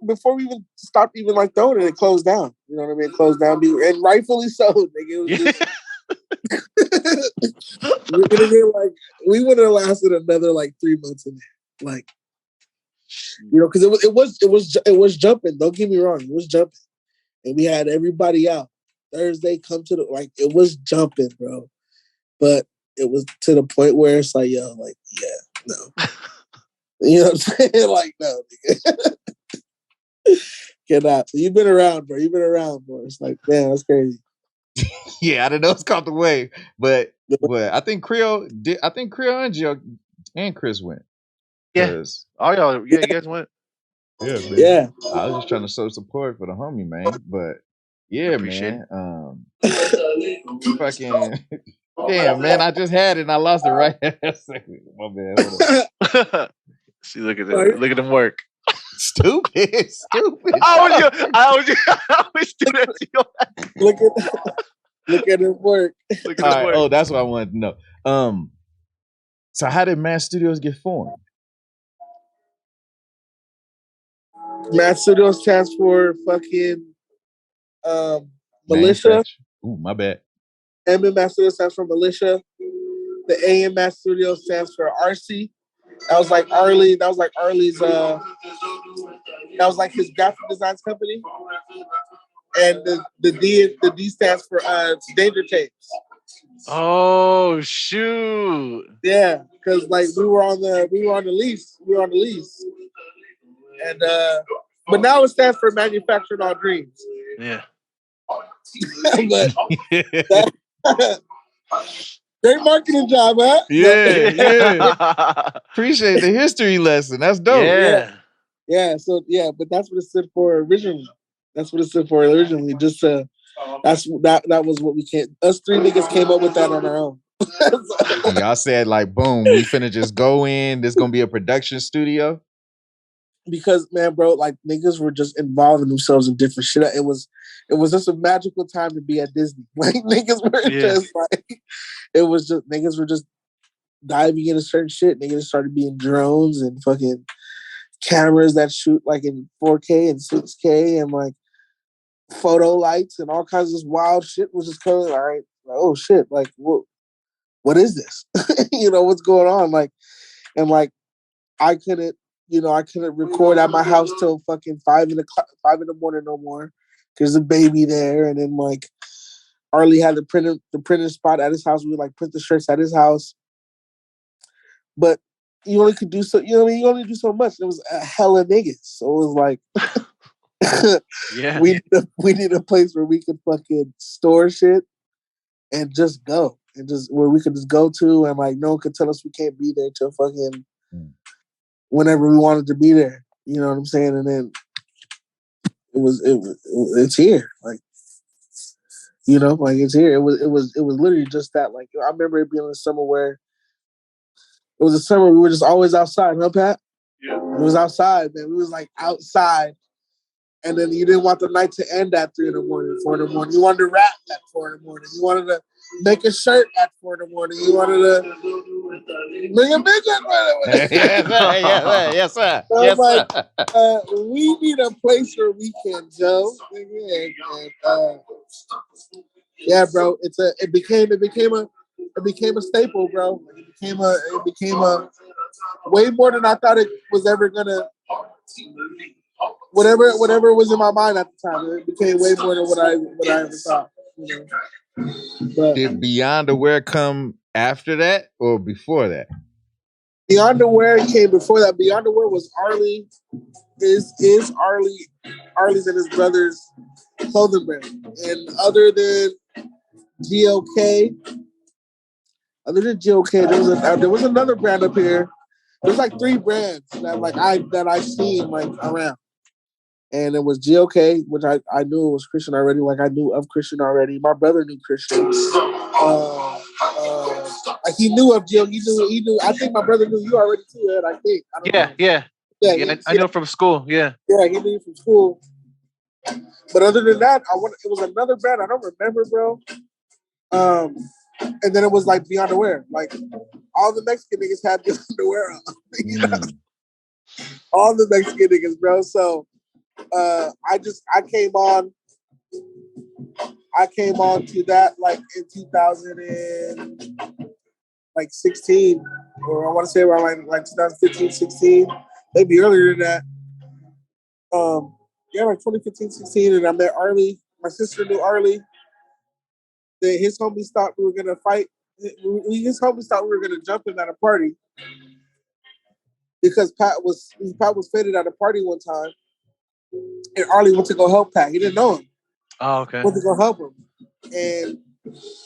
before we even stopped even like throwing it closed down. You know what I mean? It closed down, and rightfully so, nigga. It was we would have lasted another like 3 months in there, like, you know, because it was jumping. Don't get me wrong, it was jumping, and we had everybody out. Thursday come to the, like, it was jumping, bro, but it was to the point where it's like, yo, like, yeah, no. You know what I'm saying? Like, no, nigga. Cannot. So you've been around, bro. You've been around, bro. It's like, man, that's crazy. Yeah, I didn't know it's called the wave, but I think Creole did. I think Creole and Joe and Chris went. Yeah. Oh y'all, yeah, you guys went. Yeah, man. Yeah. I was just trying to show support for the homie, man. But Yeah, Appreciate man. Fucking damn, man. I just had it and I lost it right. My bad. Hold it. See, look at them. Look at them work. Stupid. I always do that to you. Look at it work. Look at it work. Oh, that's what I wanted to know. So how did Mad Studios get formed? Mad Studios stands for fucking militia. Ooh, my bad. M in Mad Studios stands for militia. The A in Mad Studios stands for RC. That was like Arlie. That was like Arlie's. That was like his graphic designs company. And the D stands for Danger Tapes. Oh shoot! Yeah, because like we were on the lease. And but now it stands for Manufacturing All Dreams. Yeah. But great marketing job, huh? Yeah. Appreciate the history lesson. That's dope. Yeah. So but that's what it stood for originally. Just that was what we came. Us three niggas came up with that on our own. Y'all said like, boom, we finna just go in. There's gonna be a production studio. Because man, bro, like niggas were just involving themselves in different shit. It was just a magical time to be at Disney. Like niggas were just like, it was just niggas were just diving into certain shit. Niggas started being drones and fucking cameras that shoot like in 4K and 6K and like photo lights and all kinds of this wild shit was just coming. All right, like, oh shit, like what is this? You know what's going on? Like, and like I couldn't record at my house till fucking 5 in the morning no more. There's a baby there, and then like Arlie had the printer spot at his house. We would like print the shirts at his house, but you only could do so. You know what I mean? You only do so much. It was a hella niggas, so it was like, yeah, we need a place where we could fucking store shit and just go, and just where we could just go to, and like no one could tell us we can't be there till fucking whenever we wanted to be there. You know what I'm saying? And then it's here. Like, you know, like it's here. It was literally just that. Like I remember it being a summer where it was a summer we were just always outside, huh, Pat? Yeah. It was outside, man. We was like outside. And then you didn't want the night to end at 3 in the morning, 4 in the morning. You wanted to rap at 4 in the morning. You wanted to make a shirt at 4 in the morning. You wanted to make a bitch Yes, sir. So yes, like, we need a place where we can go. Yeah, bro. It became a staple, bro. It became a way more than I thought it was ever gonna. Whatever was in my mind at the time, it became way more than what I ever thought. You know? But did Beyond Aware come after that or before that? Beyond Aware came before that. Beyond Aware was Arlie. Is Arlie's and his brother's clothing brand, and other than GOK, there was another brand up here. There's like 3 brands that I seen like around. And it was GOK, which I knew it was Christian already. Like I knew of Christian already. My brother knew Christian. He knew of GOK. He knew. I think my brother knew you already too, Ed. I think. I don't know. Yeah. I know from school. Yeah. Yeah, he knew you from school. But other than that, it was another brand. I don't remember, bro. And then it was like Beyond Aware. Like all the Mexican niggas had Beyond Aware on. You know? All the Mexican niggas, bro. So I came on to that like in 2016, or I want to say around like 2015, 16, maybe earlier than that. Like 2015, 16, and I met Arlie. My sister knew Arlie. His homies thought we were gonna fight. His homies thought we were gonna jump him at a party because Pat was faded at a party one time. And Arlie went to go help Pat. He didn't know him. Oh, okay. Went to go help him. And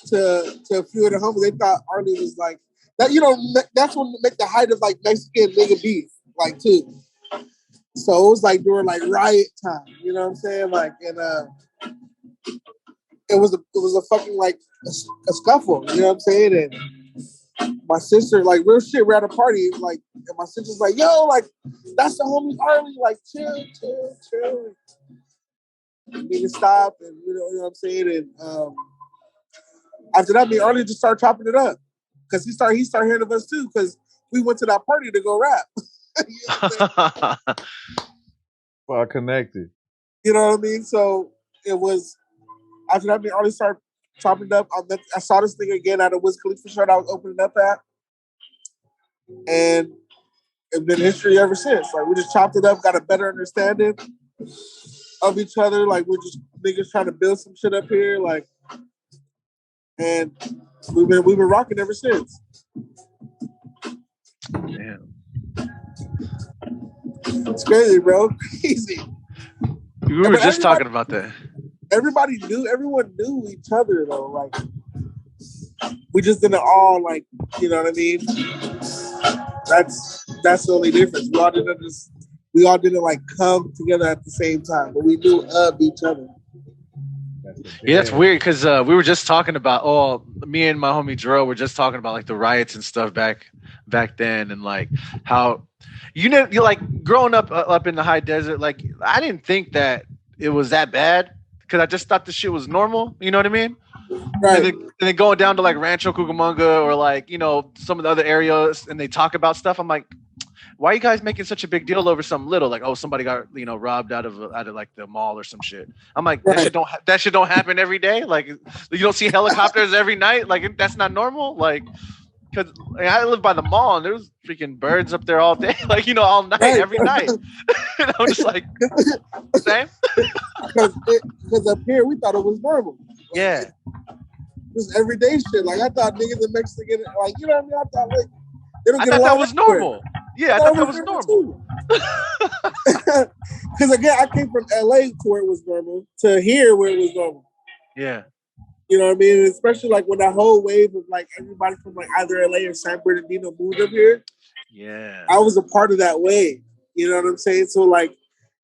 to a few of the homies, they thought Arlie was like that. You know, that's when make the height of like Mexican nigga beef, like too. So it was like during like riot time. You know what I'm saying? Like, and it was a fucking like a scuffle. You know what I'm saying? And my sister, like real shit, we're at a party, like, and my sister's like, "Yo, like, that's the homie Harley. Like, chill." And nigga stopped, and you know what I'm saying. And after that, me and Arlie just started chopping it up because he started hearing of us too because we went to that party to go rap. You know what I'm saying? Well connected. You know what I mean? So it was after that, me and Arlie started chopping it up. I saw this thing again at a Wiz Khalifa shirt I was opening up at, and it's been history ever since. Like we just chopped it up, got a better understanding of each other. Like we're just niggas trying to build some shit up here. Like, and we've been rocking ever since. Damn. It's crazy, bro. Crazy. We were just talking about that. Everyone knew each other though. Like we just didn't all like, you know what I mean? That's the only difference. We all didn't like come together at the same time, but we knew of each other. Yeah, that's weird because we were just talking about me and my homie Dro were just talking about like the riots and stuff back then, and like how you're like growing up in the high desert. Like I didn't think that it was that bad because I just thought the shit was normal. You know what I mean? Right. And then going down to like Rancho Cucamonga or like, you know, some of the other areas and they talk about stuff. I'm like, why are you guys making such a big deal over something little? Like, oh, somebody got, you know, robbed out of like the mall or some shit. I'm like, Right. that shit don't happen every day. Like, you don't see helicopters every night. Like, that's not normal. Like, because I live by the mall and there's freaking birds up there all day, like, you know, all night, Right. every night. And I'm just like, same. Because up here we thought it was normal. Like, yeah. Just everyday shit. Like I thought niggas in Mexican, like, you know what I mean? I thought like they don't get along. That was normal. Yeah, I thought that was normal. Because again, I came from LA to where it was normal to here where it was normal. Yeah. You know what I mean? Especially like when that whole wave of like everybody from like either LA or San Bernardino moved up here. Yeah. I was a part of that wave. You know what I'm saying? So like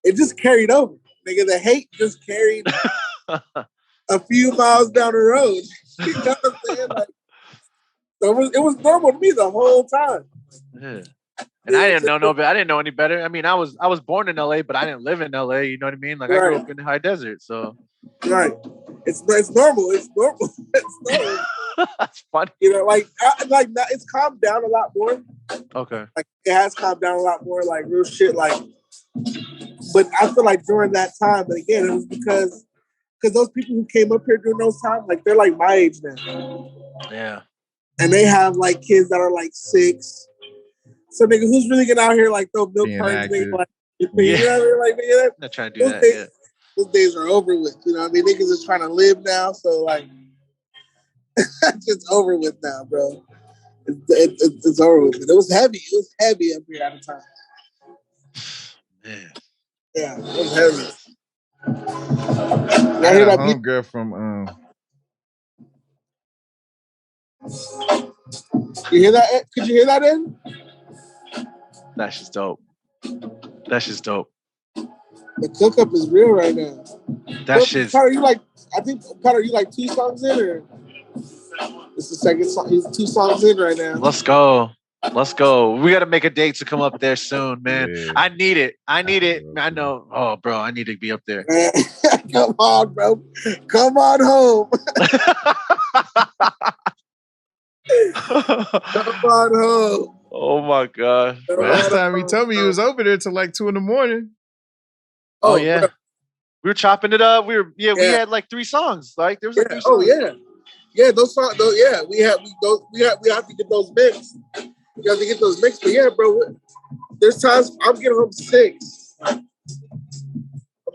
it just carried over. Nigga, the hate just carried a few miles down the road. You know what I'm saying? Like it was normal to me the whole time. Yeah. And I didn't know any better. I mean, I was born in LA, but I didn't live in LA. You know what I mean? Like I grew up in the high desert, so right. It's normal. It's normal. It's normal. That's funny. You know, like it's calmed down a lot more. Okay. Like it has calmed down a lot more. Like real shit. Like, but I feel like during that time, but again, it was because those people who came up here during those times, like they're like my age now. Yeah. And they have like kids that are like 6. So nigga, who's really getting out here like throw milk cartons? Like, you know what I mean? Like nigga, not trying to do that. Those days are over with. You know what I mean? Niggas is trying to live now, so like it's over with now, bro. It's over with. It was heavy. It was heavy up here at the time. Man. Yeah, it was heavy. I had a homegirl from You hear that? Could you hear that in? That's just dope. That's just dope. The cook up is real right now. That shit's Carter, you like 2 songs in, or it's the second song? He's 2 songs in right now. Let's go. We got to make a date to come up there soon, man. Yeah. I need it. I know. Oh, bro, I need to be up there. Come on, bro. Come on home. Come on home. Oh my god. Last time he told me he was over there till like 2 a.m. Oh yeah. Bro. We were chopping it up. We had like 3 songs. Like there was like 3 songs. Oh yeah. Yeah, those songs. We have to get those mixed. You have to get those mixed. But yeah, bro, there's times I'm getting home 6. I'm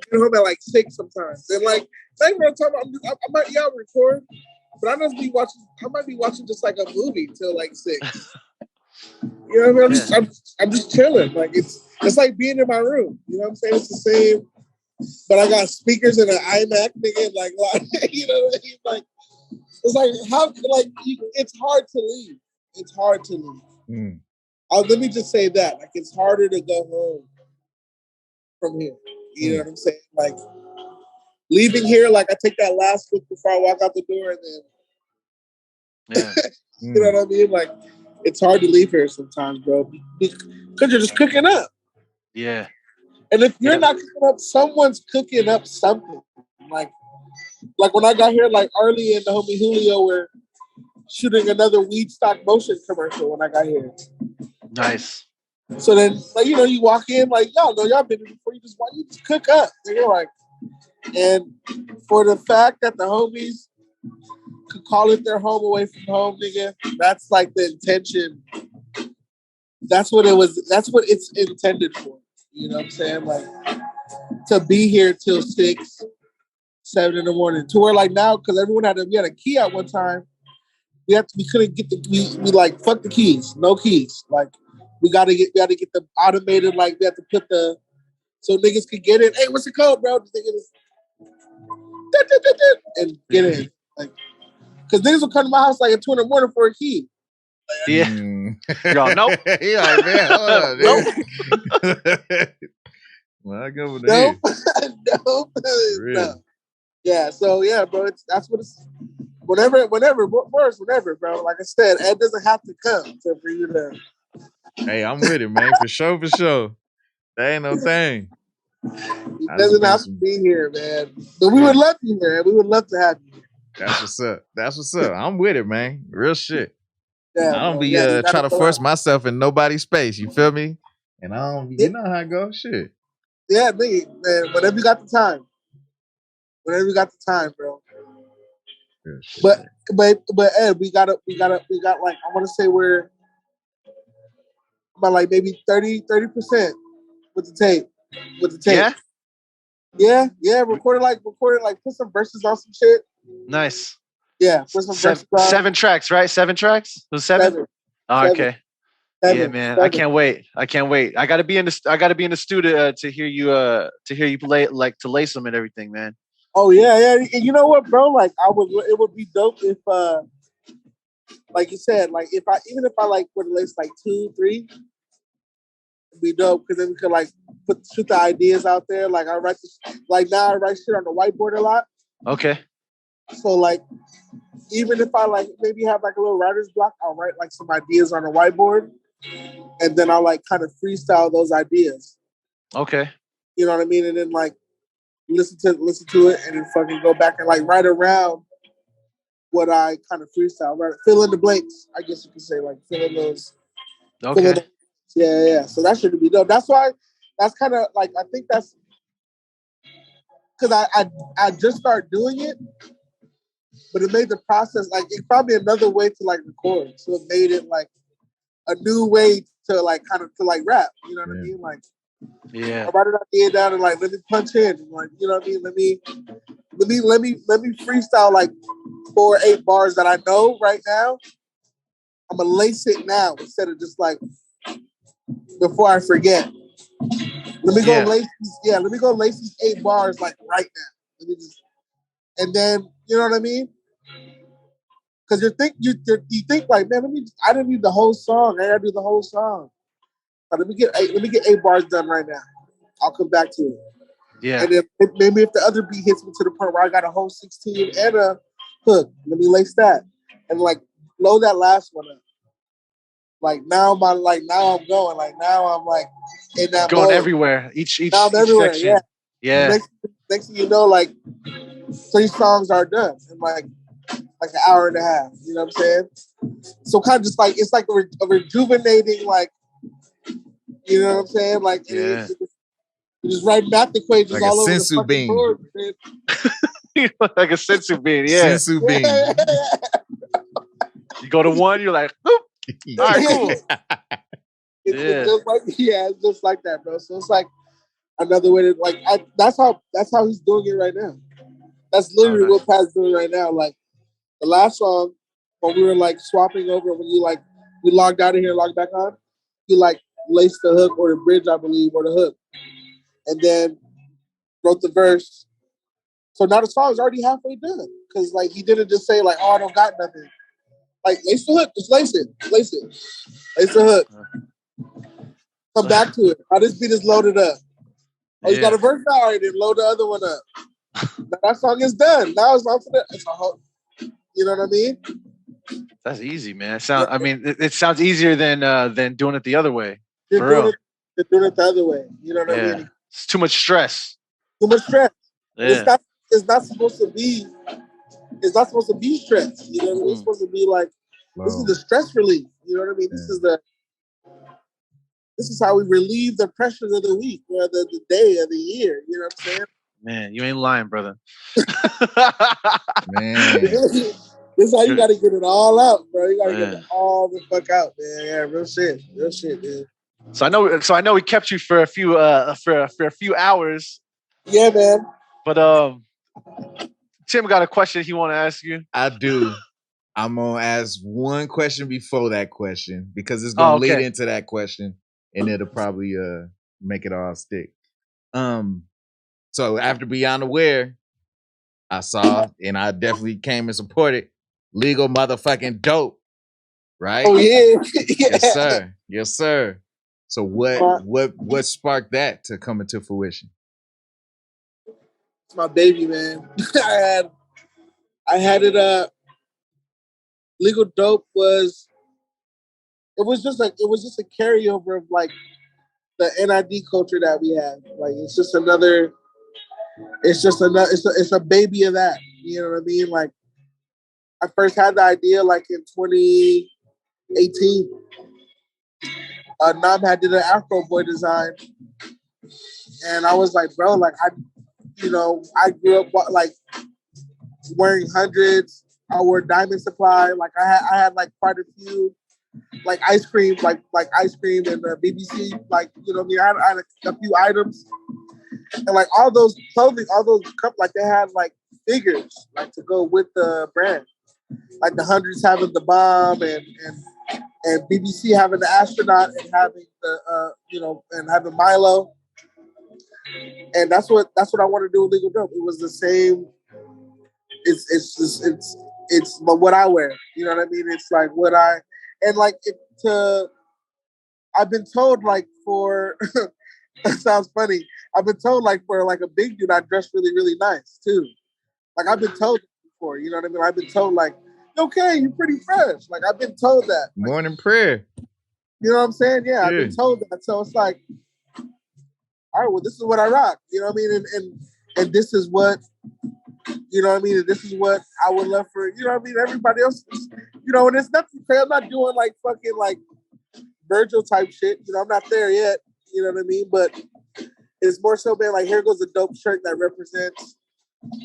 getting home at like 6 sometimes. And like, same time I might record, but I might be watching just like a movie till like 6. You know what I mean? I'm just chilling. Like it's like being in my room. You know what I'm saying? It's the same, but I got speakers and an iMac, nigga. Like you know what I mean? Like it's like it's hard to leave. It's hard to leave. Let me just say that. Like it's harder to go home from here. You know what I'm saying? Like leaving here, like I take that last look before I walk out the door, and then you know what I mean? Like it's hard to leave here sometimes, bro, because you're just cooking up. Yeah. And if you're not cooking up, someone's cooking up something. Like when I got here, like Arlie and the homie Julio were shooting another weed stock motion commercial when I got here. Nice. So then, like, you know, you walk in, like, y'all know y'all been here before. You just cook up. And you're like, and for the fact that the homies could call it their home away from home, nigga, that's like the intention. That's what it was. That's what it's intended for. You know what I'm saying? Like to be here till 6, 7 in the morning. To where like now, because everyone we had a key at one time. We couldn't get we like fuck the keys, no keys. Like we gotta get the automated, like we have to put so niggas could get in. Hey, what's the code, bro? And get in. Like because niggas will come to my house like at 2 in the morning for a key. Yeah. Y'all nope. Yeah, like, man, hold on, nope. Well, I go with nope. No. Yeah, so yeah, bro, that's what it's whenever, bro. Like I said, Ed doesn't have to come for you to. Hey, I'm with it, man. For sure. That ain't no thing. He doesn't have to be here, man. But we would love you here. We would love to have you. That's what's up. I'm with it, man. Real shit. Yeah, I don't be trying to force myself in nobody's space. You feel me? And I don't be, you know how it goes. Shit. Yeah, nigga, man. Whenever you got the time. Bro. But Ed, we got like I want to say we're about like maybe 30% with the tape. Yeah. Recorded like put some verses on some shit. Nice. Yeah, put some verses on. 7 tracks, right? 7 tracks? It was 7? Oh, okay. 7, yeah, man. 7. I can't wait. I gotta be in the studio to hear you play, like to lace them and everything, man. Oh yeah. And you know what, bro? Like it would be dope if like you said, like if I like would lace like 2, 3, it'd be dope because then we could like shoot the ideas out there. Like now I write shit on the whiteboard a lot. Okay. So like even if I like maybe have like a little writer's block, I'll write like some ideas on the whiteboard and then I'll like kind of freestyle those ideas. Okay. You know what I mean? And then like listen to it and then fucking go back and like write around what I kind of freestyle, right? Fill in the blanks, I guess you could say, like fill in those. Okay. Yeah. So that should be dope. That's why. That's kind of like I think that's because I just started doing it, but it made the process like it's probably another way to like record. So it made it like a new way to like kind of to like rap. You know what I mean? Like. Yeah. I write it idea down and like let me punch in, like you know what I mean. Let me freestyle like 4 or 8 bars that I know right now. I'm gonna lace it now instead of just like before I forget. Let me go lace these 8 bars like right now. And then you know what I mean? Because you think like, man, I didn't need the whole song. I gotta do the whole song. Let me get 8 bars done right now. I'll come back to it. Yeah. And then maybe if the other beat hits me to the point where I got a whole 16 and a hook, let me lace that and like blow that last one up. Like now I'm going. Like now I'm like in that going mode. everywhere. Each everywhere. section. Yeah. Next thing you know, like 3 songs are done in like an hour and a half. You know what I'm saying? So kind of just like it's like a rejuvenating like. You know what I'm saying? Like, yeah. You just write math equations like all over the fucking bean. Board. Like a sensu bean, yeah. Sensu bean. You go to 1, you're like, all right, cool. It's just like that, bro. So it's like another way to like. That's how he's doing it right now. That's literally what Pat's doing right now. Like the last song when we were like swapping over when you like we logged out of here, logged back on. He like laced the hook or the bridge, I believe, or the hook. And then wrote the verse. So now the song is already halfway done. Because like he didn't just say like, oh, I don't got nothing. Like lace the hook, just lace it. Lace the hook. Come back to it. Now this beat is loaded up. Oh, you got a verse now? All right, then load the other one up. that song is done. Now it's on for it's a whole, you know what I mean? That's easy, man. I mean, it sounds easier than doing it the other way. They're doing it the other way. You know what I mean? It's too much stress. Too much stress. Yeah. It's not supposed to be. It's not supposed to be stress. You know what I mean? It's supposed to be like this is the stress relief. You know what I mean? This is how we relieve the pressures of the week or the day of the year. You know what I'm saying? Man, you ain't lying, brother. Man. This is how you got to get it all out, bro. You got to get it all the fuck out, man. Yeah, real shit, man. So I know we kept you for a few hours. Yeah, man. But Tim got a question he want to ask you. I do. I'm gonna ask one question before that question because it's gonna lead into that question, and it'll probably make it all stick. So after Beyond Aware, I saw and I definitely came and supported Legal Motherfucking Dope. Right? Oh yeah. Yes, sir. Yes, sir. So what sparked that to come into fruition? It's my baby, man. I had it Legal Dope was just a carryover of like the N.I.D culture that we have. Like it's a baby of that. You know what I mean? Like I first had the idea like in 2018. Nam had did an Afro Boy design, and I was like, bro, like I grew up like wearing hundreds. I wore Diamond Supply. Like I had like quite a few like ice cream, like ice cream and BBC. Like you know what I mean? I had a few items, and like all those clothing, all those cups, like they had like figures like to go with the brand. Like the hundreds having the bomb and BBC having the astronaut and having the and having Milo. And that's what I want to do with Legal Dope. It was the same. It's what I wear. You know what I mean? It's like what I've been told like for it sounds funny. I've been told like for like a big dude, I dress really, really nice too. Like I've been told before, you know what I mean? I've been told like, okay, you're pretty fresh. Like I've been told that. Morning prayer. You know what I'm saying? Yeah, I've been told that. So it's like, all right, well, this is what I rock. You know what I mean? And this is what, you know what I mean? And this is what I would love for, you know what I mean? Everybody else, you know, and it's nothing crazy. I'm not doing like fucking like Virgil type shit. You know, I'm not there yet. You know what I mean? But it's more so, man, like here goes a dope shirt that represents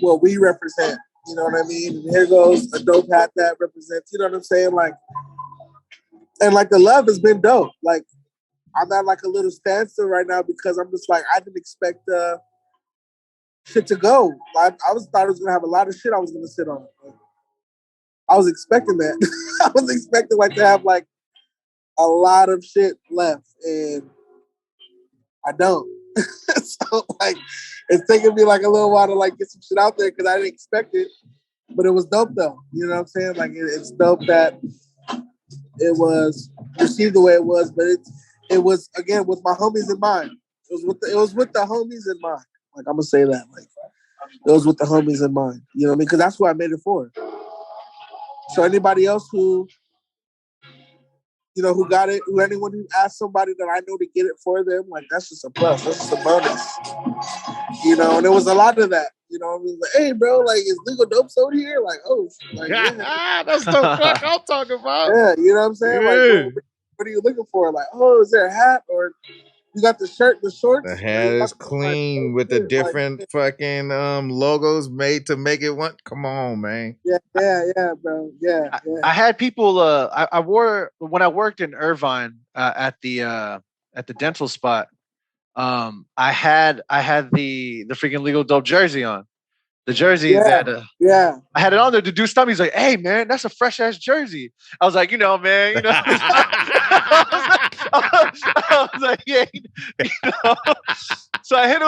what we represent. You know what I mean? And here goes a dope hat that represents, you know what I'm saying? Like, and like the love has been dope. Like, I'm at like a little standstill right now because I'm just like, I didn't expect shit to go. I thought I was gonna have a lot of shit I was gonna sit on. I was expecting that. I was expecting like to have like a lot of shit left, and I don't. So like, it's taking me like a little while to like get some shit out there because I didn't expect it, but it was dope though. You know what I'm saying? Like it's dope that it was received the way it was, but it was again with my homies in mind. It was with the homies in mind. Like I'm gonna say that, like it was with the homies in mind. You know what I mean? Because that's what I made it for. So anybody else who, you know, who got it, who anyone who asked somebody that I know to get it for them, like that's just a plus. That's just a bonus. You know, and there was a lot of that. You know, I mean, like, hey, bro, like, is Legal Dope Sold here? Like, oh, like, yeah. That's the fuck I'm talking about. Yeah, you know what I'm saying? Yeah. Like, what are you looking for? Like, oh, is there a hat or you got the shirt, the shorts? The hat is clean with the different fucking logos made to make it one. Come on, man. Yeah, bro. Yeah. I had people. I wore when I worked in Irvine at the dental spot. I had the freaking Legal Dope jersey on. The jersey that I had it on there to do stuff. He's like, "Hey man, that's a fresh ass jersey." I was like, man, I was like, yeah, So I hit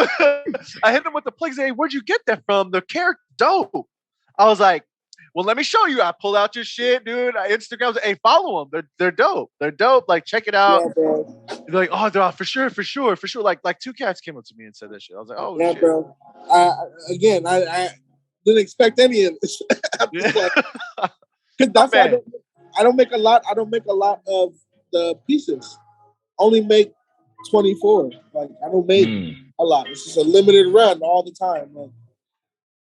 him with the plugs. Hey, where'd you get that from? The character dope. I was like, well, let me show you. I pull out your shit, dude. Instagram, hey, follow them. They're dope. They're dope. Like, check it out. Yeah, bro. They're like, oh, for sure. Like two cats came up to me and said that shit. I was like, oh, yeah, shit. bro. Again, I didn't expect any of this. I'm just like, cause that's why I don't make a lot. I don't make a lot of the pieces. Only make 24. Like, I don't make a lot. It's just a limited run all the time. Like,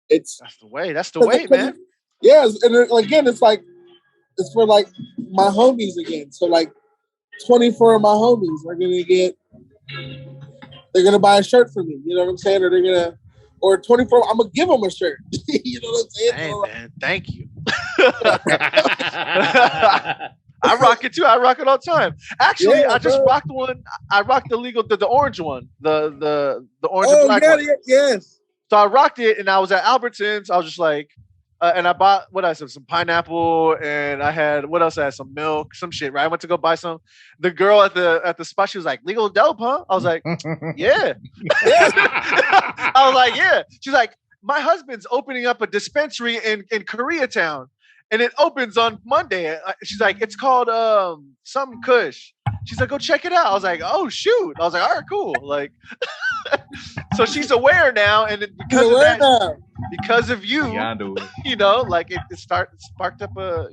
that's the way. That's the way, man. Yeah, and again, it's like it's for like my homies again. So like 24 of my homies are they're gonna buy a shirt for me. You know what I'm saying? Or 24. I'm gonna give them a shirt. You know what I'm saying? Hey, man, thank you. I rock it too. I rock it all the time. Actually, I just rocked one. I rocked the orange one, the orange and black one. Yes. So I rocked it, and I was at Albertsons. I was just like, and I bought some pineapple, and I had what else? I had some milk, some shit. Right? I went to go buy some. The girl at the spot, she was like, "Legal dope, huh?" I was like, "Yeah." I was like, "Yeah." She's like, "My husband's opening up a dispensary in Koreatown, and it opens on Monday." She's like, "It's called some Kush." She's like, "Go check it out." I was like, "Oh shoot!" I was like, "All right, cool." Like, so she's aware now, and because of that, because of you, you know, like it sparked up a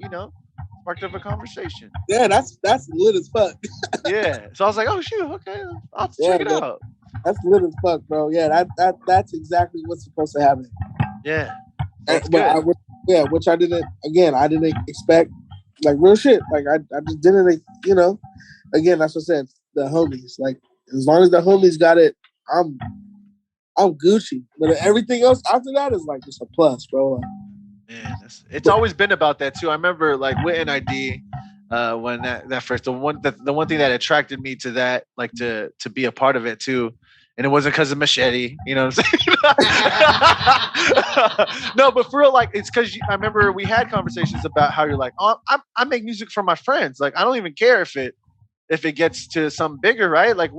conversation. Yeah, that's lit as fuck. Yeah. So I was like, "Oh shoot, okay, I'll check it out." That's lit as fuck, bro. Yeah, that's exactly what's supposed to happen. Yeah. Which I didn't expect, like real shit. Like I just didn't, you know. Again, that's what I said. The homies, like as long as the homies got it, I'm Gucci. But everything else after that is like just a plus, bro. Like, man, it's always been about that too. I remember like with N.I.D. When that first the one thing that attracted me to that, like to be a part of it too. And it wasn't because of Machete, you know what I'm saying? No, but for real, like it's because I remember we had conversations about how you're like, oh, I make music for my friends. Like I don't even care if it gets to something bigger, right? Like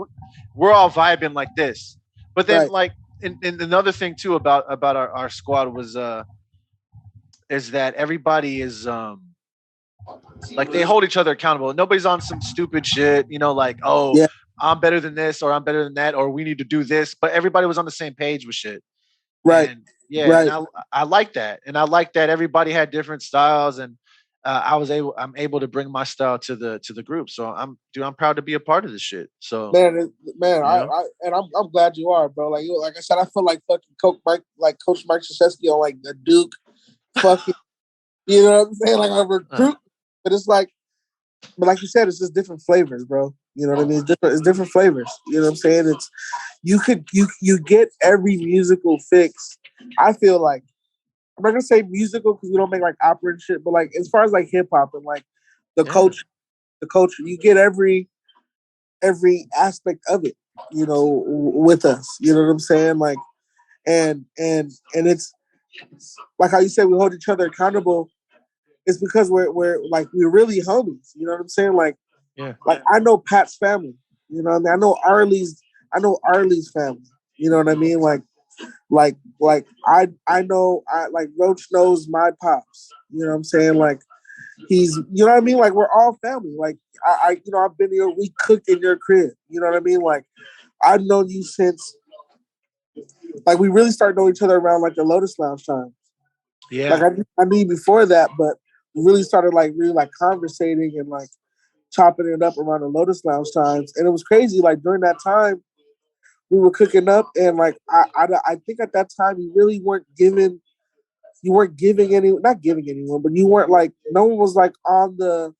we're all vibing like this. But then like and another thing too about our squad was is that everybody is like they hold each other accountable. Nobody's on some stupid shit, you know, like, oh, yeah, I'm better than this or I'm better than that or we need to do this. But everybody was on the same page with shit. Right. And and I like that. And I like that everybody had different styles and I'm able to bring my style to the group. So I'm proud to be a part of this shit. So man, I'm glad you are, bro. Like I said, I feel like fucking Coach Mike Krzyzewski on like the Duke fucking, you know what I'm saying? Like a recruit, but it's like, but like you said, it's just different flavors, bro. You know what I mean? It's different flavors. You know what I'm saying? It's you get every musical fix. I feel like I'm not gonna say musical because we don't make like opera and shit, but like as far as like hip hop and like the culture, you get every aspect of it, you know, with us. You know what I'm saying? Like, and it's like how you said we hold each other accountable. It's because we're really homies. You know what I'm saying? Like, like I know Pat's family. You know what I mean? I know Arlie's family. You know what I mean? Like I know like Roach knows my pops. You know what I'm saying? Like he's, you know what I mean? Like we're all family. Like I you know, I've been here, we cooked in your crib. You know what I mean? Like I've known you since like we really started knowing each other around like the Lotus Lounge time. Yeah. Like I knew before that, but we really started like really like conversating and like chopping it up around the Lotus Lounge times. And it was crazy. Like during that time, we were cooking up, and like I think at that time you really weren't giving not giving anyone, but you weren't like, no one was like on the,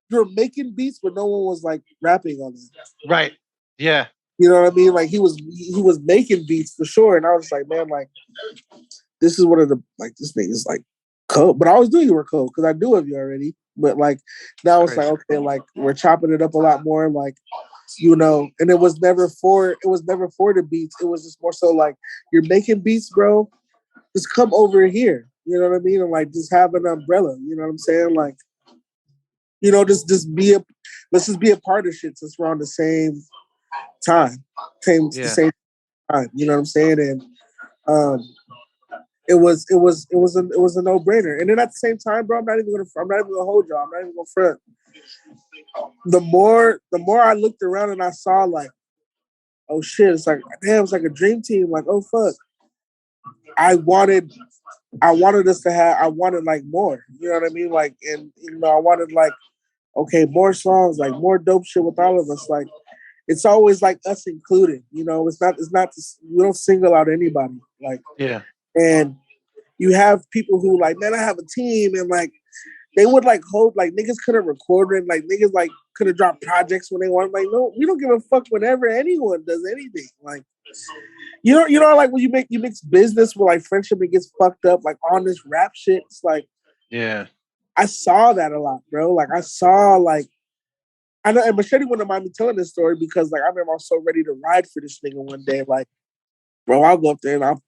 you were making beats, but no one was like rapping on them. Right. Yeah. You know what I mean? Like he was making beats for sure, and I was like, man, like this is one of the, like this thing is like cold. But I always knew you were cold because I knew of you already. But like now it's like, okay, like we're chopping it up a lot more, like, you know, and it was never for the beats. It was just more so like, you're making beats, bro. Just come over here. You know what I mean? And like just have an umbrella. You know what I'm saying? Like, you know, let's just be a part of shit since we're on the same time. The same time. You know what I'm saying? And it was a no brainer. And then at the same time, bro, I'm not even gonna hold y'all. I'm not even gonna front. The more I looked around and I saw like, oh shit, it's like damn, it's like a dream team. Like, oh fuck, I wanted us to have. I wanted like more. You know what I mean? Like, and I wanted like, okay, more songs, like more dope shit with all of us. Like, it's always like us included. You know, it's not. We don't single out anybody. Like, yeah. And you have people who like, man, I have a team, and like they would like hope like niggas could have recorded, like niggas like could have dropped projects when they want. Like, no, we don't give a fuck whenever anyone does anything. Like, you know, like when you mix business with like friendship, it gets fucked up. Like on this rap shit, it's like, yeah, I saw that a lot, bro. Like I saw like. I know, and Machete wouldn't mind me telling this story because, like, I remember I was so ready to ride for this nigga one day. Like, bro, I'll go up there and I'll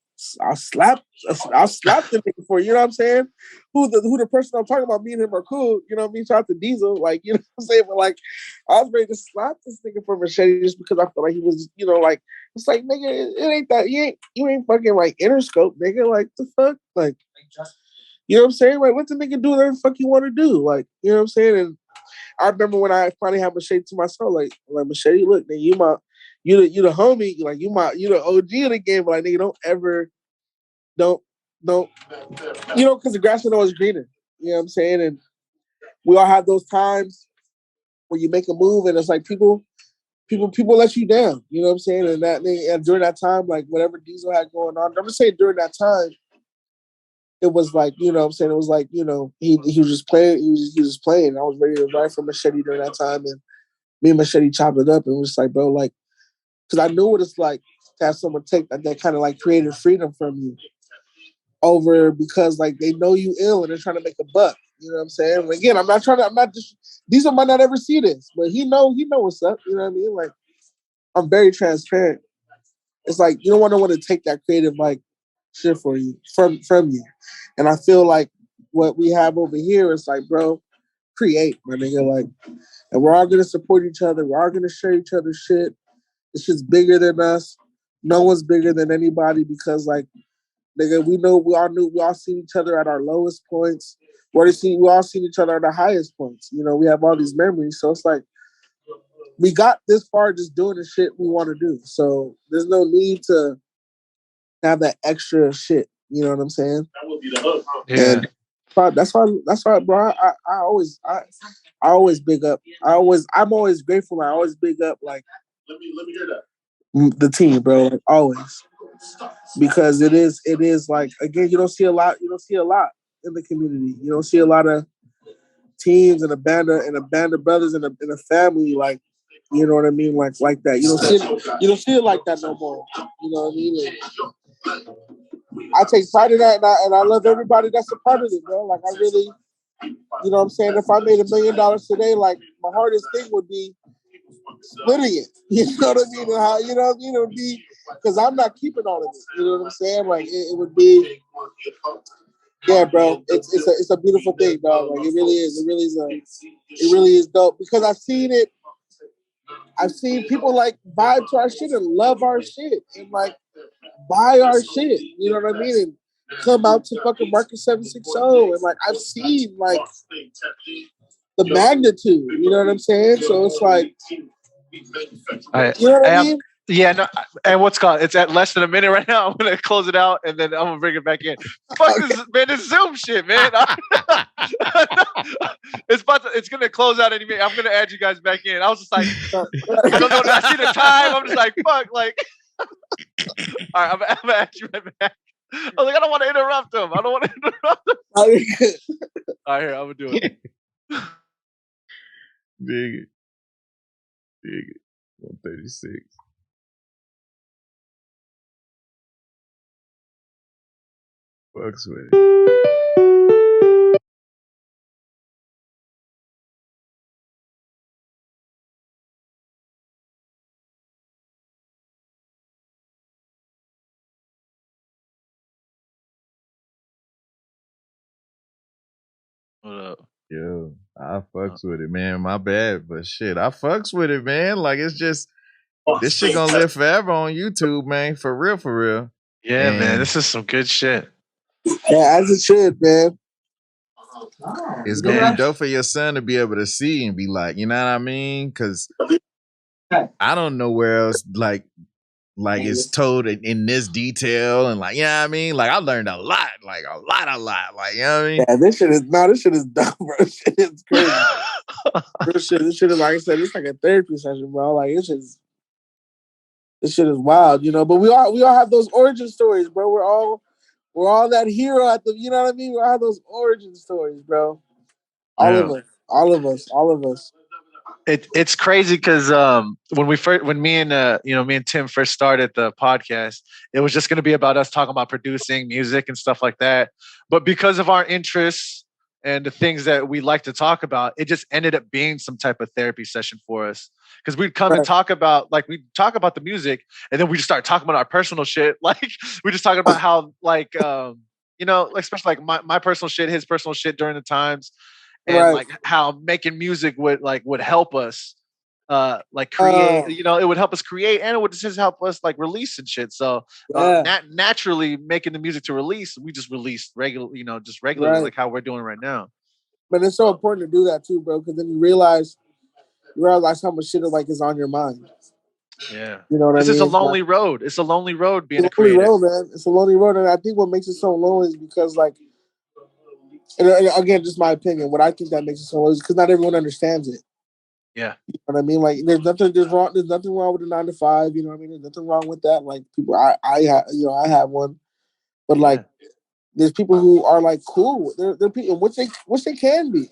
slap the nigga for you. You know what I'm saying? Who the person I'm talking about? Me and him are cool. You know what I mean? Shout out to Diesel. Like, you know what I'm saying? But like, I was ready to slap this nigga for Machete just because I felt like he was, you know, like it's like nigga, it ain't that you ain't fucking like Interscope, nigga. Like the fuck, like you know what I'm saying? Like let the nigga do whatever the fuck you want to do. Like you know what I'm saying? And I remember when I finally had Machete to myself, like Machete, look, nigga, you the homie, like you the OG of the game, but like nigga, don't, you know, because the grass is always greener. You know what I'm saying? And we all have those times where you make a move and it's like people let you down. You know what I'm saying? And during that time, like whatever Diesel had going on, I'm just saying during that time, it was like, you know what I'm saying? It was like, you know, he was just playing. He was just playing. I was ready to ride for Machete during that time. And me and Machete chopped it up and was just like, bro, like, because I knew what it's like to have someone take that kind of like creative freedom from you over because like they know you ill and they're trying to make a buck. You know what I'm saying? And again, I'm not just, Diesel might not ever see this, but he know what's up. You know what I mean? Like, I'm very transparent. It's like, you don't want to take that creative like shit for you from you. And I feel like what we have over here is like, bro, create, my nigga. Like, and we're all gonna support each other. We're all gonna share each other's shit. This shit's bigger than us. No one's bigger than anybody because, like, nigga, we all seen each other at our lowest points. We all seen each other at our highest points. You know, we have all these memories. So it's like, we got this far just doing the shit we want to do. So there's no need to have that extra shit. You know what I'm saying? That would be the hook. Yeah. And that's why, bro. I always big up. I'm always grateful. I always big up. Like, let me hear that. The team, bro. Like, always, because it is like, again, you don't see a lot in the community. You don't see a lot of teams and a band of brothers and a family like. You know what I mean? Like that. You don't see it like that no more. You know what I mean? And I take pride in that, and I love everybody that's a part of it, bro. Like I really, you know what I'm saying? If I made $1 million today, like my hardest thing would be splitting it. You know what I mean? And how, you know what I mean? It would be because I'm not keeping all of it. You know what I'm saying? Like it would be. Yeah, bro. It's a beautiful thing, dog. Like it really is. It really is dope because I've seen it. I've seen people like vibe to our shit and love our shit and like buy our shit. You know what I mean? And come out to fucking Market 760 and like I've seen like the magnitude. You know what I'm saying? So it's like, you know what I mean? Yeah, no, and what's called? It's at less than a minute right now. I'm gonna close it out and then I'm gonna bring it back in. Fuck this, man! This Zoom shit, man. It's gonna close out any minute. I'm gonna add you guys back in. I was just like, I don't know. I see the time. I'm just like, fuck, like. All right, I'm gonna add you right back. I was like, I don't want to interrupt him. I don't want to interrupt him. All right, here, I'm gonna do it. Dig it. 136. Fucks with it. What up? Yo, I fucks with it, man. My bad, but shit, I fucks with it, man. Like it's just this shit gonna live forever on YouTube, man. For real, for real. Yeah, man, this is some good shit. Yeah, as it should, man. It's gonna be dope for your son to be able to see and be like, you know what I mean? Because I don't know where else like it's told in this detail and like, you know what I mean? Like I learned a lot, like a lot. Like, you know what I mean? Yeah, this shit is dumb, bro. This shit is crazy. This shit is, like I said, it's like a therapy session, bro. Like this shit is wild, you know. But we all have those origin stories, bro. We're all that hero at the, you know what I mean? We all have those origin stories, bro. All of us. It's crazy because when me and Tim first started the podcast, it was just going to be about us talking about producing music and stuff like that. But because of our interests and the things that we like to talk about, it just ended up being some type of therapy session for us. Because we'd come and talk about the music, and then we just start talking about our personal shit. Like we just talking about how like especially like my personal shit, his personal shit during the times, and like how making music would help us create, it would help us create, and it would just help us like release and shit. So naturally making the music to release, we just release regularly like how we're doing right now. But it's so important to do that too, bro, because then you realize how much shit is on your mind. Yeah, you know what I mean. It's a lonely road. It's a lonely road being a lonely road, man. It's a lonely road, and I think what makes it so lonely is because and again, just my opinion. What I think that makes it so lonely is because not everyone understands it. Yeah, you know what I mean. Like there's nothing wrong with a 9 to 5. You know what I mean. There's nothing wrong with that. Like people, I have one, but like there's people who are like cool. They're people which they can be.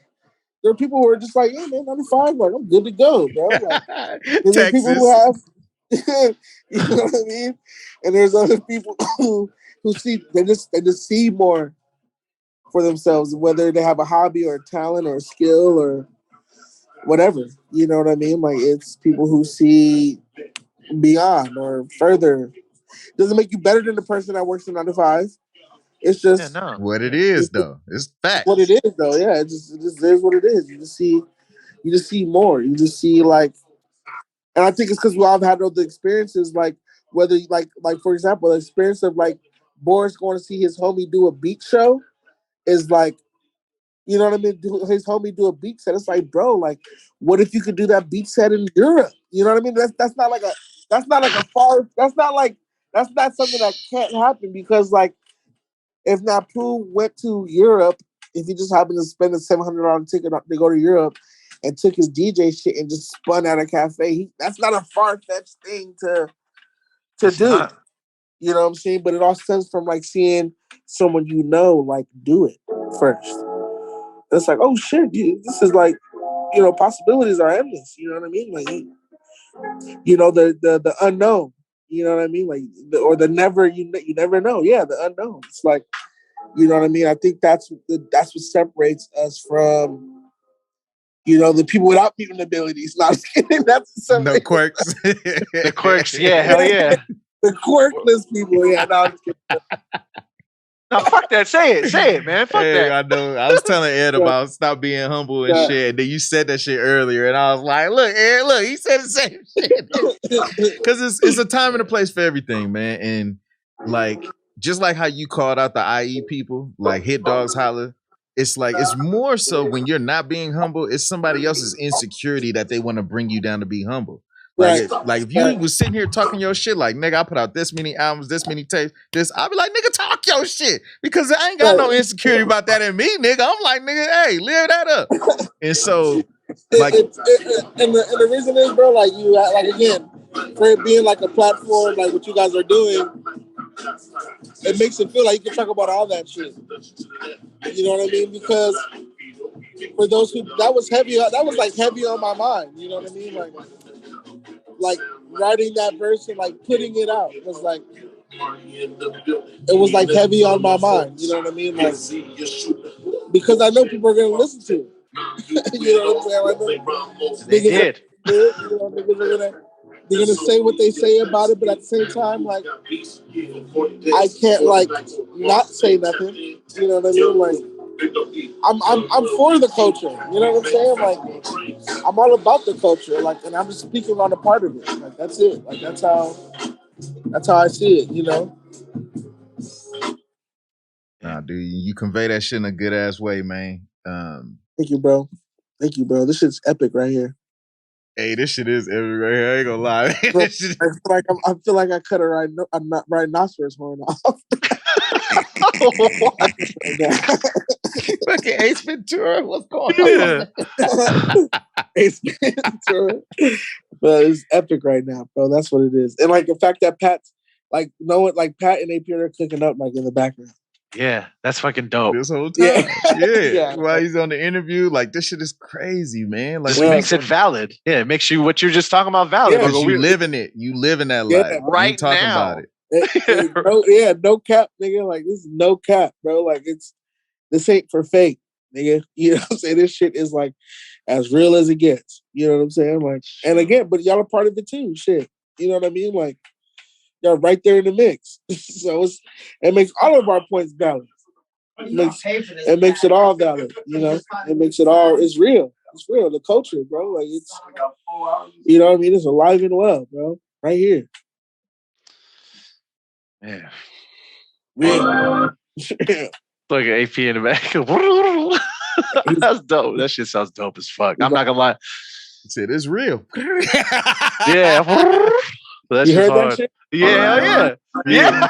There are people who are just like, yeah, man, 9 to 5, like I'm good to go, bro. Like, and there's people who have, you know what I mean. And there's other people who see they just see more for themselves, whether they have a hobby or a talent or a skill or whatever. You know what I mean? Like it's people who see beyond or further. Doesn't make you better than the person that works in 9 to 5. It's just what it is, though. It's fact. What it is, though. Yeah, it just is what it is. You just see more. You just see like, and I think it's because we all have had those experiences. Like whether like for example, the experience of like Boris going to see his homie do a beat show is like, you know what I mean? His homie do a beat set. It's like, bro, like, what if you could do that beat set in Europe? You know what I mean? That's not like a far. That's not something that can't happen because like if Napu went to Europe, if he just happened to spend a $700 ticket to go to Europe and took his DJ shit and just spun at a cafe, that's not a far-fetched thing to do. Not. You know what I'm saying? But it all stems from like seeing someone like do it first. It's like, oh shit, this is like, possibilities are endless. You know what I mean? Like, the unknown. You know what I mean? Like, the never, you never know. Yeah, the unknown. It's like, you know what I mean? I think that's what separates us from, the people without mutant abilities. Not kidding. That's no quirks. The quirks, yeah, hell yeah. The quirkless people, yeah. No, I'm just kidding. No, fuck that. Say it, man. Fuck that. I know. I was telling Ed about stop being humble and shit. And then you said that shit earlier, and I was like, "Look, Ed, he said the same shit." Because it's a time and a place for everything, man. And like, just like how you called out the IE people, like Hit Dogs Holler. It's like it's more so when you're not being humble, it's somebody else's insecurity that they want to bring you down to be humble. Like if you was sitting here talking your shit, like nigga, I put out this many albums, this many tapes, I'll be like, nigga, talk your shit because I ain't got no insecurity about that in me, nigga. I'm like, nigga, hey, live that up. And so, like, and the reason is, bro, like you, like again, for it being like a platform, like what you guys are doing, it makes it feel like you can talk about all that shit. You know what I mean? Because for those who that was heavy on my mind. You know what I mean? Like writing that verse and like putting it out was like heavy on my mind. You know what I mean? Like because I know people are gonna listen to it. You know what I'm saying? They did. They're gonna say what they say about it, but at the same time, like I can't like not say nothing. You know what I mean? Like I'm for the culture. You know what I'm saying? Like I'm all about the culture. Like, and I'm just speaking on a part of it. Like that's it. Like that's how I see it. You know? Nah, dude, you convey that shit in a good ass way, man. Thank you, bro. Thank you, bro. This shit's epic right here. Hey, this shit is epic right here. I ain't gonna lie. Bro, I feel like I cut a right nostrils horn off. Fucking Ace Ventura, what's going on? Ace Ventura, but it's epic right now, bro. That's what it is, and like the fact that Pat's like, Pat and AP are cooking up like in the background. Yeah, that's fucking dope. This whole time, yeah. While he's on the interview, like this shit is crazy, man. Like, it makes it valid. Yeah, it makes you what you're just talking about valid. Because you live in it. You live in that life. Right you talking now. about it. No cap, nigga. Like this is no cap, bro. Like this ain't for fake, nigga. You know what I'm saying? This shit is like as real as it gets. You know what I'm saying? Like, and again, but y'all are part of it too. Shit. You know what I mean? Like, y'all right there in the mix. So it makes all of our points valid. It makes it all valid. You know? It makes it all, it's real. It's real. The culture, bro. Like it's, you know what I mean? It's alive and well, bro. Right here. Yeah. Yeah. Look at AP in the back. That's dope. That shit sounds dope as fuck. I'm not gonna lie. Shit is real. Yeah. That's you heard hard. that shit? Yeah, yeah.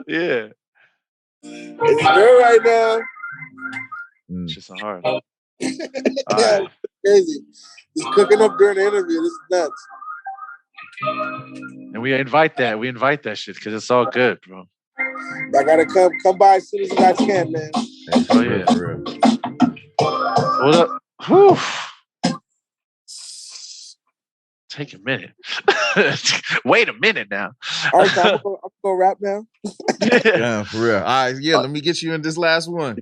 Yeah. It's real right now. It's just so hard. Yeah, crazy. Just cooking up during the interview. This is nuts. And we invite that. We invite that shit because it's all good, bro. I gotta come by as soon as I can, man. Oh yeah. For real. What up? Whew. Take a minute. Wait a minute now. All right, so I'm gonna rap now. Yeah, for real. All right, yeah, let me get you in this last one.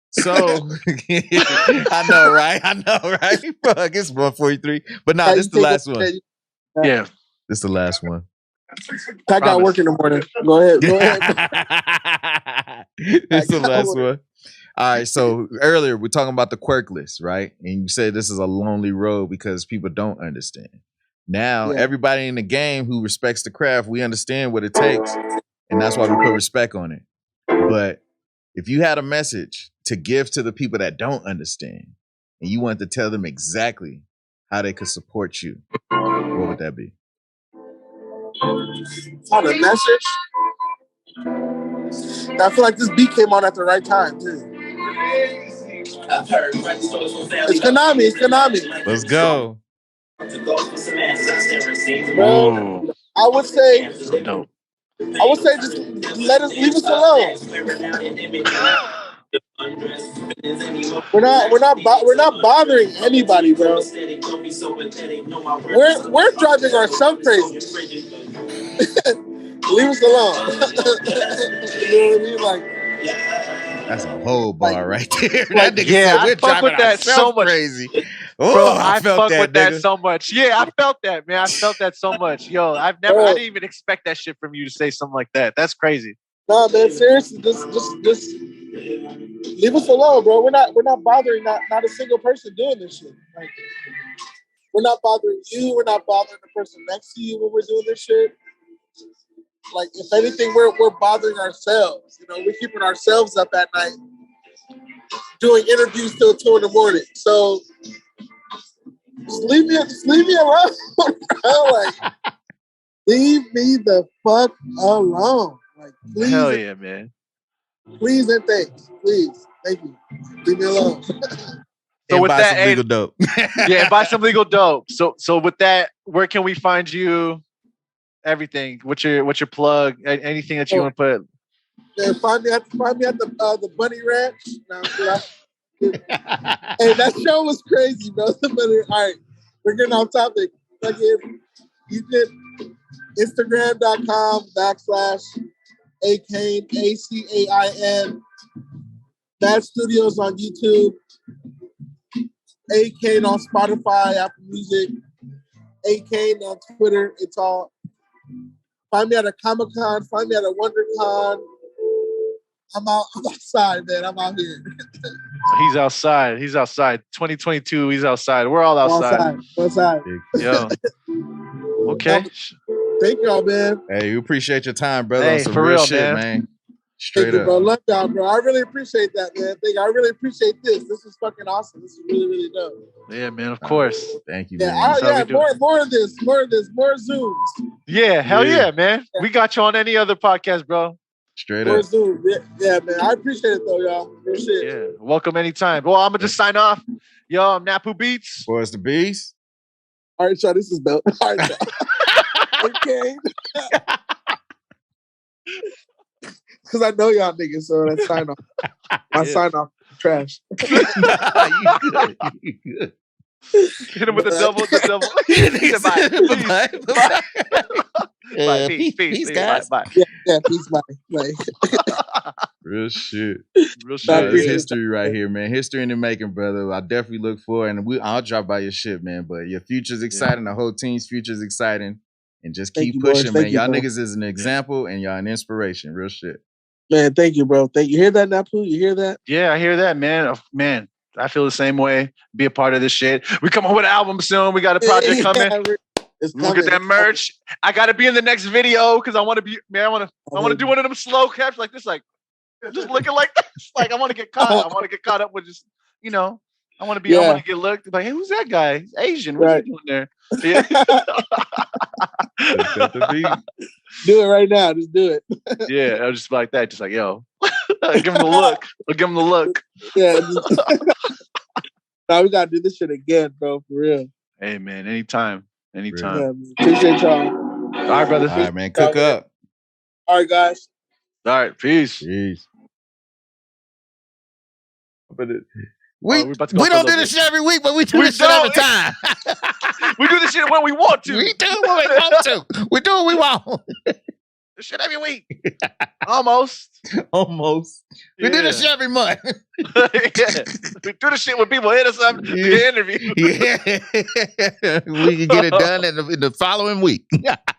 So I know, right? Fuck, it's 143. But nah, this is the last one. Yeah. This is the last one. I got work in the morning. Go ahead. This is the last one. All right, so earlier we're talking about the quirk list, right? And you said this is a lonely road because people don't understand. Now, everybody in the game who respects the craft, we understand what it takes, and that's why we put respect on it. But if you had a message to give to the people that don't understand, and you want to tell them exactly how they could support you, what would that be? On a message? I feel like this beat came on at the right time, too. It's Konami. Let's go. Bro, I would say just leave us alone. We're not bothering anybody, bro. We're driving ourselves crazy. Leave us alone. You know what I mean? Like, that's a whole bar right there. Like, that nigga said we're fuck with that so much. Crazy. Oh, bro, I felt fuck with nigga. that so much. Yeah, I felt that, man. I felt that so much. Yo, I didn't even expect that shit from you to say something like that. That's crazy. No, man, seriously, just leave us alone, bro. We're not bothering not a single person doing this shit. Like, we're not bothering you. We're not bothering the person next to you when we're doing this shit. Like, if anything, we're bothering ourselves. You know, we're keeping ourselves up at night, doing interviews till 2 a.m. So just leave me alone, bro. Like, leave me the fuck alone. Like, please. Hell yeah, man. Please and thanks. Please. Thank you. Leave me alone. So with buy that, some legal dope. Yeah, buy some legal dope. So with that, where can we find you? Everything. What's your plug? Anything that you want to put? Yeah, find me at the Bunny Ranch. Hey, that show was crazy, bro. All right, we're getting off topic. You did Instagram.com /A.Cain ACAIN. Bad Studios on YouTube. A.Cain on Spotify, Apple Music. A.Cain on Twitter. It's all. Find me at a Comic-Con. Find me at a WonderCon. I'm outside, man. I'm out here. He's outside. 2022, he's outside. We're all outside. Outside. Yo. Okay. Thank y'all, man. Hey, we appreciate your time, brother. Hey, on some for real real, shit, man. Straight Thank you, up. bro. Love y'all, bro. I really appreciate that, man. I really appreciate this. This is fucking awesome. This is really, really dope. Yeah, man. Of course. Thank you, Yeah, man. more of this, more Zooms. Yeah, hell yeah, man. Yeah. We got you on any other podcast, bro. Straight up. Zoom. Yeah, man. I appreciate it though, y'all. Real shit. Yeah, welcome anytime. Well, I'm gonna just sign off. Yo, I'm Napu Beats. Boys the Beast. All right, y'all. This is dope. All right, y'all. Okay. Because I know y'all niggas, so that's sign off. My sign off trash. You good. You good. Hit him with the double. Bye. Peace, guys. Bye. Yeah, peace, bye. Real shit. Real shit. It's history right here, man. History in the making, brother. I definitely look forward, and I'll drop by your shit, man. But your future's exciting. The whole team's future's exciting. And just keep pushing, man. Y'all niggas is an example, and y'all an inspiration. Real shit. Man, thank you, bro. You hear that, Napu? You hear that? Yeah, I hear that, man. Man, I feel the same way. Be a part of this shit. We come up with an album soon. We got a project coming. Look at that merch. I got to be in the next video because I want to be. Man, I want to do one of them slow caps like this, like just looking like this. Like I want to get caught. I want to get caught up with just I want to be. I want to get looked like, hey, who's that guy? He's Asian. What's he doing there? Yeah. Do it right now. Just do it. Yeah, I was just like that. Just like, yo, give him the look. I'll give him the look. Yeah. Now we gotta do this shit again, bro. For real. Hey, man. Anytime. Yeah, appreciate y'all. All right, brother. All right, man. Cook up. All right, guys. All right. Peace. We don't do this shit every week, but we do this shit every time. We do this shit when we want to. We do what we want to. We do what we want. This shit every week. Almost. We do this shit every month. Yeah. We do this shit when people hit us up to get interview. Yeah. We can get it done in the following week.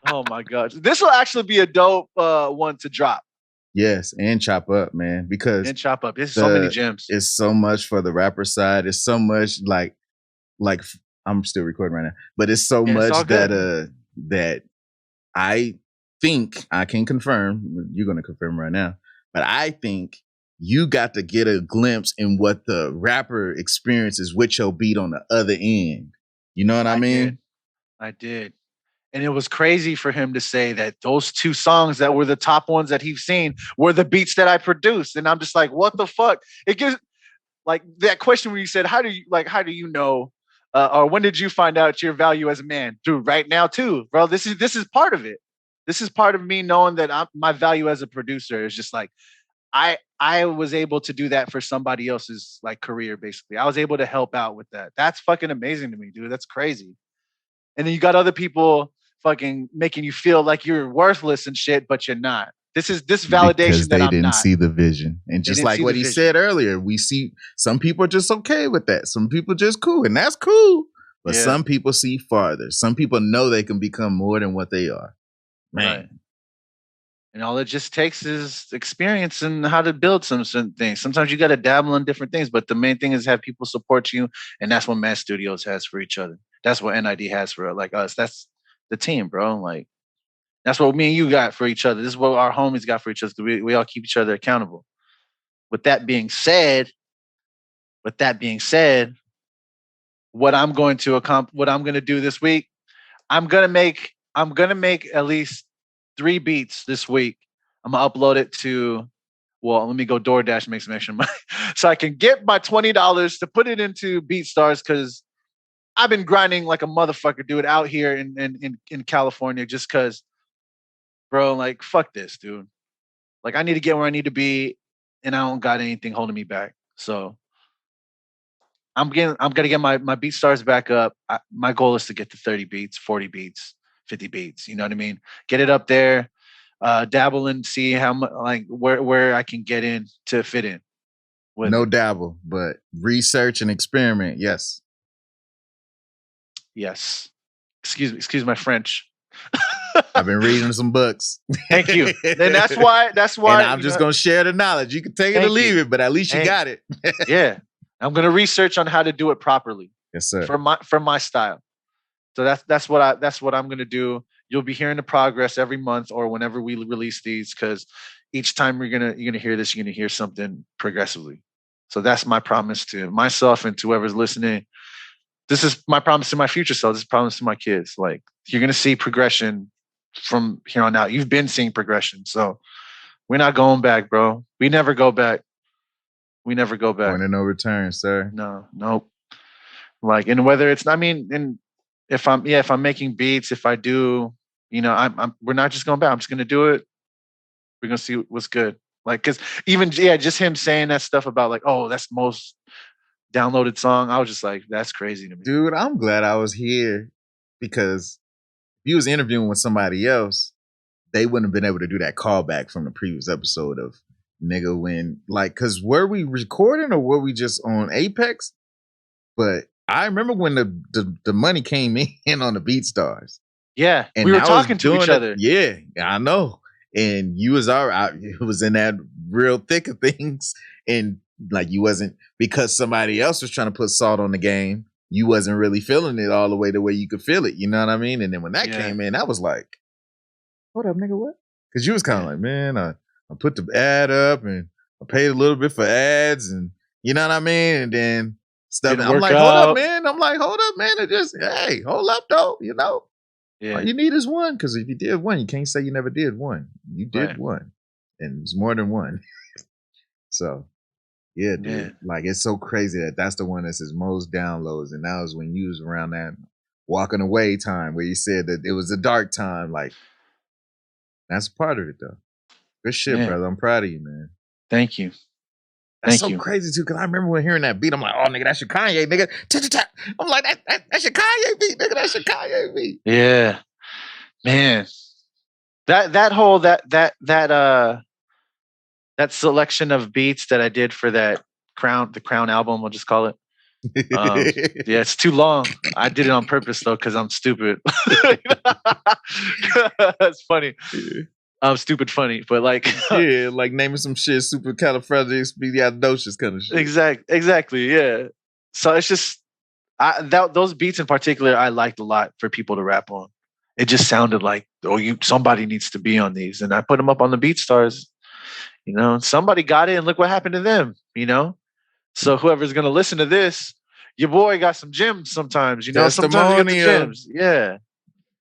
Oh my gosh. This will actually be a dope one to drop. Yes, and chop up, man. Because There's so many gems. It's so much for the rapper side. It's so much like I'm still recording right now, but it's so much that I think I can confirm. You're gonna confirm right now, but I think you got to get a glimpse in what the rapper experiences with your beat on the other end. You know what I mean? I did. And it was crazy for him to say that those two songs that were the top ones that he's seen were the beats that I produced. And I'm just like, what the fuck? It gives like that question where you said, how do you know, or when did you find out your value as a man? Dude, right now too, bro, this is part of it. This is part of me knowing that my value as a producer is just like, I was able to do that for somebody else's like career. Basically, I was able to help out with that. That's fucking amazing to me, dude. That's crazy. And then you got other people fucking making you feel like you're worthless and shit, but you're not. This validation because that they I'm didn't not. see the vision. And just like what he said earlier, we see some people are just okay with that. Some people just cool, and that's cool. But some people see farther. Some people know they can become more than what they are. Man. Right. And all it just takes is experience and how to build some things. Sometimes you got to dabble in different things, but the main thing is have people support you. And that's what Mass Studios has for each other. That's what N.I.D has for like us. That's the team, bro. Like that's what me and you got for each other. This is what our homies got for each other. We all keep each other accountable. With that being said, what I'm going to do this week, I'm gonna make at least 3 beats this week. I'm gonna upload it to. Well, let me go DoorDash and make some extra money so I can get my $20 to put it into BeatStars because I've been grinding like a motherfucker, dude, out here in California just because, bro, like, fuck this, dude. Like, I need to get where I need to be, and I don't got anything holding me back. So I'm gonna get my BeatStars back up. My goal is to get to 30 beats, 40 beats, 50 beats. You know what I mean? Get it up there, dabble and see how much, like, where I can get in to fit in. No dabble, but research and experiment. Yes. Yes. Excuse my French. I've been reading some books. Thank you. And that's why. And I'm just gonna share the knowledge. You can take it or leave it, but at least you got it. Yeah. I'm gonna research on how to do it properly. Yes, sir. For my style. So that's what I'm gonna do. you'll be hearing the progress every month or whenever we release these, because each time you're gonna hear this, you're gonna hear something progressively. So that's my promise to myself and to whoever's listening. This is my promise to my future self. This is a promise to my kids. Like, you're gonna see progression from here on out. You've been seeing progression, so we're not going back, bro. We never go back. We never go back. Point of no return, sir. No, nope. Like, and whether it's, I mean, and if I'm making beats, if I do, we're not just going back. I'm just gonna do it. We're gonna see what's good. Like, cause even just him saying that stuff about like, oh, that's the most downloaded song. I was just like, that's crazy to me. Dude, I'm glad I was here, because if you was interviewing with somebody else, they wouldn't have been able to do that callback from the previous episode of nigga when, like, cause were we recording or were we just on Apex? But I remember when the money came in on the BeatStars. Yeah, and we were talking to each other. Yeah, I know. And you was it was in that real thick of things, and like you wasn't, because somebody else was trying to put salt on the game. You wasn't really feeling it all the way you could feel it. You know what I mean? And then when that came in, I was like, "Hold up, nigga, what?" Because you was kind of like, "Man, I put the ad up and I paid a little bit for ads, and you know what I mean." And then stuff. I'm like, "Hold up, man." It just, hey, hold up, though. You know. Yeah. All you need is one, because if you did one, you can't say you never did one. You did one, and it's more than one. So, yeah, dude. Yeah. Like, it's so crazy that that's the one that's his most downloads, and that was when you was around that walking away time where you said that it was a dark time. Like, that's part of it, though. Good shit, brother. I'm proud of you, man. Thank you. That's so crazy too, because I remember when hearing that beat, I'm like, "Oh, nigga, that's your Kanye, nigga." I'm like, that's your Kanye beat, nigga. That's your Kanye beat. Yeah, man. That selection of beats that I did for the Crown album, we'll just call it. Yeah, it's too long. I did it on purpose though, because I'm stupid. That's funny. Yeah. I'm stupid funny, but like like naming some shit supercalifragilisticexpialidocious kind of shit. Exactly, yeah. So it's just those beats in particular I liked a lot for people to rap on. It just sounded like, somebody needs to be on these, and I put them up on the BeatStars. Somebody got it, and look what happened to them. So whoever's gonna listen to this, your boy got some gems sometimes. Sometimes you get the gems. Yeah.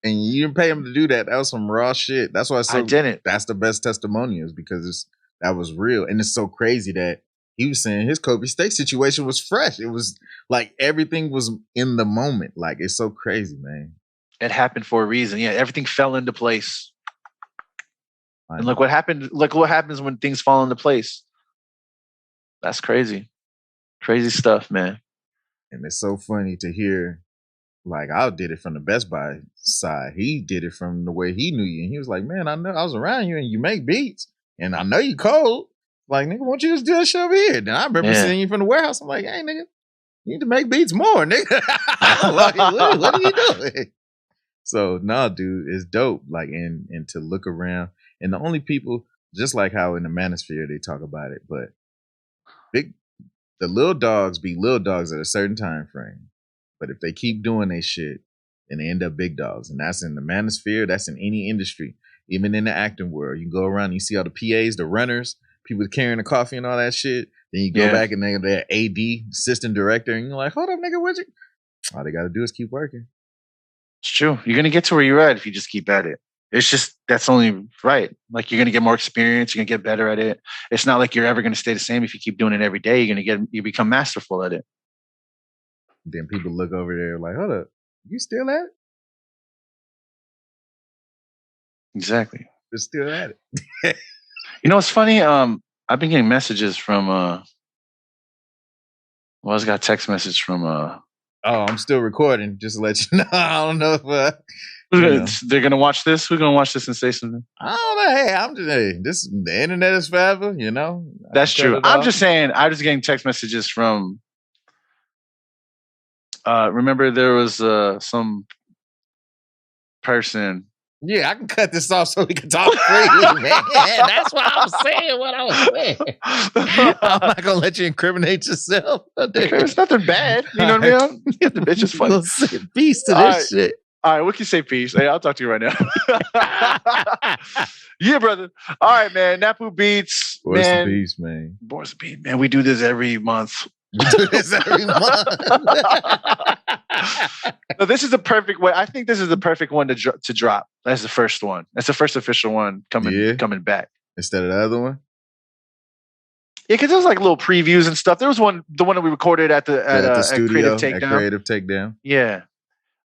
And you didn't pay him to do that. That was some raw shit. That's why I didn't. That's the best testimonials, because that was real. And it's so crazy that he was saying his Kobe State situation was fresh. It was like everything was in the moment. Like, it's so crazy, man. It happened for a reason. Yeah, everything fell into place. And look what happened. Look what happens when things fall into place. That's crazy. Crazy stuff, man. And it's so funny to hear. Like, I did it from the Best Buy side. He did it from the way he knew you. And he was like, "Man, I know I was around you and you make beats. And I know you cold. Like, nigga, why don't you just do that shit over here?" Then I remember seeing you from the warehouse. I'm like, "Hey, nigga, you need to make beats more, nigga." Like, what are you doing? So, no, dude, it's dope. Like, and to look around. And the only people, just like how in the Manosphere they talk about it, but the little dogs be little dogs at a certain time frame. But if they keep doing their shit, then they end up big dogs. And that's in the Manosphere. That's in any industry. Even in the acting world. You go around and you see all the PAs, the runners, people carrying the coffee and all that shit. Then you go back and they're AD, assistant director. And you're like, "Hold up, nigga, what you?" All they got to do is keep working. It's true. You're going to get to where you're at if you just keep at it. It's just, that's only right. Like, you're going to get more experience. You're going to get better at it. It's not like you're ever going to stay the same. If you keep doing it every day, you become masterful at it. Then people look over there like, "Hold up, you still at it?" Exactly. You're still at it. It's funny. I've been getting messages from. I just got a text message from. Oh, I'm still recording. Just to let you know. I don't know if they're gonna watch this. Who's gonna watch this and say something? I don't know. Hey, I'm just the internet is forever. That's true. I'm just saying. I'm just getting text messages from. Remember there was some person. Yeah, I can cut this off so we can talk freely, man. That's why I was saying what I was saying. I'm not gonna let you incriminate yourself. It's nothing bad. You know what I mean? It's just funny. Beast to this shit. All right, we can say peace. Hey, I'll talk to you right now. Yeah, brother. All right, man. Napu Beats, Boris man. the Beast, man. Boris the Beat, man. We do this every month. We do this every month. No, this is the perfect way. I think this is the perfect one to drop. That's the first one. That's the first official one coming back instead of the other one. Yeah, because there was like little previews and stuff. There was the one that we recorded at the studio, Creative Takedown. Creative Takedown. Yeah,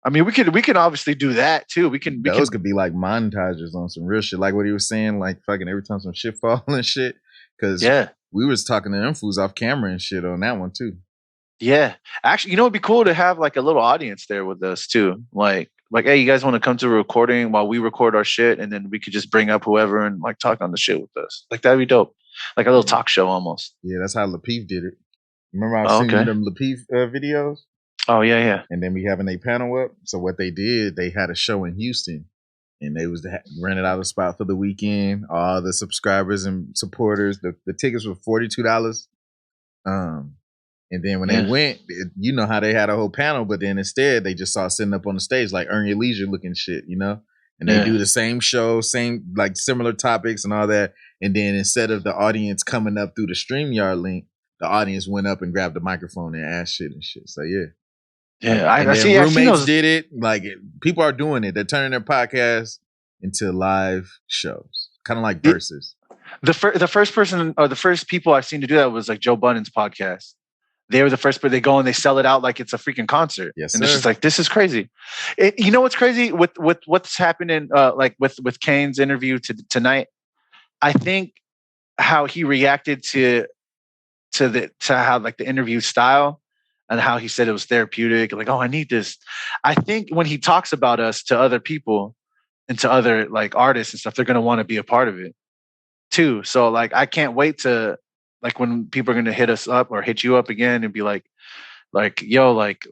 I mean we can obviously do that too. Those could be like montages on some real shit, like what he was saying, like fucking every time some shit fall and shit. Because we was talking to them fools off camera and shit on that one too. Yeah, actually, it'd be cool to have like a little audience there with us too. Like, hey, you guys want to come to a recording while we record our shit, and then we could just bring up whoever and like talk on the shit with us. Like that'd be dope. Like a little talk show almost. Yeah, that's how Lapeef did it. Remember I seen them Lapeef videos? Oh yeah. And then we having a panel up. So what they did, they had a show in Houston, and they was rented out a spot for the weekend. All the subscribers and supporters, the tickets were $42. And then when they went, you know how they had a whole panel, but then instead they just saw sitting up on the stage like Earn Your Leisure looking shit, you know? And they do the same show, same like similar topics and all that. And then instead of the audience coming up through the StreamYard link, the audience went up and grabbed the microphone and asked shit and shit. So I see. Roommates did it. Like people are doing it. They're turning their podcasts into live shows, kind of like Versus. The first person or the first people I've seen to do that was like Joe Budden's podcast. They were the first, but they go and they sell it out like it's a freaking concert. Yes, and it's just like, this is crazy. You know what's crazy with what's happening? Like with Cain's interview tonight, I think how he reacted to how like the interview style and how he said it was therapeutic. Like, oh, I need this. I think when he talks about us to other people and to other like artists and stuff, they're gonna want to be a part of it too. So like, I can't wait to. Like when people are going to hit us up or hit you up again and be like, yo, like,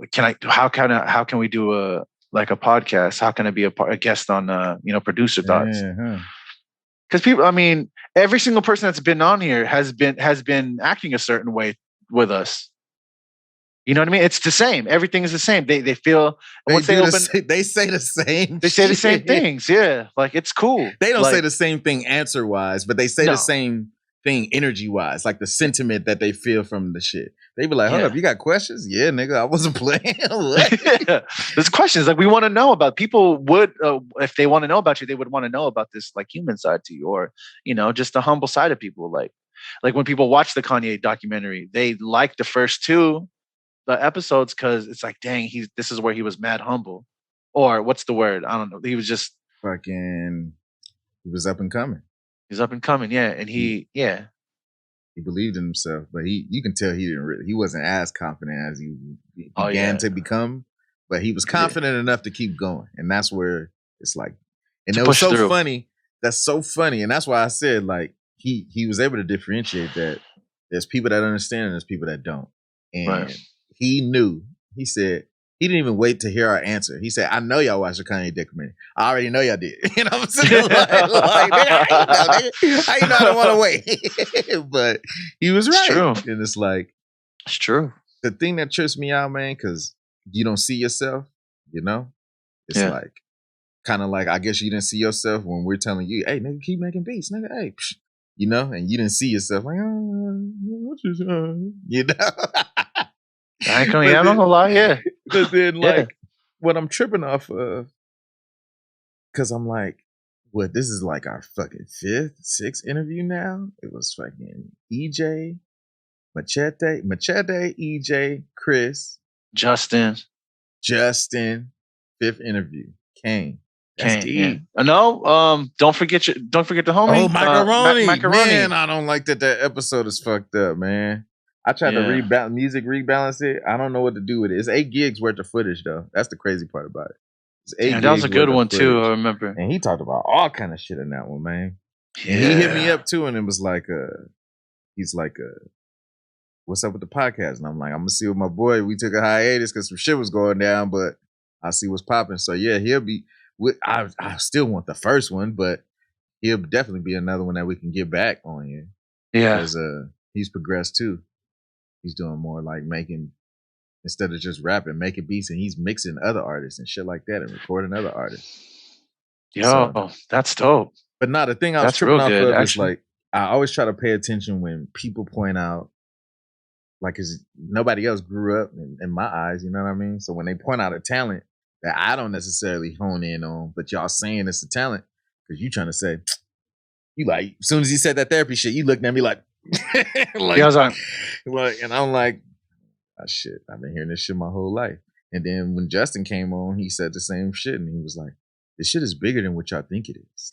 how can we do a podcast? How can I be a guest on, Producer Thoughts? Because people, I mean, every single person that's been on here has been acting a certain way with us. You know what I mean? It's the same. Everything is the same. They feel once they open, they say the same. They say the same things. Yeah, like it's cool. They don't say the same thing answer wise, but they say the same thing energy wise, like the sentiment that they feel from the shit. They be like, hold up, you got questions? Yeah, nigga, I wasn't playing. There's questions like we want to know about. People would, if they want to know about you, they would want to know about this like human side to you, or just the humble side of people. Like when people watch the Kanye documentary, they like the first two episodes because it's like, dang, this is where he was mad humble, or what's the word? I don't know. He was just fucking. He was up and coming. He's up and coming, and he believed in himself, but you can tell he wasn't as confident as he began to become, but he was confident enough to keep going, and that's where it's like, and it was so funny. That's so funny, and that's why I said like he was able to differentiate that there's people that understand and there's people that don't, and he knew. He said. He didn't even wait to hear our answer. He said, I know y'all watched the Kanye documentary. I already know y'all did. You know what I'm saying? I know I don't want to wait. But he was right. It's true. And it's like, it's true. The thing that trips me out, man, because you don't see yourself, it's like, kind of like, I guess you didn't see yourself when we're telling you, hey, nigga, keep making beats, nigga, hey, and you didn't see yourself like, I'm not gonna lie, But then, like, what I'm tripping off of, because I'm like, what, this is like our fucking 5th, 6th interview now? It was fucking EJ, Machete, EJ, Chris, Justin, 5th interview, Cain. No, don't forget the homie. Oh, Macaroni. Man, I don't like that episode is fucked up, man. I tried to rebalance it. I don't know what to do with it. It's 8 gigs worth of footage, though. That's the crazy part about it. It's 8 gigs that was a good one, too, I remember. And he talked about all kind of shit in that one, man. Yeah. And he hit me up, too, and it was like, he's like, what's up with the podcast? And I'm like, I'm going to see with my boy. We took a hiatus because some shit was going down, but I'll see what's popping. So, yeah, he'll be, I still want the first one, but he'll definitely be another one that we can get back on here. Yeah. Because he's progressed, too. He's doing more like making instead of just rapping, making beats, and he's mixing other artists and shit like that and recording other artists. Yo, so, that's dope. But no, the thing I was tripping off of is like, I always try to pay attention when people point out, like, cause nobody else grew up in my eyes, you know what I mean? So when they point out a talent that I don't necessarily hone in on, but y'all saying it's a talent, cause you trying to say, you like, as soon as he said that therapy shit, you looked at me like, like, yeah, I was like, and I'm like, oh shit, I've been hearing this shit my whole life. And then when Justin came on, he said the same shit, and he was like, this shit is bigger than what y'all think it is.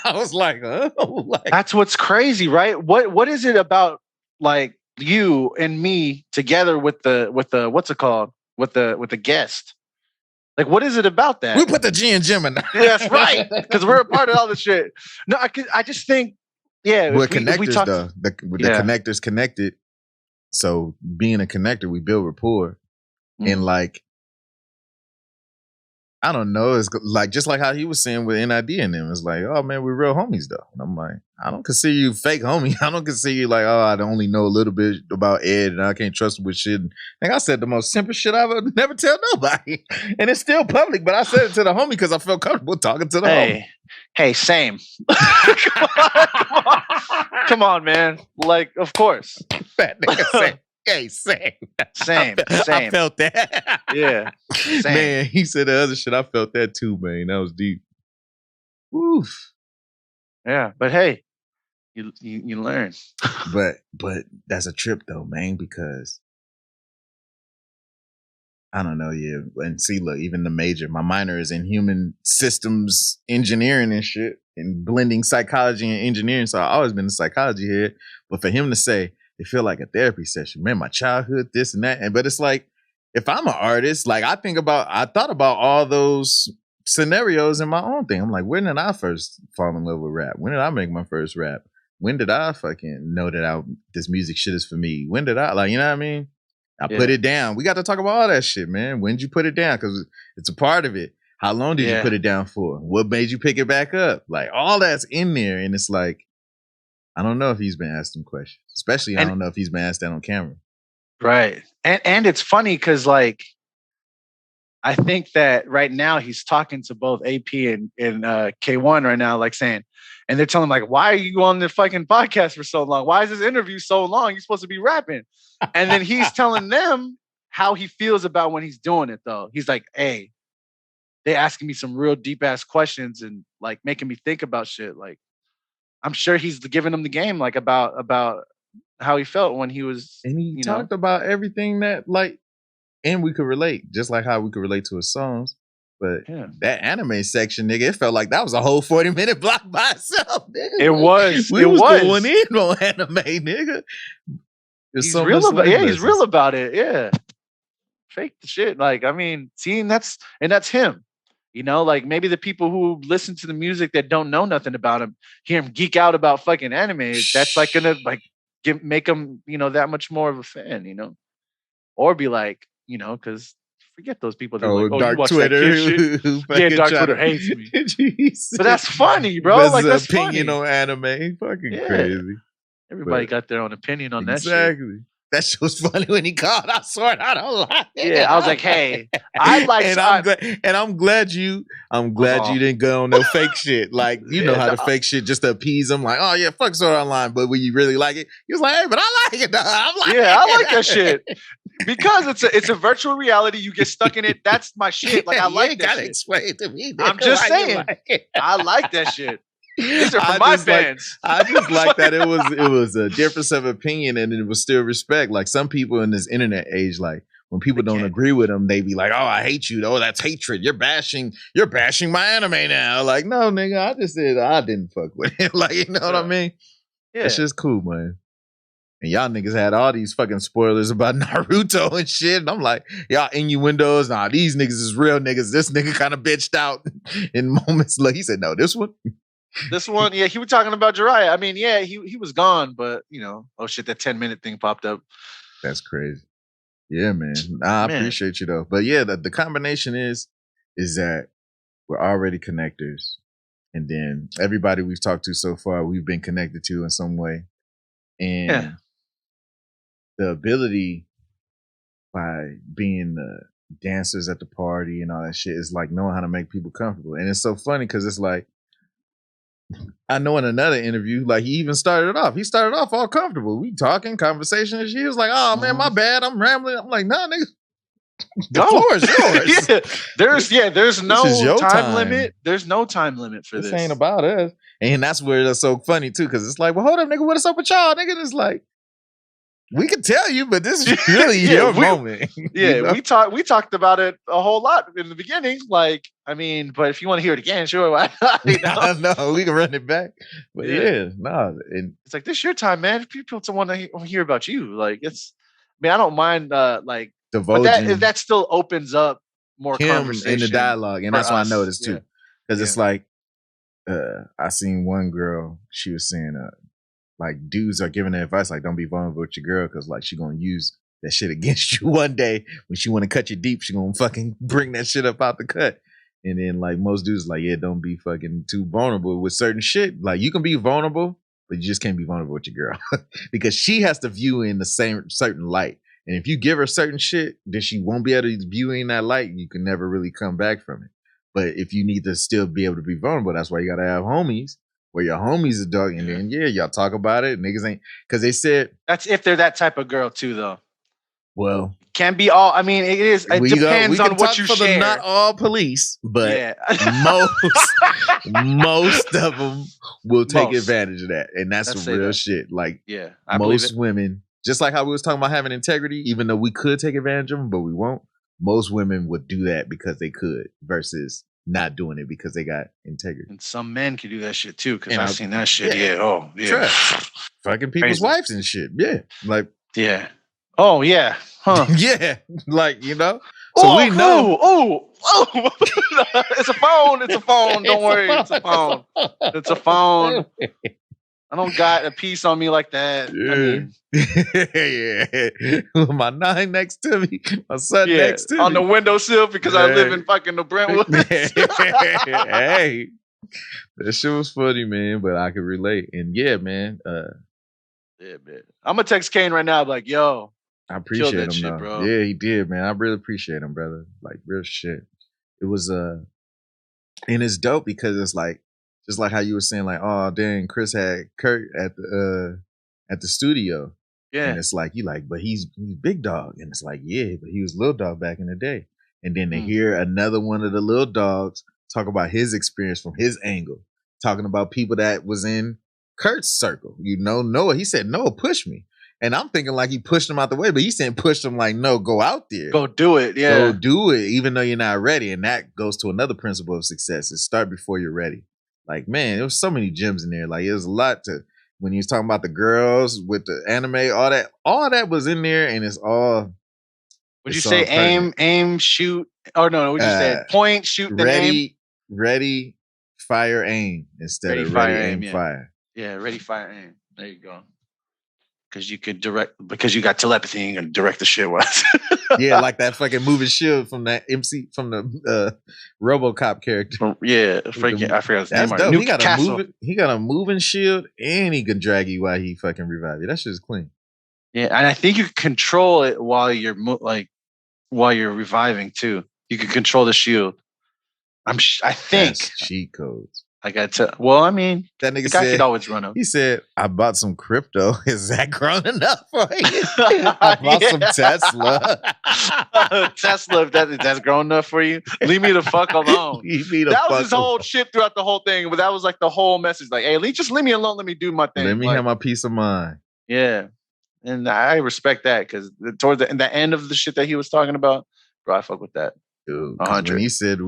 I was like, oh, like, that's what's crazy, right? What is it about like you and me together with the what's it called? With the guest? Like, what is it about that? We put the G in Gemini. Yeah, that's right. Because we're a part of all this shit. No, I just think, yeah. We're connectors, though. The connectors connected. So being a connector, we build rapport. And like, I don't know. It's like, just like how he was saying with N.I.D. and them. It's like, oh man, we're real homies though. And I'm like, I don't consider you fake homie. I don't consider you like, oh, I only know a little bit about Ed and I can't trust him with shit. Like I said, the most simple shit I would never tell nobody. And it's still public, but I said it to the homie because I felt comfortable talking to the homie. Hey, same. Come on, man. Like, of course. Fat nigga, same. Hey, same. I felt that. Yeah. Same. Man, he said the other shit. I felt that too, man. That was deep. Oof. Yeah, but hey, you learn. but that's a trip though, man, because I don't know, yeah. And see, look, even my minor is in human systems engineering and shit, and blending psychology and engineering. So I've always been a psychology head. But for him to say, it feel like a therapy session, man, my childhood, this and that. But it's like, if I'm an artist, like I thought about all those scenarios in my own thing. I'm like, when did I first fall in love with rap? When did I make my first rap? When did I fucking know that this music shit is for me? When did I, like, you know what I mean? I put it down. We got to talk about all that shit, man. When did you put it down? Because it's a part of it. How long did you put it down for? What made you pick it back up? Like, all that's in there. And it's like, I don't know if he's been asked some questions. Especially, I don't know if he's been asked that on camera. Right. And it's funny because, like, I think that right now he's talking to both AP and K1 right now, like saying, and they're telling him, like, why are you on the fucking podcast for so long? Why is this interview so long? You're supposed to be rapping. And then he's telling them how he feels about when he's doing it, though. He's like, hey, they're asking me some real deep ass questions and like making me think about shit. Like, I'm sure he's giving them the game, like about how he felt when he was. And he talked about everything that, like, and we could relate, just like how we could relate to his songs. But that anime section, nigga, it felt like that was a whole 40-minute block by itself, nigga. It was. We was going in on anime, nigga. He's real about it. Yeah, he's real about it. Yeah. Fake the shit. Like, I mean, seeing that's him. You know, like maybe the people who listen to the music that don't know nothing about him, hear him geek out about fucking anime. That's like gonna like make him, that much more of a fan, or be like, because forget those people that like, Dark you watch Twitter. That kid shit. Yeah, Dark Twitter hates me. But that's funny, bro. That's like that's opinion funny. on anime. Fucking crazy. Everybody got their own opinion on that shit. Exactly. That shit was funny when he called. I swear I don't like it. Yeah, I was like, hey, I like, and I'm glad you didn't go on no fake shit. Like, you know how the fake shit just to appease him. Like, oh yeah, fuck Sword Online, but when you really like it, he was like, hey, but I like it. I'm like, I like that shit because it's a virtual reality. You get stuck in it. That's my shit. Like, I like that shit. Explain it to me. I'm just saying, I like that shit. These are for my fans. I just like that it was a difference of opinion and it was still respect. Like some people in this internet age, like when people don't agree with them, they be like, "Oh, I hate you. Oh, that's hatred. You're bashing my anime now." Like, no, nigga, I just said I didn't fuck with it. Like, you know what I mean? Yeah, that's just cool, man. And y'all niggas had all these fucking spoilers about Naruto and shit. And I'm like, y'all innuendos. Nah, these niggas is real niggas. This nigga kind of bitched out in moments. Like he said, no, this one. This one, he was talking about Jiraiya. I mean, he was gone, but oh shit, that 10-minute thing popped up. That's crazy. Yeah, man. I appreciate you though. But yeah, the combination is that we're already connectors. And then everybody we've talked to so far, we've been connected to in some way. And the ability by being the dancers at the party and all that shit. It's like knowing how to make people comfortable. And it's so funny because it's like, I know in another interview, like he even started it off. He started off all comfortable. We talking, conversation and shit. He was like, oh man, my bad. I'm rambling. I'm like, nah, nigga. The floor is yours. There's no time limit. There's no time limit for this. This ain't about us. And that's where it's so funny too, because it's like, well, hold up, nigga, what's up with y'all? Nigga, it's like, we can tell you, but this is really your moment. Yeah, you know? we talked about it a whole lot in the beginning. Like, I mean, but if you want to hear it again, sure. No, we can run it back. But and it's like, this is your time, man. People want to hear about you. Like, it's, I mean, I don't mind like divulging, but that still opens up more conversation in the dialogue. And that's what I noticed too. Because it's like, I seen one girl, she was saying, like dudes are giving her advice, like don't be vulnerable with your girl, because like she gonna use that shit against you one day when she want to cut you deep. She gonna fucking bring that shit up out the cut. And then like most dudes like, yeah, don't be fucking too vulnerable with certain shit. Like you can be vulnerable, but you just can't be vulnerable with your girl because she has to view in the same certain light. And if you give her certain shit, then she won't be able to view in that light. You can never really come back from it. But if you need to still be able to be vulnerable, that's why you gotta have homies. Where your homies are dog, and then y'all talk about it. Niggas ain't, because they said that's if they're that type of girl too, though. Well, can be all. I mean, it is. It depends on what you share. Not all police, but most of them will take advantage of that, and that's the real shit. Like, most women, just like how we was talking about having integrity, even though we could take advantage of them, but we won't. Most women would do that because they could, versus not doing it because they got integrity. And some men can do that shit too, because I've seen that shit. Fucking people's wives and shit. Like oh yeah, huh? Like, you know. So we know. It's a phone. It's a phone. Don't worry, it's a phone. It's a phone. I don't got a piece on me like that. My 9 next to me, my son next to me on the windowsill because I live in fucking the Brentwood. Hey, that shit was funny, man. But I could relate, and man. Man. I'm gonna text Kane right now. Like, yo, I appreciate him, shit, bro. Yeah, he did, man. I really appreciate him, brother. Like, real shit. It was and it's dope because it's like. Just like how you were saying, like, oh dang, Chris had Kurt at the studio. Yeah. And it's like, you like, but he's big dog. And it's like, yeah, but he was little dog back in the day. And then to hear another one of the little dogs talk about his experience from his angle, talking about people that was in Kurt's circle. You know, Noah, he said, Noah pushed me. And I'm thinking like he pushed him out the way, but he said pushed him like, no, go out there. Go do it. Yeah. Go do it, even though you're not ready. And that goes to another principle of success is start before you're ready. Like, man, there was so many gems in there. Like, it was a lot to, when he was talking about the girls with the anime, all that was in there, and it's all. Would you say aim, shoot? Oh, no, we just said point, shoot, ready, fire, aim, instead of ready, aim, fire. Yeah, ready, fire, aim. There you go. Because you could because you got telepathy and you can direct the shit was. Yeah, like that fucking moving shield from that MC, from the RoboCop character. Yeah, freaking, I forgot his name. Dope. He got a moving shield and he can drag you while he fucking revive you. That shit is clean. Yeah, and I think you can control it while you're while you're reviving too. You can control the shield. I think. That's cheat codes. I got to. Well, I mean, that nigga said could always run up. He said, "I bought some crypto. Is that grown enough for you? I bought some Tesla. Tesla. If that's grown enough for you, leave me the fuck alone." That was his whole shit throughout the whole thing. But that was like the whole message. Like, hey, just leave me alone. Let me do my thing. Let me have my peace of mind. Yeah, and I respect that because towards the end of the shit that he was talking about, bro, I fuck with that. Dude, 100. When he said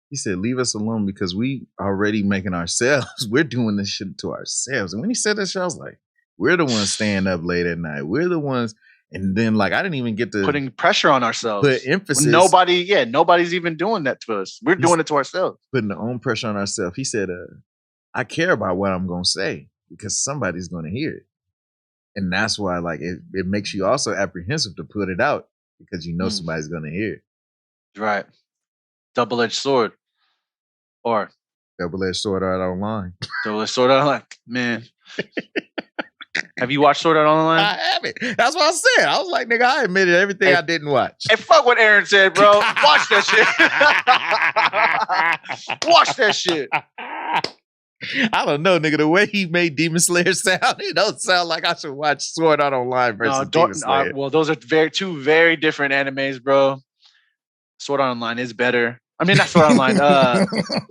he said, leave us alone because we already making ourselves. We're doing this shit to ourselves. And when he said that shit, I was like, we're the ones staying up late at night. We're the ones. And then like, I didn't even get to putting pressure on ourselves. Put emphasis. Nobody's even doing that to us. We're doing it to ourselves. Putting the own pressure on ourselves. He said, I care about what I'm going to say because somebody's going to hear it. And that's why like it makes you also apprehensive to put it out because you know somebody's going to hear it. Right. Double-edged sword. Or double-edged sword art online. Double-edged sword art online. Man. Have you watched Sword Art Online? I haven't. That's what I said. I was like, nigga, I admitted everything I didn't watch. Hey, fuck what Aaron said, bro. Watch that shit. Watch that shit. I don't know, nigga. The way he made Demon Slayer sound, it don't sound like I should watch Sword Art Online versus Demon Slayer. Well, those are two very different animes, bro. Sword Art Online is better. I mean, not Sword Art Online.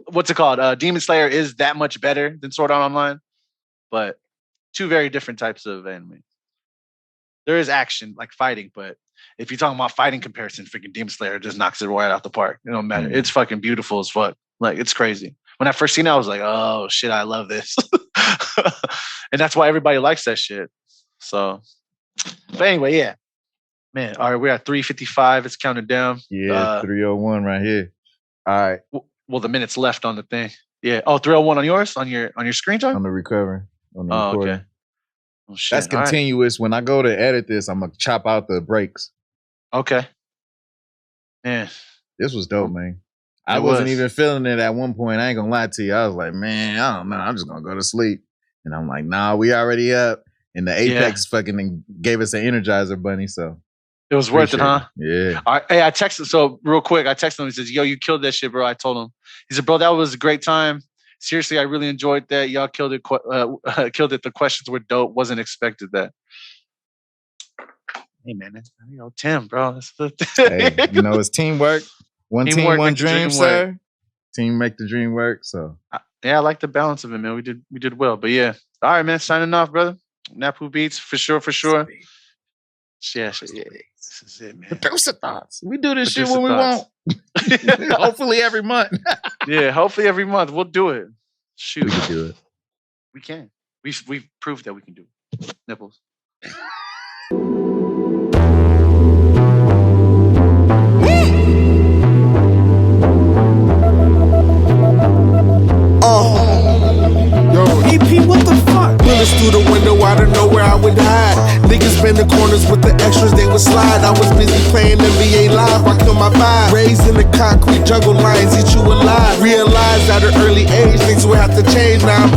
What's it called? Demon Slayer is that much better than Sword Art Online, but two very different types of anime. There is action, like fighting, but if you're talking about fighting comparison, freaking Demon Slayer just knocks it right out the park. It don't matter. It's fucking beautiful as fuck. Like, it's crazy. When I first seen it, I was like, oh shit, I love this. And that's why everybody likes that shit. So, but anyway, yeah. Man, all right, we're at 3:55. It's counting down. Yeah, 3:01 right here. All right. Well, the minutes left on the thing. Yeah. Oh, 3:01 on yours? On your screen time? On the recovery. On the recording. Okay. Oh, shit. That's continuous. Right. When I go to edit this, I'm gonna chop out the breaks. Okay. Yeah. This was dope, man. I wasn't even feeling it at one point. I ain't gonna lie to you. I was like, man, I don't know. I'm just gonna go to sleep. And I'm like, nah, we already up. And the Apex fucking gave us an Energizer bunny, so it was worth it, huh? Yeah. Hey, I texted. So real quick, I texted him. He says, "Yo, you killed that shit, bro." I told him. He said, "Bro, that was a great time. Seriously, I really enjoyed that. Y'all killed it. Killed it. The questions were dope. Wasn't expected that." Hey man, Tim, bro. Hey, it's teamwork. One team, one dream, sir. Team make the dream work. So yeah, I like the balance of it, man. We did well. But yeah, all right, man. Signing off, brother. Napu Beats for sure. Yeah, this is it, man. Producer thoughts. We do this shit when we want. Hopefully every month. Yeah, hopefully every month we'll do it. Shoot, we can do it. We can. We've proved that we can do it. Nipples. Yo, EP, what the fuck? Bullets through the window, I don't know where I would hide. Niggas been the corners with the extras, they would slide. I was busy playing NBA Live, I kill my vibe. Raised in the concrete, juggle lines, eat you alive. Realized at an early age, things would have to change. Now I'm